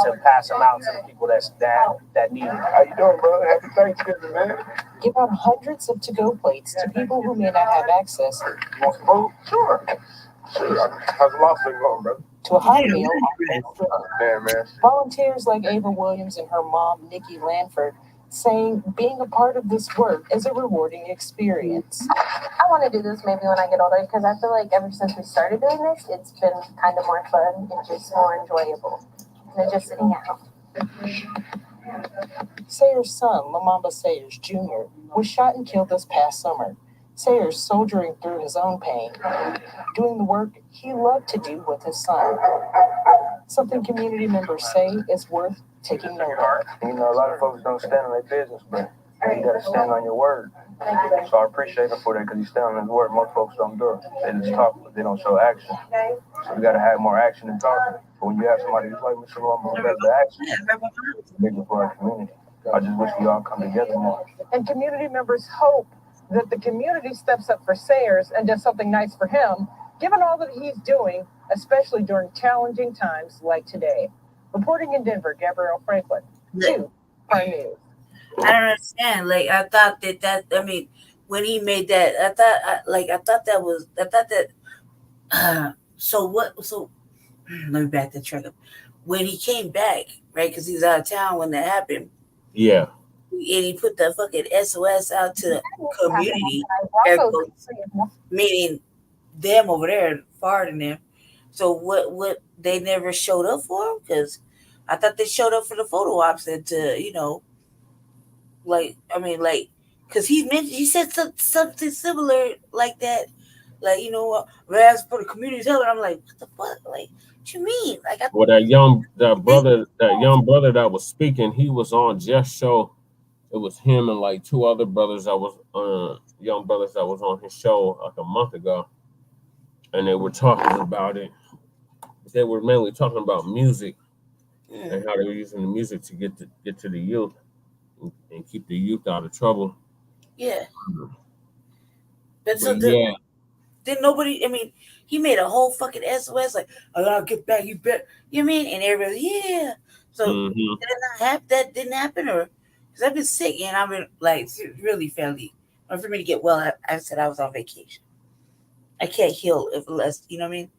to pass them out to the people that need it. How you doing, brother? Happy Thanksgiving, man. give out hundreds of to-go plates to people who may not have access. You want some food? Sure. How's the lobster going, brother? To a hot meal. Man, man. Volunteers like Ava Williams and her mom, Nikki Lanford, saying being a part of this work is a rewarding experience. I want to do this maybe when I get older because I feel like ever since we started doing this, it's been kind of more fun and just more enjoyable than just sitting at home. Sayers' son, Lamamba Sayers Jr., was shot and killed this past summer. Sayers soldiering through his own pain, doing the work he loved to do with his son. Something community members say is worth taking note of. You know, a lot of folks don't stand on their business, but you got to stand on your word. So I appreciate him for that because he stand on his word. Most folks don't do it. They just talk, but they don't show action. So we got to have more action than talking. But when you have somebody who's like Mr. Lumber who does the action, it's bigger for our community. I just wish we all come together more. And community members hope that the community steps up for Sayers and does something nice for him, given all that he's doing, especially during challenging times like today. Reporting in Denver, Gabrielle Franklin, 2 Prime News. I don't understand. Like, I thought I mean, when he made that, so let me back the truck up. When he came back, right, because he was out of town when that happened. Yeah. And he put the fucking SOS out to the community, meaning them over there, far than them. So what they never showed up for him? Because I thought they showed up for the photo ops and to, you know, because he said something similar like that, like, you know, as for the community help. I'm like, what the fuck? Like, what you mean? Like, that young brother that was speaking, he was on Jeff's show. It was him and like 2 other brothers that was young brothers that was on his show like a month ago, and they were talking about it. They were mainly talking about music and how they were using the music to get to the youth and keep the youth out of trouble. Yeah. But so then nobody, I mean, he made a whole fucking SOS like, I gotta get back, you bet. You know what I mean? And everybody, yeah. So that didn't happen, or because I've been sick and I've been like really fairly. For me to get well, I said I was on vacation. I can't heal unless, you know what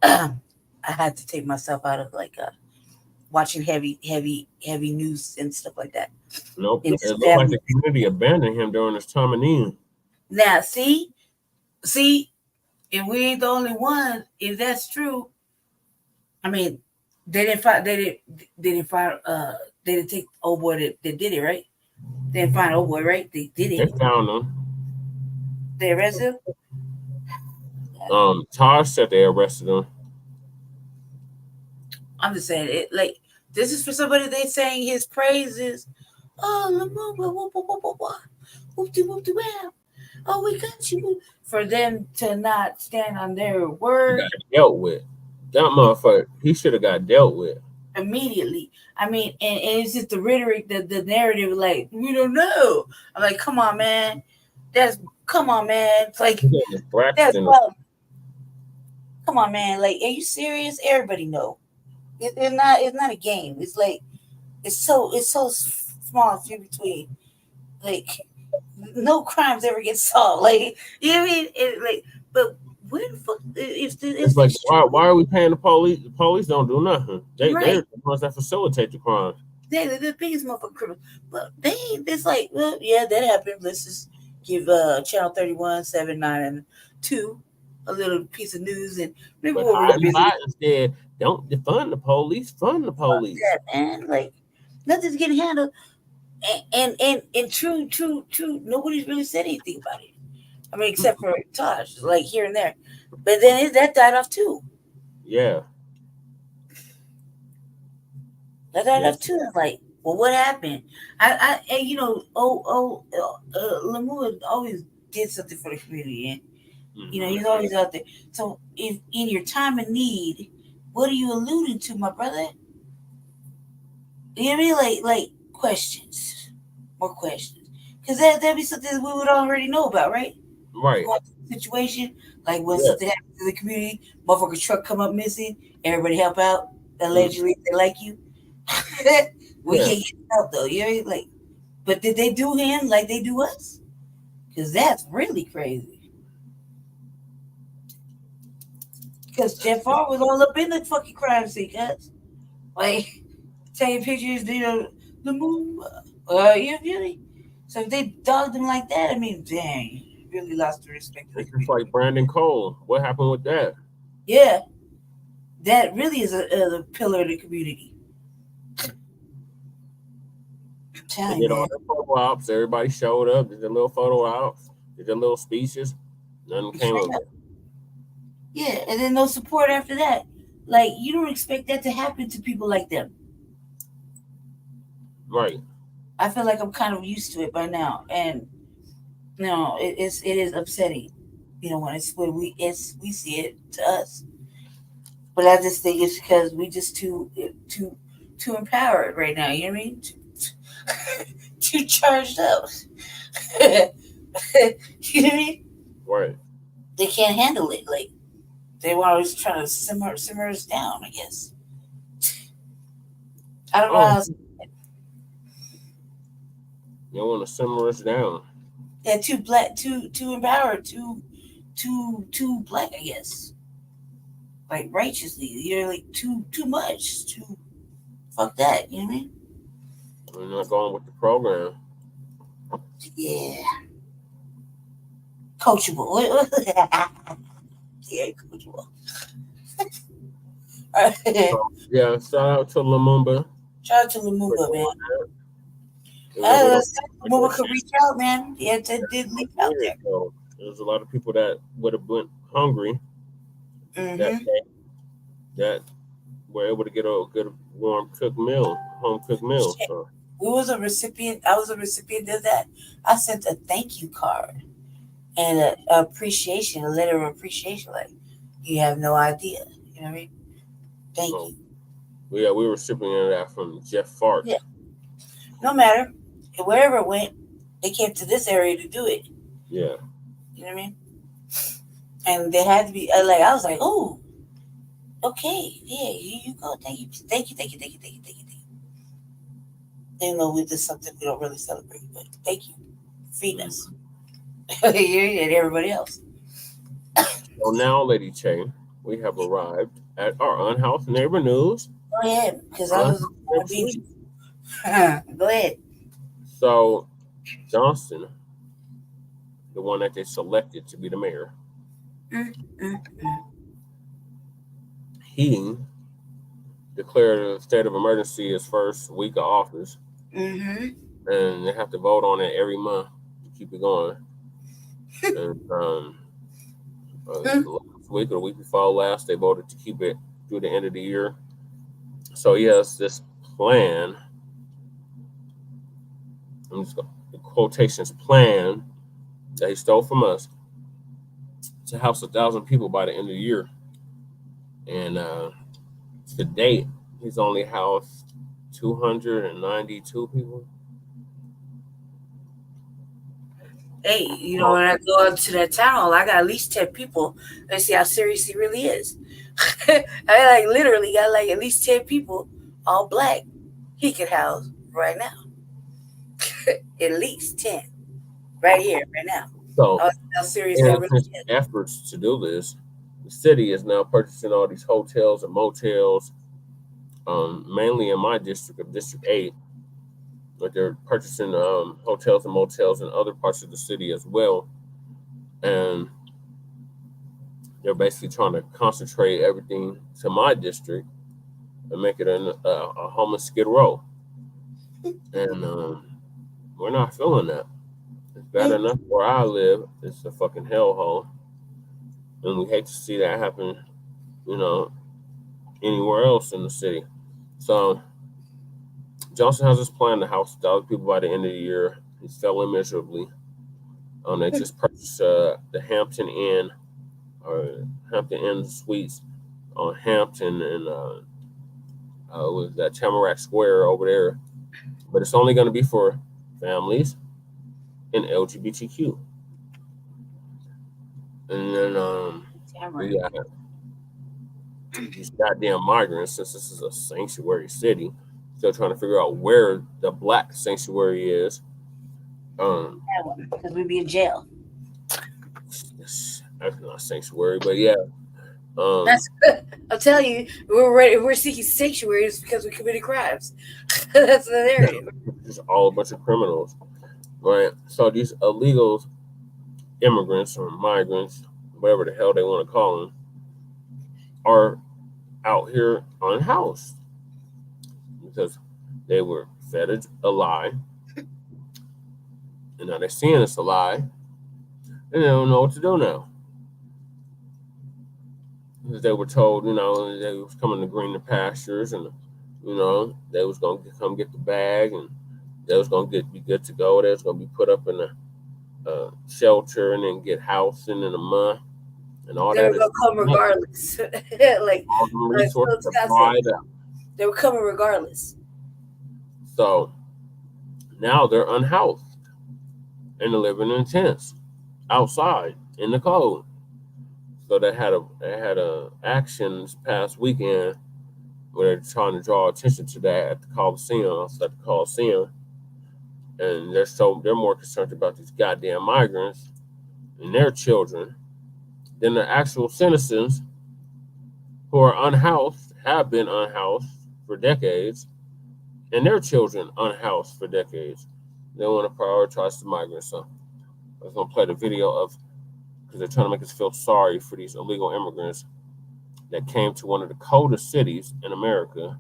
I mean? I had to take myself out of like watching heavy news and stuff like that. Nope. It looked like the community abandoned him during this time of need. Now, see, if we ain't the only one, if that's true, I mean, they didn't take old boy that did it, right? They didn't find old boy, right? They did it. They found him. They arrested him? Taj said they arrested him. I'm just saying it. Like, this is for somebody they saying his praises. Oh, Lumumba, whoop-de-wow. Oh, we got you. For them to not stand on their word. Got dealt with. That motherfucker, he should have got dealt with immediately. I mean, and it's just the rhetoric, the narrative, like, we don't know. I'm like, come on, man. Come on, man. It's like, that's come on, man. Like, are you serious? Everybody know. It's not a game. It's like, it's so small and few between. Like, no crimes ever get solved. Like, you know what I mean? But where the fuck? It's like, why are we paying the police? The police don't do nothing. They're the ones that facilitate the crime. They're the biggest motherfucking criminals. But it's like, well, yeah, that happened. Let's just give Channel 31, 7, 9, and 2 a little piece of news. And maybe instead, don't defund the police, fund the police. Yeah, man. Like, nothing's getting handled. And true, nobody's really said anything about it. I mean, except for Taj, like here and there. But then that died off too. Yeah. That died off too. Like, well, what happened? And you know, Lumumba always did something for the community, and you know, he's always out there. So, if in your time of need, what are you alluding to, my brother? You know what I mean? Like questions, more questions, because that'd be something we would already know about, right? Right. Situation like when something happens to the community, motherfucker truck come up missing, everybody help out. Allegedly, they like you. We can't get help though. You know, like, but did they do him like they do us? Because that's really crazy. Because Jeff R was all up in the fucking crime scene, cuz like taking pictures, you know, the moon. You really. So if they dogged him like that, I mean, dang. Really lost the respect. It's like Brandon Cole. What happened with that? Yeah, that really is a pillar of the community. They did all the photo ops. Everybody showed up. Did the little photo ops. Did the little speeches. Nothing came of it. Yeah, and then no support after that. Like, you don't expect that to happen to people like them. Right. I feel like I'm kind of used to it by now, and no, it is upsetting, you know, when we see it to us. But I just think it's because we just too empowered right now. You know what I mean? Too charged up. You know what I mean? Right. They can't handle it. Like, they want to always try to simmer us down, I guess. I don't know how else. They want to simmer us down. Yeah, too black, too empowered, too black, I guess. Like, righteously, you're like too much. Too fuck that. You know what I mean? We're not going with the program. Yeah. Coachable. Yeah, coachable. Yeah, shout out to Lumumba. Shout out to Lumumba, man. Lumumba could reach out, man. Yeah, it did leak out there. There's a lot of people that would have went hungry that day, that were able to get a good home cooked meal. So. I was a recipient of that. I sent a thank you card and a letter of appreciation. Like, you have no idea. You know what I mean? Thank you. Yeah, we were recipient of that from Jeff Fart. Yeah. No matter. Wherever it went, they came to this area to do it. Yeah. You know what I mean? And they had to be like, I was like, oh, okay, yeah, here you go. Thank you. Even though we did something we don't really celebrate, but thank you. Feed us. You and everybody else. So now, Lady Che, we have arrived at our Unhoused neighbor news. Go ahead, because I was go ahead. So, Johnson, the one that they selected to be the mayor, He declared a state of emergency his first week of office, and they have to vote on it every month to keep it going. And last week or the week before last, they voted to keep it through the end of the year. So he has this plan. I'm just going to quotations plan that he stole from us to house 1,000 people by the end of the year. And to date, he's only housed 292 people. Hey, you know, when I go up to that town hall, I got at least 10 people. Let's see how serious he really is. I like literally got like at least 10 people, all black, he could house right now. At least 10 right here, right now. So, how serious in that really his is. efforts to do this, the city is now purchasing all these hotels and motels, mainly in my district of District 8. But they're purchasing hotels and motels in other parts of the city as well. And they're basically trying to concentrate everything to my district and make it a homeless Skid Row. And we're not feeling that. It's bad enough where I live. It's a fucking hellhole. And we hate to see that happen, you know, anywhere else in the city. So Johnson has this plan to house 1,000 people by the end of the year. He's failing miserably. They just purchased the Hampton Inn, or Hampton Inn Suites on Hampton and was that Tamarack Square over there. But it's only going to be for families and LGBTQ. And then we got these goddamn migrants, since this is a sanctuary city, still trying to figure out where the black sanctuary is. Because we'd be in jail. That's not sanctuary, but yeah. That's I'll tell you, we're seeking sanctuaries because we committed crimes. That's the area. Just all a bunch of criminals, right? So these illegal immigrants or migrants, whatever the hell they want to call them, are out here unhoused because they were fed a lie, and now they're seeing it's a lie, and they don't know what to do now. Because they were told, you know, they was coming to green the pastures, and you know, they was gonna come get the bag, and they was gonna be good to go. They was gonna be put up in a shelter and then get housing in a month, and all they that. They were gonna come regardless. Like all the resources are dried up. They were coming regardless. So now they're unhoused and they're living in tents outside in the cold. So they had a action this past weekend where they're trying to draw attention to that at the Coliseum. And they're more concerned about these goddamn migrants and their children than the actual citizens who are unhoused, have been unhoused for decades, and their children unhoused for decades. They want to prioritize the migrants. So I was going to play the video of, because they're trying to make us feel sorry for these illegal immigrants that came to one of the coldest cities in America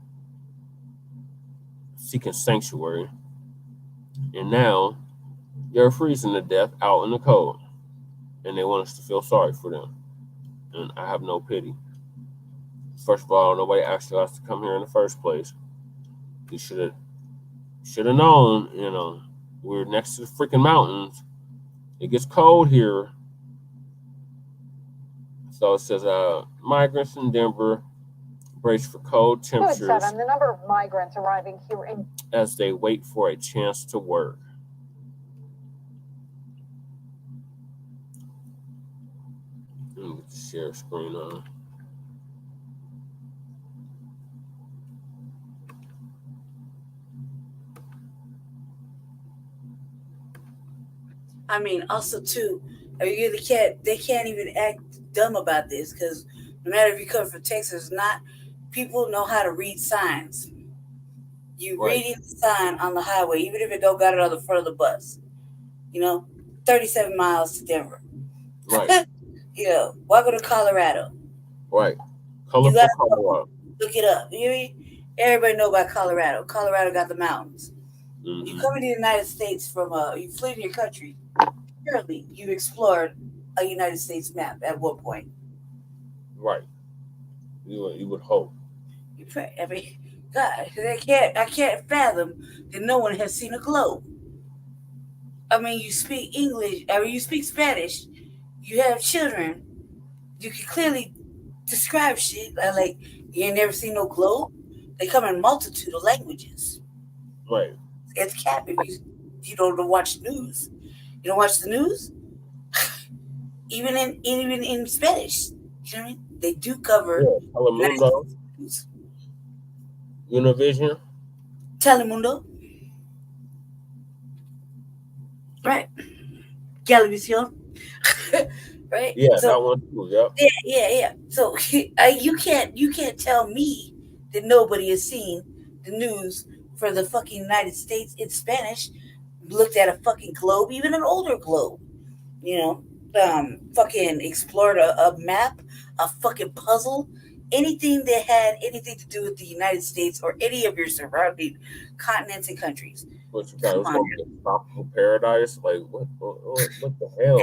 seeking sanctuary. And now they're freezing to death out in the cold. And they want us to feel sorry for them. And I have no pity. First of all, nobody asked us to come here in the first place. You should have known, you know, we're next to the freaking mountains. It gets cold here. So it says migrants in Denver brace for cold temperatures. The number of migrants arriving here in as they wait for a chance to work. Let me share screen on. I mean, also too, they can't even act dumb about this, because no matter if you come from Texas or not, people know how to read signs. You read the sign on the highway, even if it don't got it on the front of the bus. You know, 37 miles to Denver. Right. Yeah, why go to Colorado? Right. You Colorful gotta Colorado. look it up. You hear me? Everybody know about Colorado. Colorado got the mountains. You come to the United States from you flee to your country. Surely you explored a United States map at one point. Right. You would hope. You pray. I mean, God, I can't fathom that no one has seen a globe. I mean, you speak English, or you speak Spanish. You have children. You can clearly describe shit. Like you ain't never seen no globe. They come in multitude of languages. Right. It's cap if you don't watch news. You don't watch the news, even in Spanish. You know what I mean? They do cover Telemundo, Univision, Telemundo, right? Televisión, right? Yeah, So, that one too. Yep. Yeah. So you can't tell me that nobody has seen the news for the fucking United States in Spanish. Looked at a fucking globe, even an older globe. You know, fucking explored a map, a fucking puzzle, anything that had anything to do with the United States or any of your surrounding continents and countries. What you thought it was gonna be a tropical paradise? Like what the hell?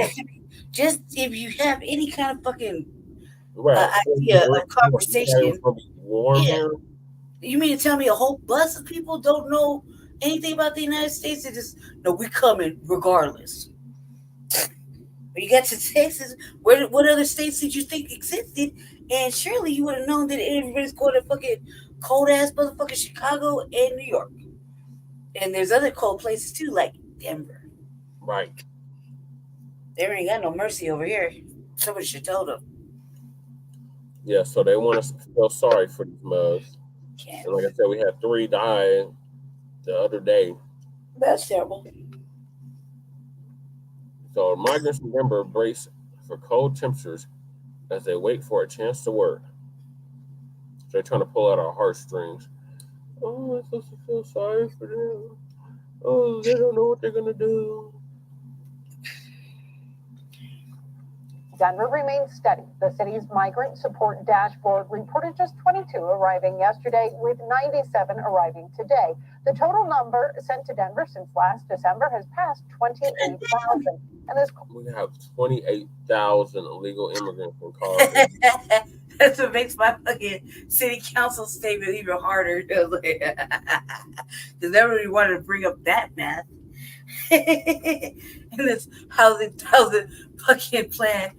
Just if you have any kind of fucking Right. idea of conversation, It's gonna be warm here. You mean to tell me a whole bus of people don't know anything about the United States? They just no, we coming regardless. When you got to Texas, what other states did you think existed? And surely you would have known that everybody's going to fucking cold ass motherfucking Chicago and New York. And there's other cold places too, like Denver. Right. There ain't got no mercy over here. Somebody should tell them. Yeah, so they want us to feel sorry for these mugs. And like I said, we had 3 die the other day. That's terrible. So migrants in Denver brace for cold temperatures as they wait for a chance to work. So they're trying to pull out our heartstrings. Oh, I'm supposed to feel sorry for them. Oh, they don't know what they're gonna do. Denver remains steady. The city's migrant support dashboard reported just 22 arriving yesterday, with 97 arriving today. The total number sent to Denver since last December has passed 28,000. And this We have 28,000 illegal immigrants in Colorado. That's what makes my fucking city council statement even harder. Because everybody wanted to bring up that math. And this housing fucking plan.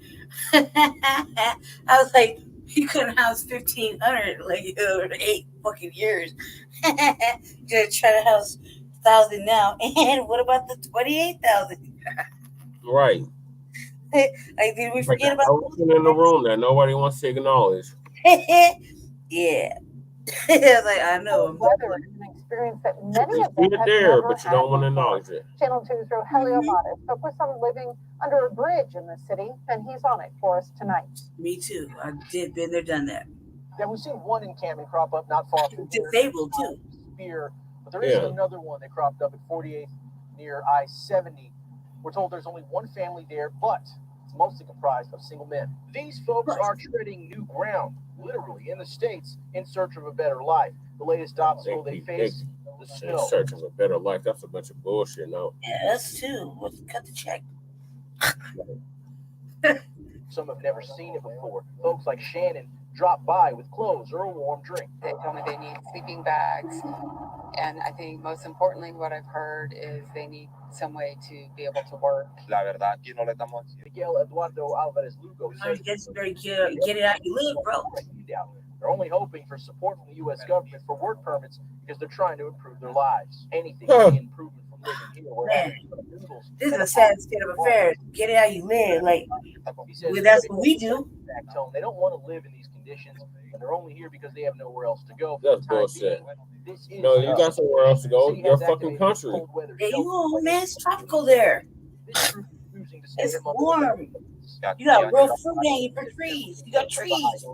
I was like, you couldn't house 1,500 like 8 fucking years. You're trying to house 1,000 now. And what about the 28,000? Right. Like, did we forget about elephant in the room that nobody wants to acknowledge? Yeah. Like, I know. Weather is an experience that many You of them see it have there, never but you don't want to acknowledge it. Channel 2's Rogelio Matas spoke with some living under a bridge in the city, and he's on it for us tonight. Me too. I did been there, done that. Yeah, we've seen one encampment crop up not far from Disabled too. Spear, but there is another one that cropped up at 48th near I-70. We're told there's only one family there, but it's mostly comprised of single men. These folks are treading new ground, literally, in the States, in search of a better life. The latest obstacle they face, the snow. In search of a better life. That's a bunch of bullshit, no. Yeah, us too. Let's cut the check. Some have never seen it before. Folks like Shannon drop by with clothes or a warm drink. They tell me they need sleeping bags. And I think most importantly, what I've heard is they need some way to be able to work. La verdad, aquí no le estamos. Miguel Eduardo Alvarez Lugo says get it out you live, bro. They're only hoping for support from the U.S. government for work permits because they're trying to improve their lives. Anything to be improvement from living here. Man, this is a sad state of affairs. Get it how you live. Like, that's what we do. They don't want to live in these conditions, and they're only here because they have nowhere else to go. That's bullshit. No, you got somewhere else to go. Your fucking country. Hey, you home, man. It's tropical there. It's warm. You got real fruit hanging for trees. You got trees.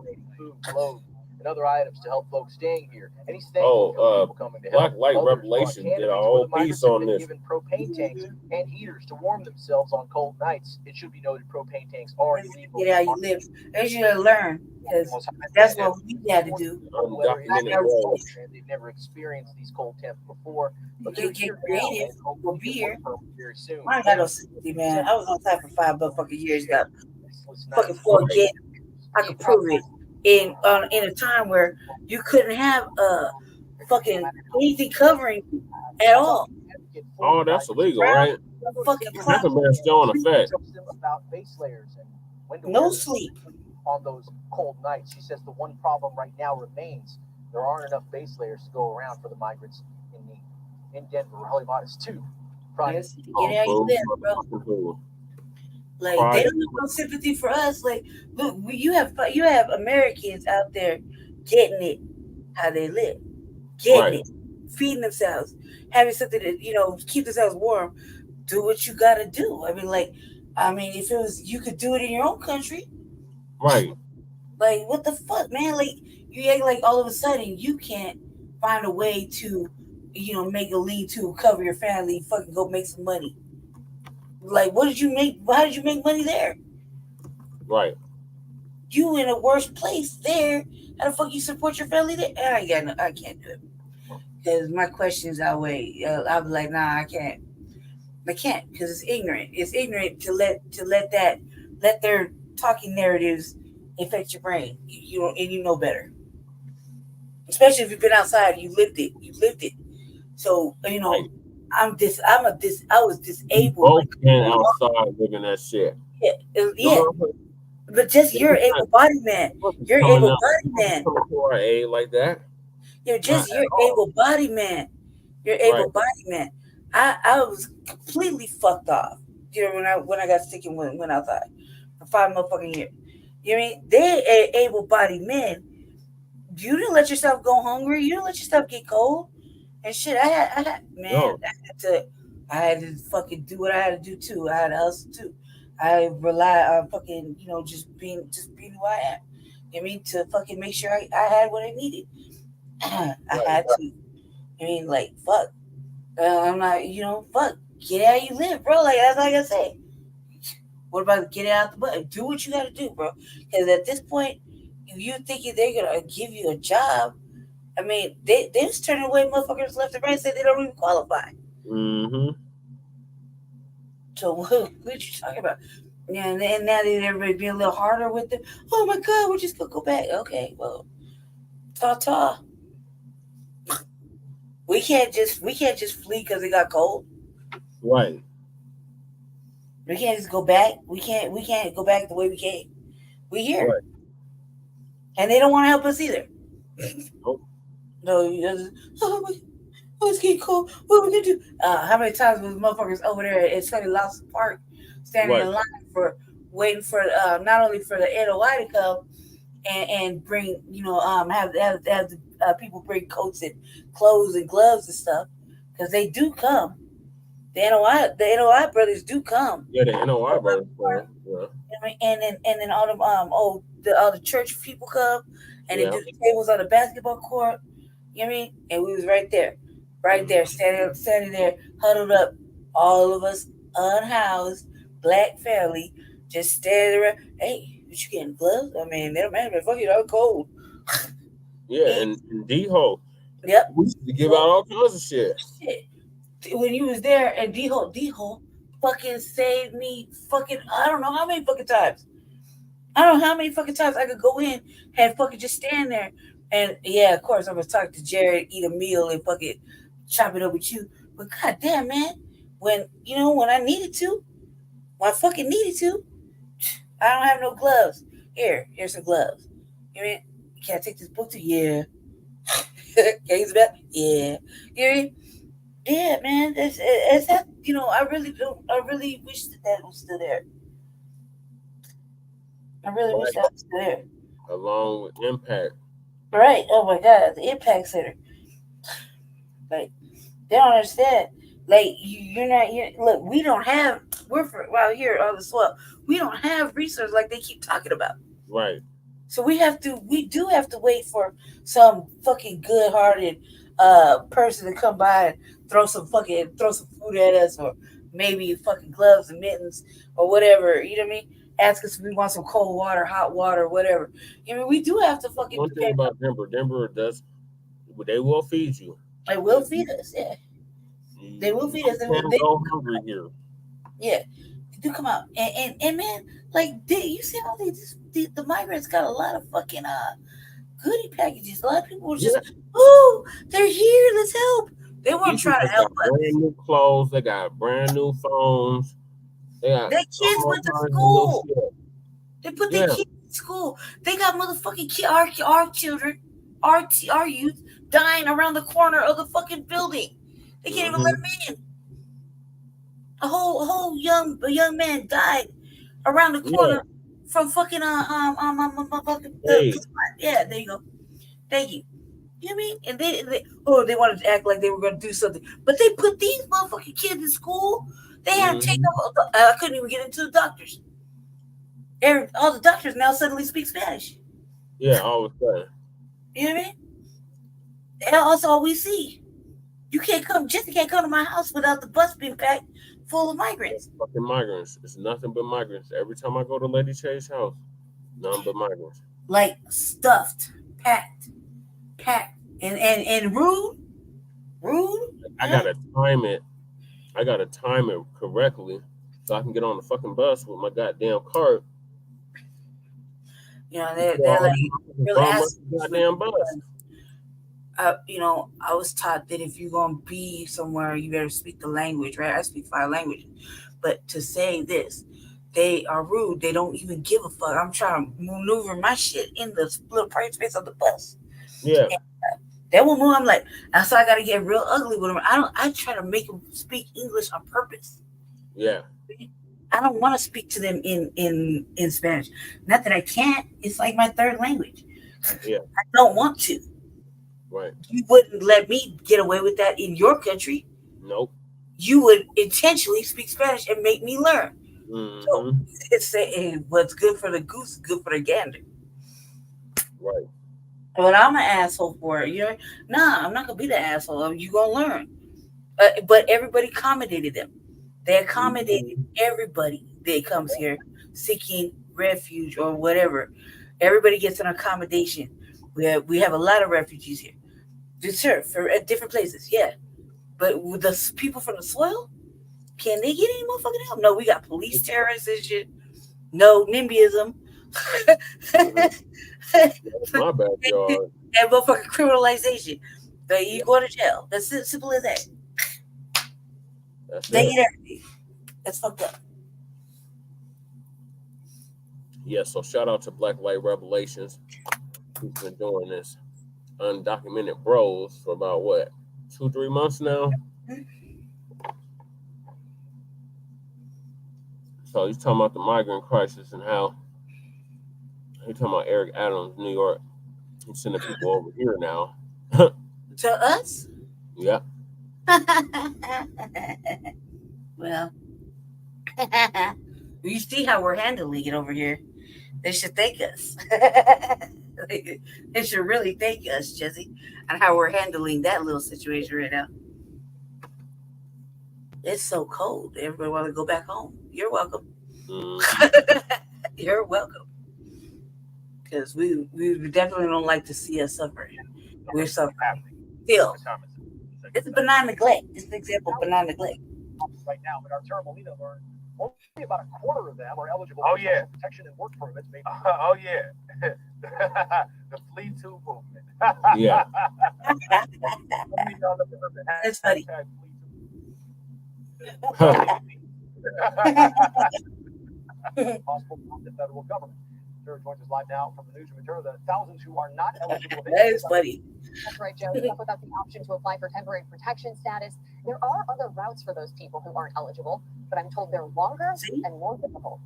and other items to help folks staying here. And he's thankful for people coming to help. Black Light Others Revelation brought did a candidates whole where the migrants piece on have been this. given propane tanks and heaters to warm themselves on cold nights. It should be noted propane tanks are illegal. Get how you live. They should learn, because that's what we had to do. And they've never experienced these cold temps before. But You they're get here creative. now, and We'll be here. very soon. I ain't got no sympathy, man. I was on time for 5 fucking years. Got fucking forget. I could prove it in a time where you couldn't have fucking anything covering at all. Oh, that's illegal, right? Fucking That's a been still in effect. About base layers and when to No wear them sleep on those cold nights. She says the one problem right now remains: there aren't enough base layers to go around for the migrants in need. In Denver, Holly Modest 2. Yes, get out you live, bro. Like they don't have no sympathy for us. Like, look, you have Americans out there getting it how they live, getting it, feeding themselves, having something to keep themselves warm. Do what you got to do. I mean, if it was, you could do it in your own country, right? Like, what the fuck, man? Like, you act like all of a sudden you can't find a way to, make a lead to cover your family, fucking go make some money. Like, what did you make? How did you make money there? Right. You in a worse place there. How the fuck you support your family there? I can't do it. Because my questions outweigh. I'll be like, nah, I can't. I can't, because it's ignorant. It's ignorant to let their talking narratives affect your brain. You know better. Especially if you've been outside, you lived it. So I was disabled. Both been outside living that shit. Yeah. But just you're an able-bodied man. You're an able-bodied man. Like that. You're able-bodied man. You're able-bodied man. I was completely fucked off. When I got sick and went outside for 5 motherfucking years. You know what I mean? They're able-bodied men. You didn't let yourself go hungry. You didn't let yourself get cold and shit. I had to fucking do what I had to do too. I had to hustle too. I rely on fucking just being who I am. You know what I mean? To fucking make sure I had what I needed. I had to. I mean, like, fuck. I'm not, fuck. Get out you live, bro. Like, that's like I say. What about get out the butt? Do what you got to do, bro. Because at this point, if you thinking they're gonna give you a job, I mean, they just turning away motherfuckers left and right and say they don't even qualify. Mm-hmm. So what you talking about? Yeah, and now that everybody being a little harder with them. Oh my God, we're just gonna go back. Okay, well, ta. We can't just flee because it got cold. Right. We can't just go back. We can't go back the way we came. We here. Right. And they don't want to help us either. Nope. No, it's getting cold. What are we gonna do? How many times was motherfuckers over there at Sunny Lawson Park standing in line waiting for not only for the NOI to come and bring have the people bring coats and clothes and gloves and stuff, because they do come. The NOI brothers do come. Yeah, the NOI brothers. Yeah. And then all the church people come and they do the tables on the basketball court. You know what I mean? And we was right there, standing there, huddled up, all of us unhoused black family, just standing around. Hey, what you getting, gloves? I mean, they don't matter. Fuck it, I'm cold. Yeah, and D-Ho. Yep. We used to give out all kinds of shit. When you was there, and D-Ho fucking saved me fucking, I don't know how many fucking times. I don't know how many fucking times I could go in and fucking just stand there. And yeah, of course, I was talking to Jared, eat a meal, and fucking chop it up with you. But goddamn, man, when I needed to, when I fucking needed to, I don't have no gloves. Here's some gloves. You know, can I take this book to? Yeah. Can I use it? Yeah. You know what I mean? Yeah, man. It's that, I really wish that was still there. I really wish that was still there. Along with Impact. Right. Oh my God, the Impact Center. Like, they don't understand. Like, look, we don't have, here on the swell, we don't have research like they keep talking about. Right. So we do have to wait for some fucking good-hearted person to come by and throw some food at us, or maybe fucking gloves and mittens or whatever. You know what I mean? Ask us if we want some cold water, hot water, whatever. You know, we do have to fucking. One thing about Denver does, they will feed you. They will feed us, yeah. They will feed us. You can't go hungry here. Yeah, do come out and man, like you see how the migrants got a lot of fucking goodie packages. A lot of people were just, oh, they're here, let's help. They weren't trying to help us. Brand new clothes, they got brand new phones. Their kids went to school. They put their kids in school. They got motherfucking our children, our youth dying around the corner of the fucking building. They can't even let them in. A whole young man died around the corner from fucking yeah, there you go. Thank you. You know what I mean? And they wanted to act like they were going to do something, but they put these motherfucking kids in school. They had to take up. I couldn't even get into the doctors. All the doctors now suddenly speak Spanish. Yeah, all of a sudden. You know what I mean? And that's all we see. Jesse can't come to my house without the bus being packed full of migrants. Fucking migrants. It's nothing but migrants. Every time I go to Lady Chase's house, nothing but migrants. Like stuffed, packed, and rude. I gotta time it. I gotta time it correctly so I can get on the fucking bus with my goddamn cart. You know, they're like really asking goddamn bus. You know, I was taught that if you're gonna be somewhere, you better speak the language, right? I speak 5 languages, but to say this, they are rude. They don't even give a fuck. I'm trying to maneuver my shit in the little private space of the bus. Yeah. And, they won't move. I'm like, so I gotta get real ugly with them. I try to make them speak English on purpose. Yeah. I don't want to speak to them in Spanish. Not that I can't. It's like my 3rd language. Yeah. I don't want to. Right. You wouldn't let me get away with that in your country. Nope. You would intentionally speak Spanish and make me learn. Mm-hmm. So it's saying what's good for the goose is good for the gander. Right. But I'm an asshole for it. You're I'm not gonna be the asshole. You gonna learn. But everybody accommodated them. They accommodated everybody that comes here seeking refuge or whatever. Everybody gets an accommodation. We have a lot of refugees here. Sure, at different places, yeah. But with the people from the soil, can they get any motherfucking help? No, we got police terrorists and shit. No NIMBYism. My backyard. And motherfucking criminalization. You go to jail. That's as simple as that. They get everything. That's fucked up. Yeah, so shout out to Black Light Revelations, who's been doing this undocumented bros for about 2-3 months now. So he's talking about the migrant crisis and how he's talking about Eric Adams, New York. He's sending people over here now. To us? Yeah. Well, you see how we're handling it over here. They should thank us. They should really thank us, Jesse, on how we're handling that little situation right now. It's so cold. Everybody want to go back home. You're welcome. You're welcome. Because we definitely don't like to see us suffering. We're suffering. Still. It's a benign neglect. It's an example of benign neglect. Right now, but our terrible leader learned only about a quarter of them are eligible for social protection and work permits. Oh yeah, the Flee 2 movement. Yeah. That's funny. Possible from the federal government. Jared joins us live now from the newsroom. The thousands who are not eligible. That is funny. That's right, Joe. Without the option to apply for temporary protection status, there are other routes for those people who aren't eligible, but I'm told they're longer and more difficult.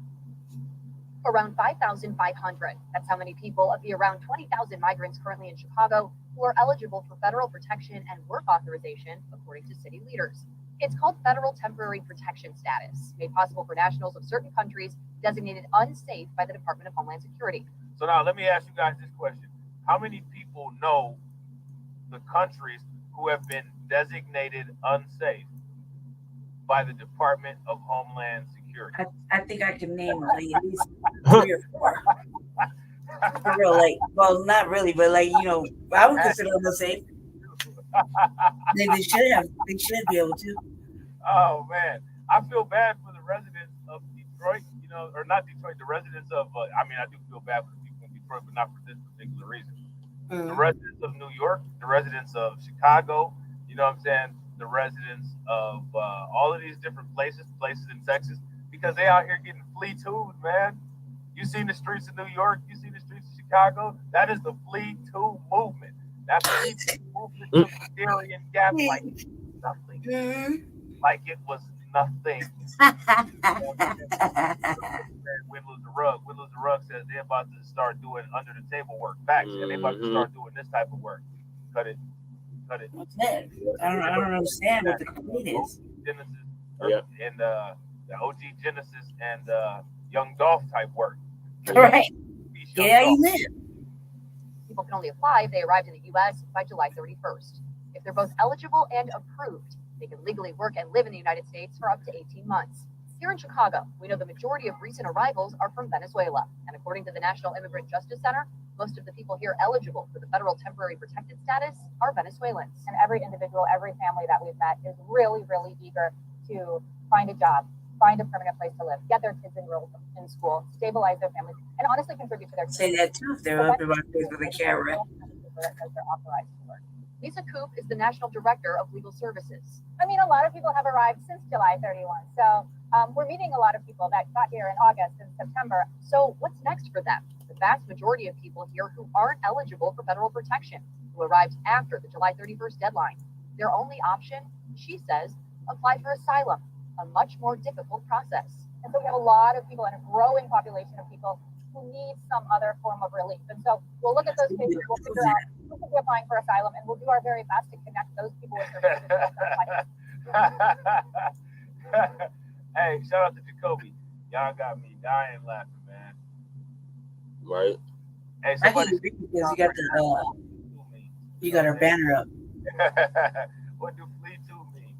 Around 5,500. That's how many people of the around 20,000 migrants currently in Chicago who are eligible for federal protection and work authorization, according to city leaders. It's called federal temporary protection status, made possible for nationals of certain countries designated unsafe by the Department of Homeland Security. So now let me ask you guys this question. How many people know the countries who have been designated unsafe by the Department of Homeland Security? I think I can name like at least 3 or 4. For real, like, well, not really, but like, you know, I would consider them unsafe. They should be able to. Oh man, I feel bad for the residents of Detroit, you know, or not Detroit, the residents of, I mean, I do feel bad for the people in Detroit, but not for this particular reason. The residents of New York, the residents of Chicago, you know what I'm saying, the residents of all of these different places in Texas, because they out here getting flea tubed, man. You seen the streets of New York, you see the streets of Chicago, that is the flea tube movement. That flea tube movement took the Darien Gap like nothing. Like it was nothing. Whittles the Rug says they're about to start doing under the table work. Facts, and they're about to start doing this type of work. Cut it. What's that? I don't understand what the complaint is. Genesis, and the OG Genesis and Young Dolph type work. Right. Yeah, you live. People can only apply if they arrived in the U.S. by July 31st. If they're both eligible and approved, they can legally work and live in the United States for up to 18 months. Here in Chicago, we know the majority of recent arrivals are from Venezuela. And according to the National Immigrant Justice Center, most of the people here eligible for the federal temporary protected status are Venezuelans. And every individual, every family that we've met is really, really eager to find a job, find a permanent place to live, get their kids enrolled in school, stabilize their families, and honestly contribute to their say that too if they're up in my face with a camera. Lisa Coop is the National Director of Legal Services. I mean, a lot of people have arrived since July 31. So we're meeting a lot of people that got here in August and September. So what's next for them? The vast majority of people here who aren't eligible for federal protection, who arrived after the July 31st deadline. Their only option, she says, apply for asylum, a much more difficult process. And so we have a lot of people and a growing population of people who need some other form of relief. And so we'll look at those cases, we'll figure out who can be applying for asylum, and we'll do our very best to connect those people with services. Hey, shout out to Jacoby. Y'all got me dying laughing, man. Right. Hey, I think because you got our banner up. What do flee to mean?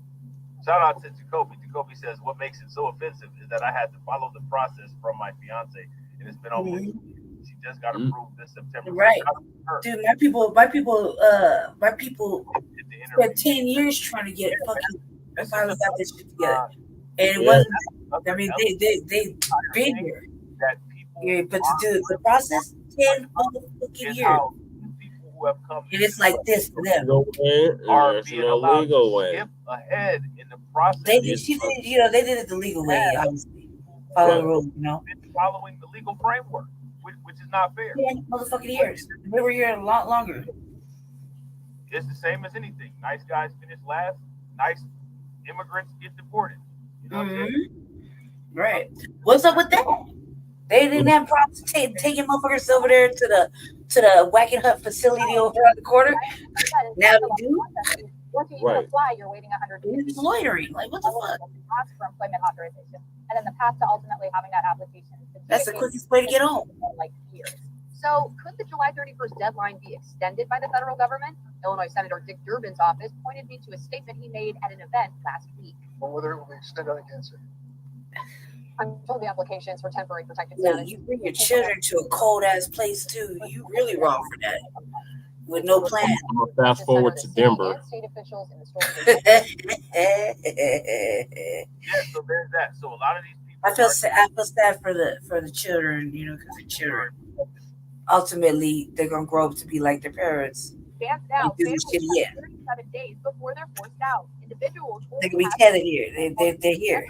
Shout out to Jacoby. Jacoby says, what makes it so offensive is that I had to follow the process from my fiance, and it's been almost she just got approved this September. Right. Dude, my people spent 10 years trying to get fucking I finally got this shit together. And it wasn't, I mean, they been here. Yeah, but to do the process, 10 fucking years. And it's like this for them. Are being allowed to skip ahead in the process. They did it the legal way, obviously. Follow the rules, you know. Following the legal framework, which is not fair. 10 motherfucking years. We were here a lot longer. It's the same as anything. Nice guys finish last. Nice immigrants get deported. You know what I'm saying? Right. What's up with that? They didn't have problems taking motherfuckers over there to the Whack and Hut facility over on the corner. Now they do. Once you even apply, you're waiting 100 days. It's loitering. Like, what the fuck? Ask for employment authorization. And then the path to ultimately having that application. That's the quickest way to get home. Like years. So could the July 31st deadline be extended by the federal government? Illinois Senator Dick Durbin's office pointed me to a statement he made at an event last week. Well, whether it will be extended, I can't say. I'm told the applications for temporary protected Yeah, status. you bring your children to a cold ass place too. You really wrong for that. With no plan. I'm gonna fast forward to Denver. State officials in the Yeah, so there's that. So a lot of these people. I feel sad for the children, you know, because the children ultimately they're gonna grow up to be like their parents. Stands now, families families have 37 days before they're forced out. Individuals will They can be tethered here. They're here.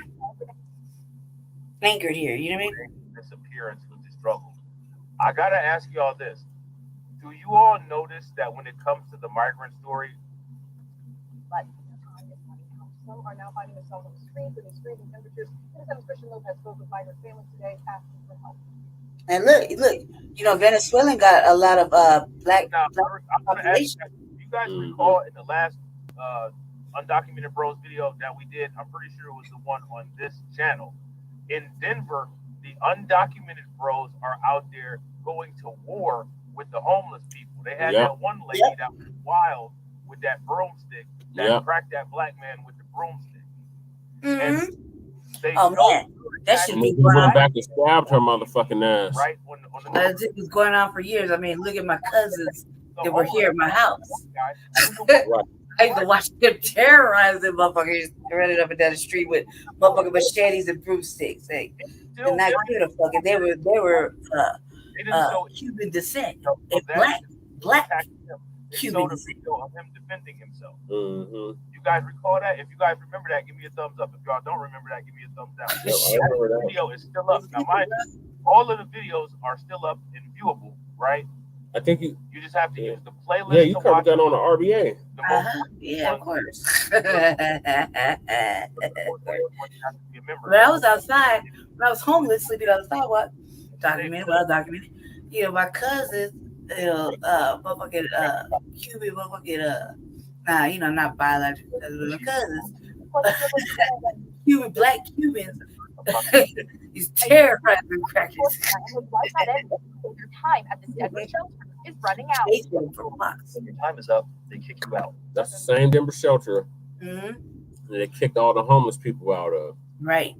Anchored here, you know what I mean? Disappearance with the struggle. I gotta ask y'all this. Do you all notice that when it comes to the migrant story, some are now finding themselves on the streets with these freezing temperatures. Citizen Christian Lopez spoke with migrant families today asking for help. And look, you know, Venezuela got a lot of black population. You guys recall in the last Undocumented Bros video that we did, I'm pretty sure it was the one on this channel. In Denver, the undocumented bros are out there going to war with the homeless people. They had Yep. that one lady that was wild with that broomstick that Yep. cracked that black man with the broomstick. Mm-hmm. And they Oh man, that should And be then he going went on. back and stabbed her motherfucking ass. right on the It was going on for years. I mean, look at my cousins the that were here at my house. guy. I used to watch them terrorize them motherfuckers running up and down the street with motherfucking machetes and broomsticks. Like, and not giving a fuck. And they were Cuban descent. And black Cuban descent. Of him defending himself. Mm-hmm. You guys recall that? If you guys remember that, give me a thumbs up. If y'all don't remember that, give me a thumbs down. Yep, I remember that. Video is still up. Now, all of the videos are still up and viewable, right? I think you just have to use the playlist. Yeah, you to covered watch that on the RBA. Yeah, of course. When I was outside, when I was homeless, sleeping on the sidewalk, documented. You know, my cousins, motherfucking Cuban, motherfucking, not biological cousins, but my cousins, Cuban, black Cubans, these terrorizing crackers. Your time at this Denver shelter is running out. When your time is up, they kick you out. That's the same Denver shelter Mm-hmm. they kicked all the homeless people out of. Right.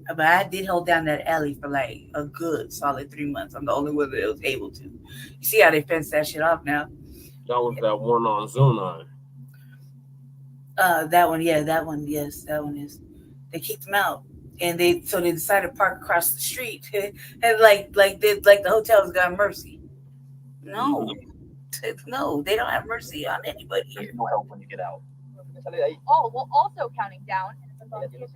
But I did hold down that alley for like a good solid 3 months. I'm the only one that was able to. You see how they fenced that shit off now? That was that one on Zunai. That one, yeah, that one, yes, that one is. They kicked them out, and they decided to park across the street, and like the hotels got mercy. No, no, they don't have mercy on anybody here. There's no help when you get out. All while also counting down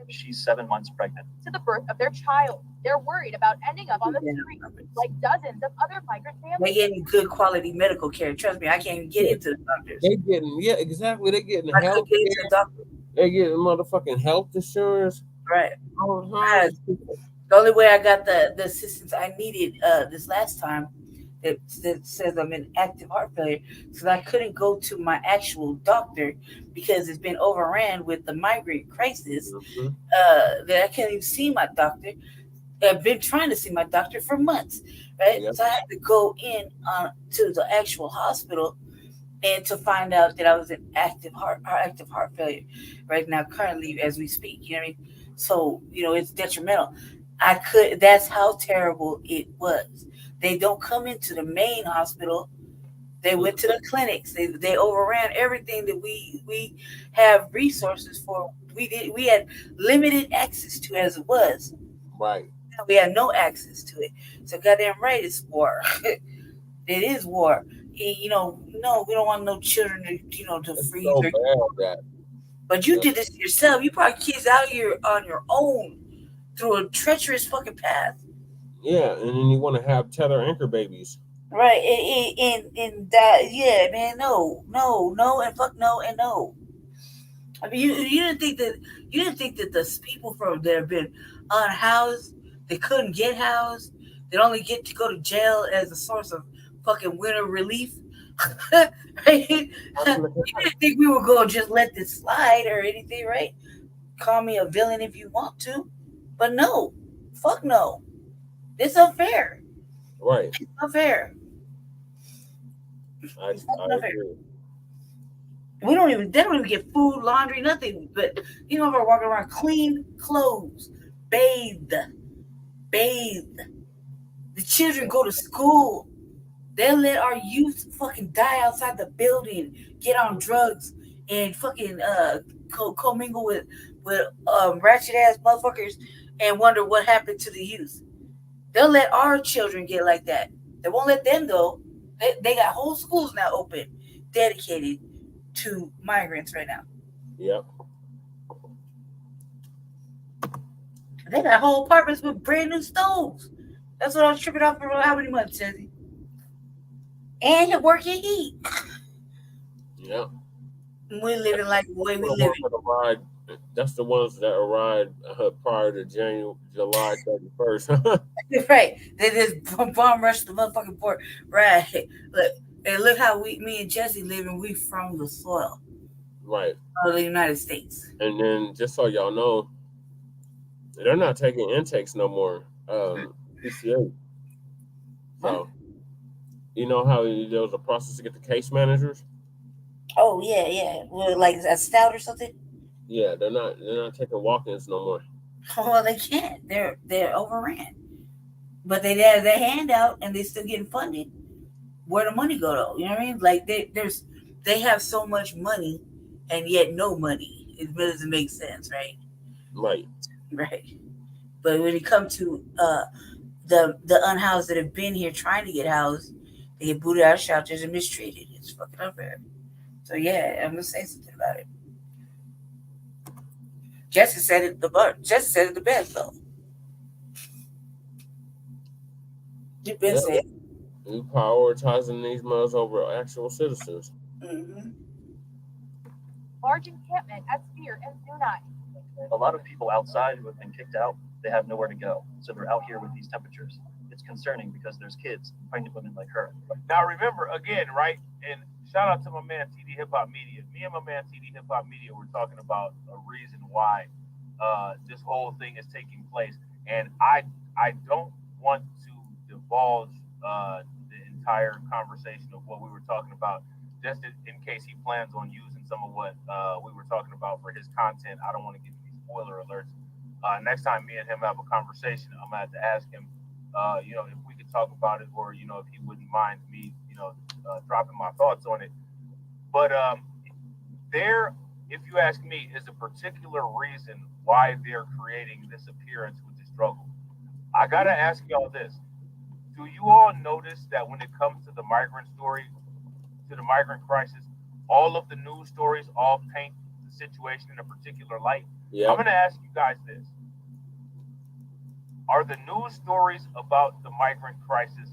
She's 7 months pregnant. to the birth of their child. They're worried about ending up on the street like dozens of other migrant They're families. getting good quality medical care. Trust me, I can't even get into the doctors. They getting exactly. They getting I health couldn't get into the doctor. They getting motherfucking health insurance. Right. The only way I got the assistance I needed this last time that says I'm in active heart failure, because I couldn't go to my actual doctor because it's been overran with the migrant crisis. That I can't even see my doctor. I've been trying to see my doctor for months, right? Yep. So I had to go in to the actual hospital and to find out that I was in active heart failure right now, currently as we speak. You know what I mean? So it's detrimental. That's how terrible it was. They don't come into the main hospital. They went to the clinics. They overran everything that we have resources for. We had limited access to as it was. Right. We had no access to it. So goddamn right, it's war. It is war. No, we don't want no children to freeze. So bad that. But you did this to yourself. You brought kids out here on your own through a treacherous fucking path. Yeah, and then you want to have tether anchor babies. Right, and that, yeah, man, no, and fuck no, and no. I mean, you didn't think that the people that have been unhoused, they couldn't get housed, they'd only get to go to jail as a source of fucking winter relief. Right? You didn't think we were going to just let this slide or anything, right? Call me a villain if you want to, but no, fuck no. It's unfair. Right. It's unfair. I agree. They don't even get food, laundry, nothing. But we're walking around clean clothes, bathed. The children go to school. They let our youth fucking die outside the building, get on drugs, and fucking commingle with ratchet ass motherfuckers, and wonder what happened to the youth. They'll let our children get like that. They won't let them go. They got whole schools now open, dedicated to migrants right now. Yep. They got whole apartments with brand new stoves. That's what I was tripping off for how many months, Jesse? And you work your heat. Yep. We're living like the way we live. That's the ones that arrived prior to July 31st. Right. They just bomb rush the motherfucking port. Right. Look how me and Jesse living. We from the soil. Right. Of the United States. And then just so y'all know, they're not taking intakes no more. PCA. So You know how there was a process to get the case managers? Oh yeah. Well, like a stout or something. Yeah, they're not taking walk-ins no more. Well, they can't. They're overran. But they have their hand out and they still getting funded. Where the money go though? You know what I mean? Like they have so much money and yet no money. It really doesn't make sense, right? Right. Right. But when it comes to the unhoused that have been here trying to get housed, they get booted out of shelters and mistreated. It's fucking unfair. So yeah, I'm gonna say something about it. Jesse said it the best though. You've been saying. You prioritizing these males over actual citizens. Mm-hmm. Large encampment at Spear and Zuni. A lot of people outside who have been kicked out, they have nowhere to go. So they're out here with these temperatures. It's concerning because there's kids, pregnant women like her. Now remember, again, right, and shout out to my man TD Hip Hop Media. Me and my man TD Hip Hop Media were talking about a reason why this whole thing is taking place. And I don't want to divulge the entire conversation of what we were talking about, just in case he plans on using some of what we were talking about for his content. I don't want to give any spoiler alerts. Next time me and him have a conversation, I'm gonna have to ask him, if we could talk about it, or if he wouldn't mind me, dropping my thoughts on it. But there, if you ask me, is a particular reason why they're creating this appearance with the struggle. I gotta ask y'all this: do you all notice that when it comes to the migrant story, to the migrant crisis, all of the news stories all paint the situation in a particular light? Yep. I'm gonna ask you guys this: are the news stories about the migrant crisis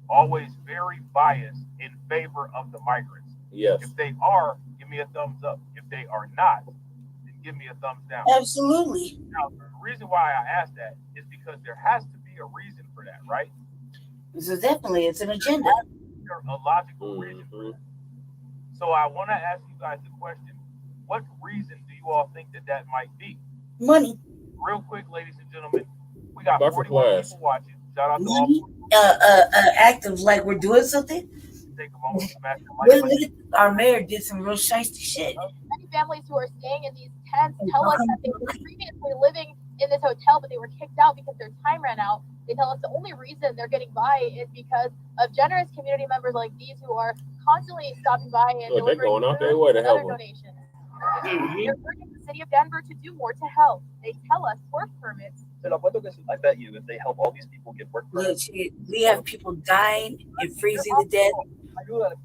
always very biased in favor of the migrants? Yes. If they are, give me a thumbs up. If they are not, then give me a thumbs down. Absolutely. Now, the reason why I ask that is because there has to be a reason for that, right? So definitely, it's an agenda. There's a logical reason for that. So I want to ask you guys the question: what reason do you all think that might be? Money. Real quick, ladies and gentlemen, we got 41 people watching. Shout out to all. Money. Act of like we're doing something. Take a moment to smash the Well, like. our mayor did some real shiesty shit. Many families who are staying in these tents tell us that they were previously living in this hotel, but they were kicked out because their time ran out. They tell us the only reason they're getting by is because of generous community members like these who are constantly stopping by and they're going out their way to help them. donations. They're urging the city of Denver to do more to help. They tell us work permits. I bet you if they help all these people get work permits. Look, we have people dying and freezing to death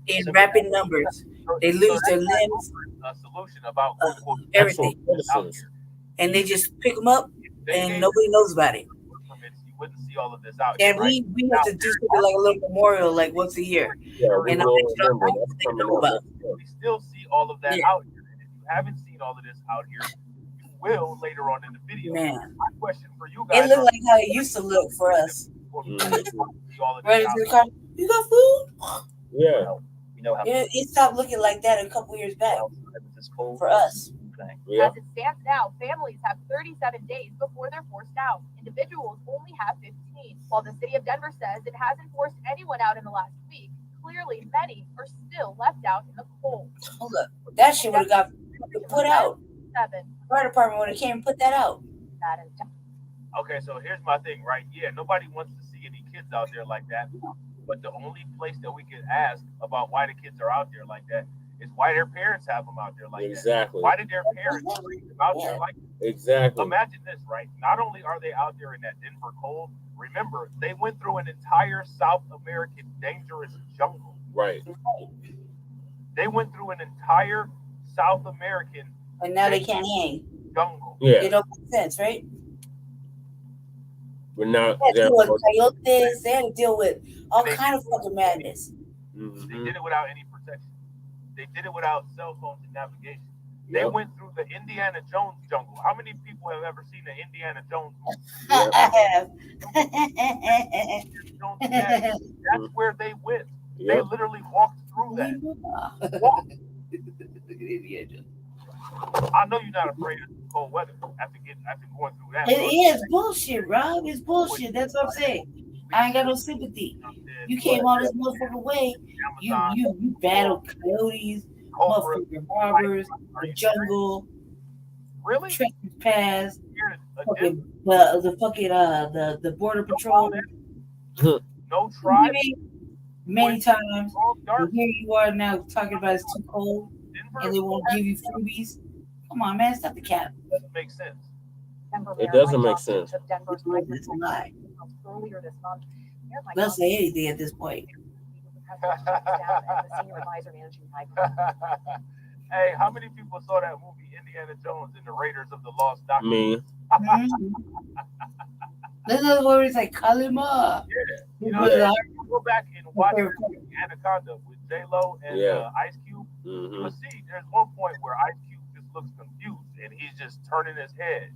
in rapid numbers. They lose their limbs, a solution about everything, and they just pick them up, and nobody knows about it. You wouldn't see all of this out and here, right? we have to do something like a little memorial, like once a year. Yeah, and we still see all of that out here. And if you haven't seen all of this out here, you will later on in the video. Man, my question for you guys: it looked like how it used to look for us. Ready to the car? You got food? Yeah. It stopped looking like that a couple years back for us. As it stands now, families have 37 days before they're forced out. Individuals only have 15. While the city of Denver says it hasn't forced anyone out in the last week, clearly many are still left out in the cold. Hold up. That shit would have got put out. Fire department would have came and put that out. Okay, so here's my thing, right? Yeah, nobody wants to see any kids out there like that. But the only place that we can ask about why the kids are out there like that is why their parents have them out there like that. Exactly. Why did their parents bring them out there like that? Exactly. Imagine this, right? Not only are they out there in that Denver cold, remember, they went through an entire South American dangerous jungle. Right. They went through an entire South American and now they can't hang. Jungle. Yeah. It don't make sense, right? But now they had to deal with coyotes, they had to deal with all kind of fucking madness. Mm-hmm. They did it without any protection. They did it without cell phones and navigation. They went through the Indiana Jones jungle. How many people have ever seen the Indiana Jones movie? I have. That's where they went. They literally walked through that. Walked. I know you're not afraid of cold weather after going through that. It is bullshit, Rob. It's bullshit. That's what I'm saying. I ain't got no sympathy. You came all this motherfucking way. You battled coyotes, motherfucking robbers, the jungle, really, treacherous paths, fucking the border patrol. No tribe. Many times. And here you are now talking about it's too cold, and they won't give you freebies. Come on, man, stop the cap. Doesn't make sense. It doesn't make sense. It's a lie. Earlier this month, They'll say anything at this point. Hey, how many people saw that movie Indiana Jones and the Raiders of the Lost Doctor? Me. There's another word is like Kalima. Yeah. Go back and watch Anaconda with J-Lo and Ice Cube. You'll see there's one point where Ice Cube just looks confused and he's just turning his head.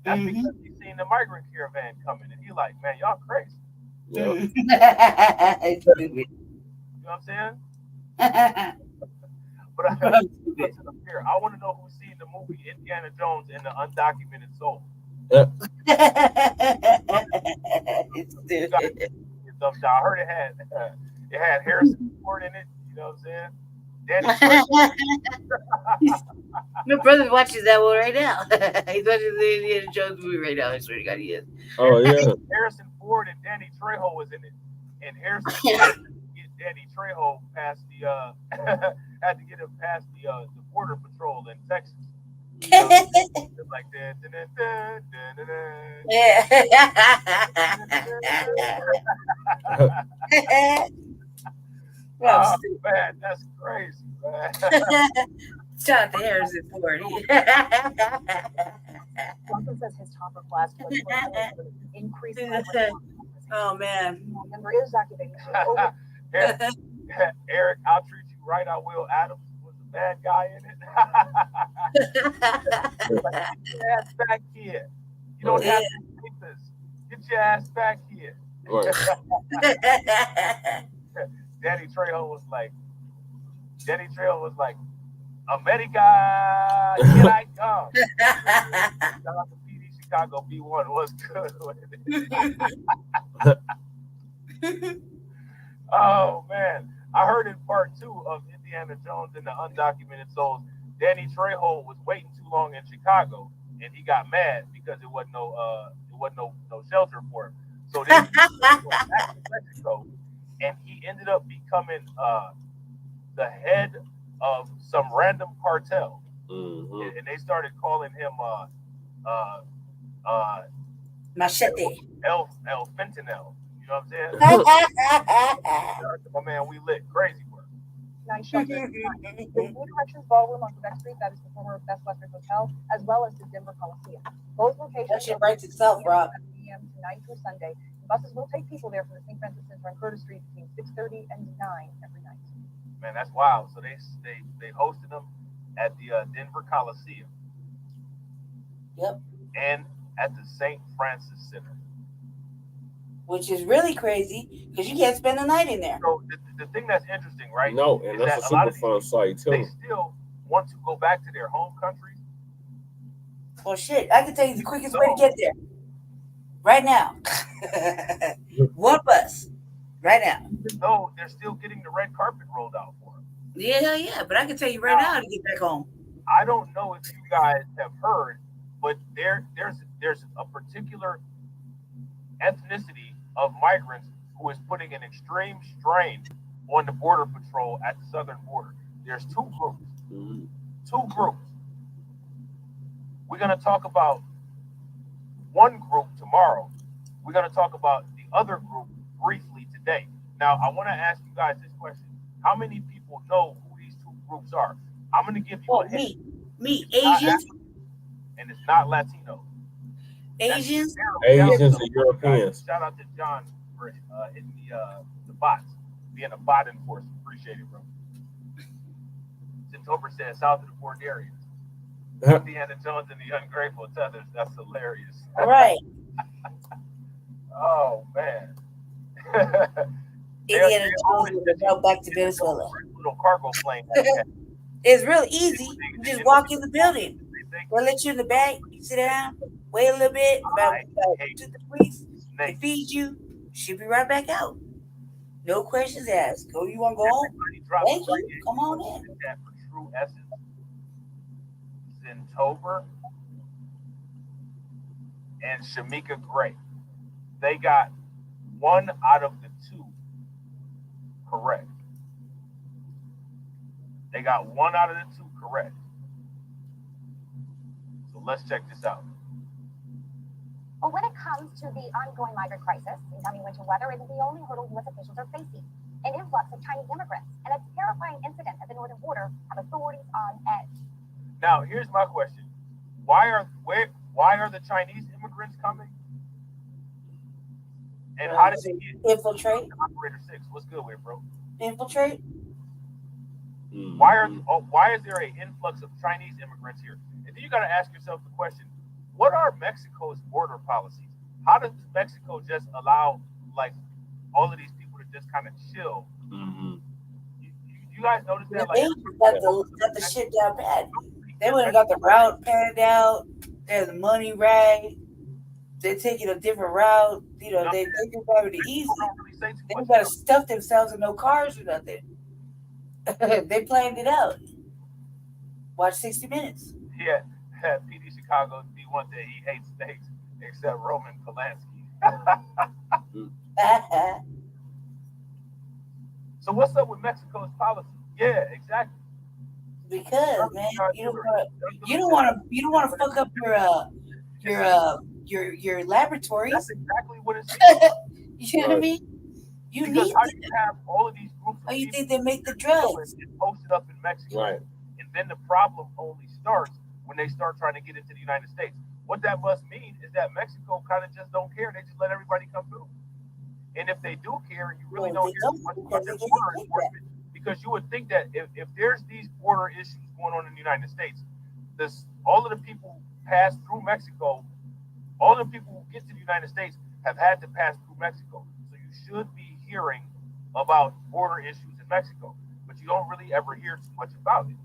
That's because he's seen the migrant caravan coming and he's like, man, y'all crazy. You know what I'm saying? But I want to know who's seen the movie Indiana Jones and the Undocumented Soul. I heard it had Harrison Ford in it. You know what I'm saying? My brother watches that one right now. He's watching the Indiana Jones movie right now. I swear to God, he is. Oh yeah. Harrison Ford and Danny Trejo was in it, and Harrison Ford get Danny Trejo past the had to get him past the border patrol in Texas. You know, it's like oh man, that's crazy, man. Shout out to Harrison Ford. Johnson says his top of class increase. Oh man. There is accusation. Eric, I'll treat you right. I will. Adams was the bad guy in it. Get your ass back here. You don't have to take this. Get your ass back here. Danny Trejo was like, America, here I come. Shout out to PD Chicago B1 was good with it. Oh man, I heard in part 2 of Indiana Jones and the Undocumented Souls, Danny Trejo was waiting too long in Chicago, and he got mad because it wasn't no shelter for him. So then he went back to Mexico, and he ended up becoming the head of some random cartel, and they started calling him Machete. El Fentanyl. You know what I'm saying? My man, we lit. Crazy work. Nice shelter. The New Corrections Ballroom on Quebec Street, that is the former Best Western Hotel, as well as the Denver Coliseum. Both locations. That shit writes itself, Rob. PM tonight through Sunday. Buses will take people there from the St. Francis Center on Curtis Street between 6:30 and 9 every night. Man, that's wild. So they hosted them at the Denver Coliseum. Yep. And at the St. Francis Center. Which is really crazy because you can't spend the night in there. So the thing that's interesting, right? No, and that's a super fun site too. They still want to go back to their home countries. Well, shit, I can tell you the quickest way to get there. Right now. One bus. Right now. No, they're still getting the red carpet rolled out for them. Yeah, but I can tell you right now to get back home. I don't know if you guys have heard, but there's a particular ethnicity of migrants who is putting an extreme strain on the border patrol at the southern border. There's two groups. We're going to talk about one group tomorrow. We're going to talk about the other group briefly today. Now, I want to ask you guys this question. How many people know who these two groups are? I'm going to give you a hint. Me, Asians. And it's not Latino. Asians and Europeans. Shout out to John for hitting the bots, being a bot enforcer. Appreciate it, bro. Sintober says south of the Bordarians. Indiana Jones and the Ungrateful Tethers. That's hilarious. All right. Oh man. Indiana Jones would go back to Venezuela. Little cargo plane. It's real easy. You just walk in the building. They'll let you in the back. You sit down, wait a little bit, about 2 to 3 weeks. They feed you. She'll be right back out. No questions asked. Go, you want to go home? Thank you. Come on in. That for True Essence, Zentober, and Shamika Gray. They got 1 out of the 2 correct. They got 1 out of the 2 correct. So let's check this out. Well, when it comes to the ongoing migrant crisis, incoming winter weather isn't the only hurdle U.S. officials are facing. An influx of Chinese immigrants and a terrifying incident at the northern border have authorities on edge. Now, here's my question: Why are the Chinese immigrants coming? And how did they get infiltrate? Operator 6, what's good with, bro? Infiltrate. Why is there an influx of Chinese immigrants here? And then you got to ask yourself the question: what are Mexico's border policies? How does Mexico just allow like all of these people to just kind of chill? You guys notice that? They got the shit down bad. They wouldn't got the route planned out. There's money right. They're taking a different route. You know, they do everything easy. They don't got to stuff themselves in no cars or nothing. They planned it out. Watch 60 Minutes. Yeah, PD Chicago be one day he hates steaks except Roman Polanski. So what's up with Mexico's policy? Yeah, exactly. Because man, you don't want to fuck up your laboratories. That's exactly what it's. You know what I mean? You because need how do you have all of these groups? How you think they make the drugs? Posted up in Mexico, right? And then the problem only starts when they start trying to get into the United States. What that must mean is that Mexico kind of just don't care. They just let everybody come through. And if they do care, you really don't hear much about their border enforcement, because you would think that if there's these border issues going on in the United States, all of the people who pass through Mexico, all the people who get to the United States have had to pass through Mexico. So you should be hearing about border issues in Mexico, but you don't really ever hear too much about it.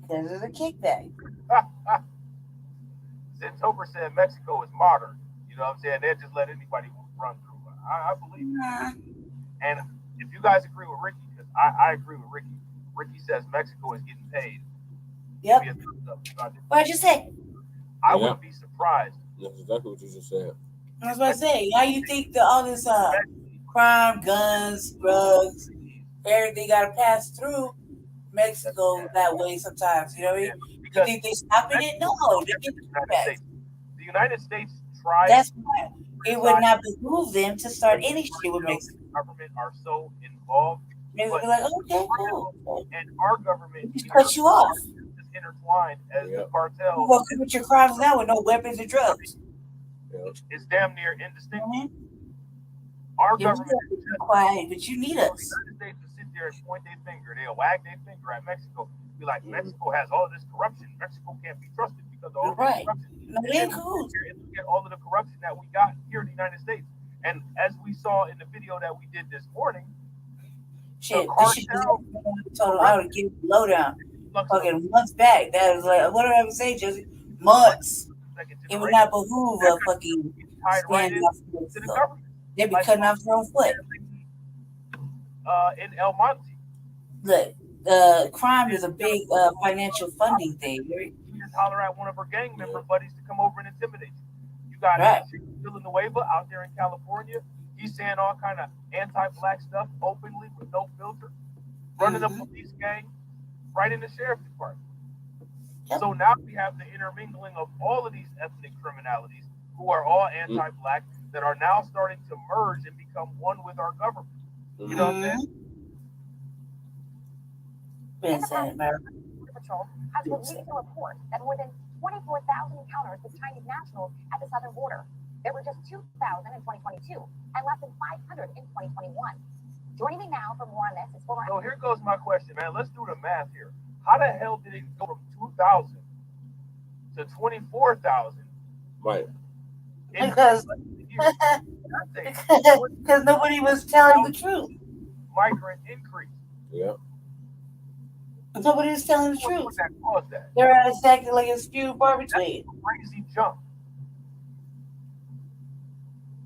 Because of the kickback. Zentober said Mexico is modern. You know what I'm saying? They'll just let anybody run through. I believe it. And if you guys agree with Ricky, because I agree with Ricky. Ricky says Mexico is getting paid. Yep. What'd you say? I wouldn't be surprised. That's exactly what you just said. That's what I say. How you think that all this crime, guns, drugs, everything got to pass through Mexico that way sometimes? You know what I mean? You think they stopping it? No, they get the United States tried. That's why it would not behoove them to start any shit with Mexico. Government are so involved. They would be like, okay, cool. And our government just cut you off. Is intertwined as the cartel. You walk with your crimes now with no weapons or drugs. It's damn near indistinguishable. Our government is quiet, but you need us. The United States will sit there and point their finger. They'll wag their finger at Mexico. Be like, Mexico has all of this corruption. Mexico can't be trusted because of all this corruption. No, they ain't cool. And look at all of the corruption that we got here in the United States. And as we saw in the video that we did this morning, shit, told him how to get low down. Fucking months back. That was like, what did I ever say, Jesse? Months. It would not behoove a fucking stand off to the government. They'd be cutting off their own foot. In El Monte. Look, crime is a big financial funding thing. You just holler at one of her gang member buddies to come over and intimidate you. You got Villanueva out there in California. He's saying all kind of anti-black stuff openly with no filter, running a police gang right in the sheriff's department. Yep. So now we have the intermingling of all of these ethnic criminalities who are all anti-black that are now starting to merge and become one with our government. You know what I'm saying? Patrol has released a report that more than 24,000 encounters with Chinese nationals at the southern border. There were just 2,000 in 2022 and less than 500 in 2021. Joining me now for more on this is former. So here goes my question, man. Let's do the math here. How the hell did it go from 2,000 to 24,000? Right. Because nobody was telling the truth. Migrant increase. Yeah. Nobody was telling the truth. What caused that? They're acting like it's few and far between. Crazy jump.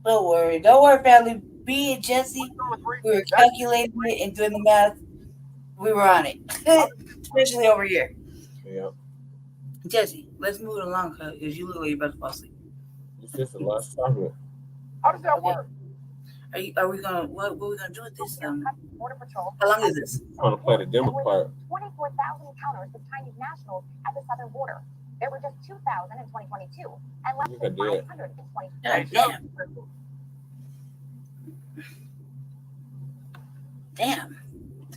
Don't worry, family. B and Jesse, we were calculating it and doing the math. We were on it, especially over here. Yeah. Jesse, let's move it along because you look like you're about to fall asleep. It's just the last topic. How does that work? Are we gonna what are we gonna do with this? Border Patrol. How long is this? I'm trying to play the demo part. 24,000 encounters with Chinese nationals at the southern border. There were just 2,000 in 2022 and less than 500 in 2020. Damn.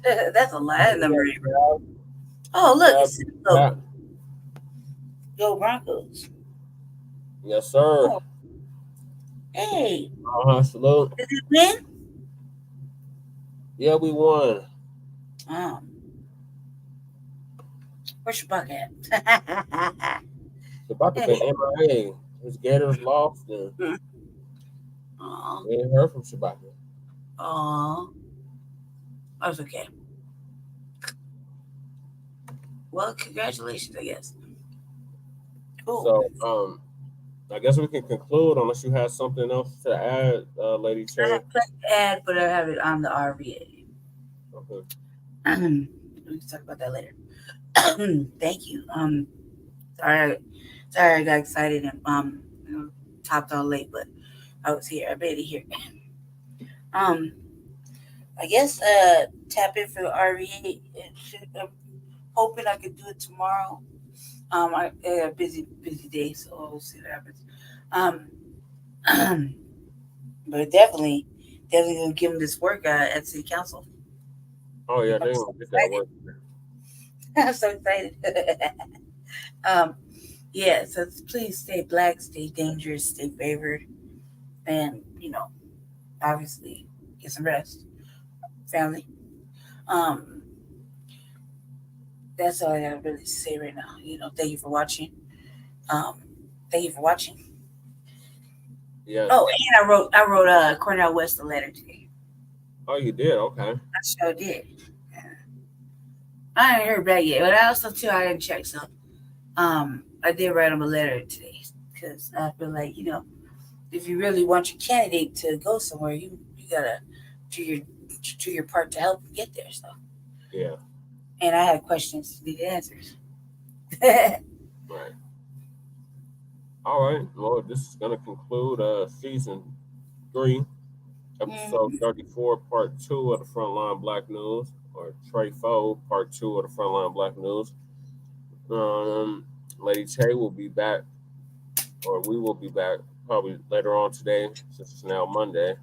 That's a lot of number. Oh, look. It's Go Broncos. Yes, sir. Oh. Hey. Salute. Did it win? Yeah, we won. Where's Shabaka at? Shabaka been MIA. His Gators lost and we ain't heard from Shabaka. Oh. That's okay. Well, congratulations, I guess. Cool. So, I guess we can conclude unless you have something else to add, Lady Cherry. I have something to add, but I have it on the RVA. Okay. We can talk about that later. Thank you. Sorry I got excited and topped on late, but I was here. I made it here. I guess tap in for the RVA. I'm hoping I could do it tomorrow. I had a busy day, so we'll see what happens. But definitely gonna give them this work at City Council. Oh yeah, they're gonna get that work. I'm so excited. Yeah, so please stay black, stay dangerous, stay favored, and obviously get some rest, family. That's all I gotta really say right now. Thank you for watching. Thank you for watching. Yeah. Oh, and I wrote Cornell West a letter today. Oh, you did? Okay. I sure did. I ain't heard back yet, but I also too I didn't check. So, I did write him a letter today because I feel like if you really want your candidate to go somewhere, you gotta do your part to help them get there. So. Yeah. And I had questions, needed answers. Right. All right. Well, this is going to conclude season 3, episode 34, part 2 of the Front Line Blacc News, or Trey Foe, part 2 of the Front Line Blacc News. Lady Che will be back, or we will be back probably later on today, since it's now Monday,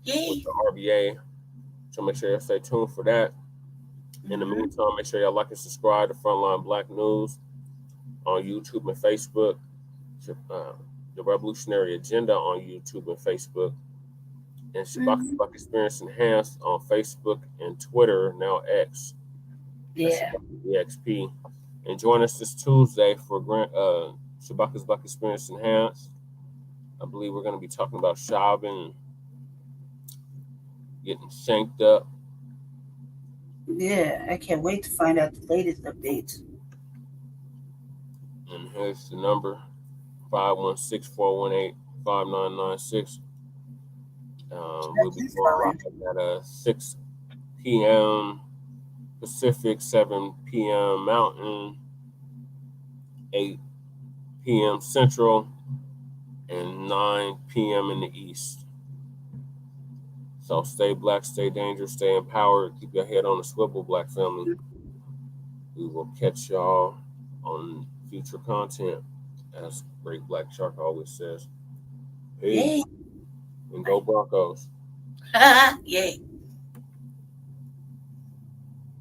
with the RBA. So make sure you stay tuned for that. In the meantime, make sure y'all like and subscribe to Frontline Blacc News on YouTube and Facebook. The Revolutionary Agenda on YouTube and Facebook. And Shabaka Black Experience Enhanced on Facebook and Twitter, now X. Yeah. EXP. And join us this Tuesday for Shabaka's Black Experience Enhanced. I believe we're going to be talking about shopping, getting shanked up. Yeah, I can't wait to find out the latest updates. And here's the number, 516-418-5996. We'll be going at 6 p.m. Pacific, 7 p.m. Mountain, 8 p.m. Central, and 9 p.m. in the East. So stay black, stay dangerous, stay empowered, keep your head on the swivel, Black family. We will catch y'all on future content, as Great Black Shark always says. Peace. And go Broncos. Yay.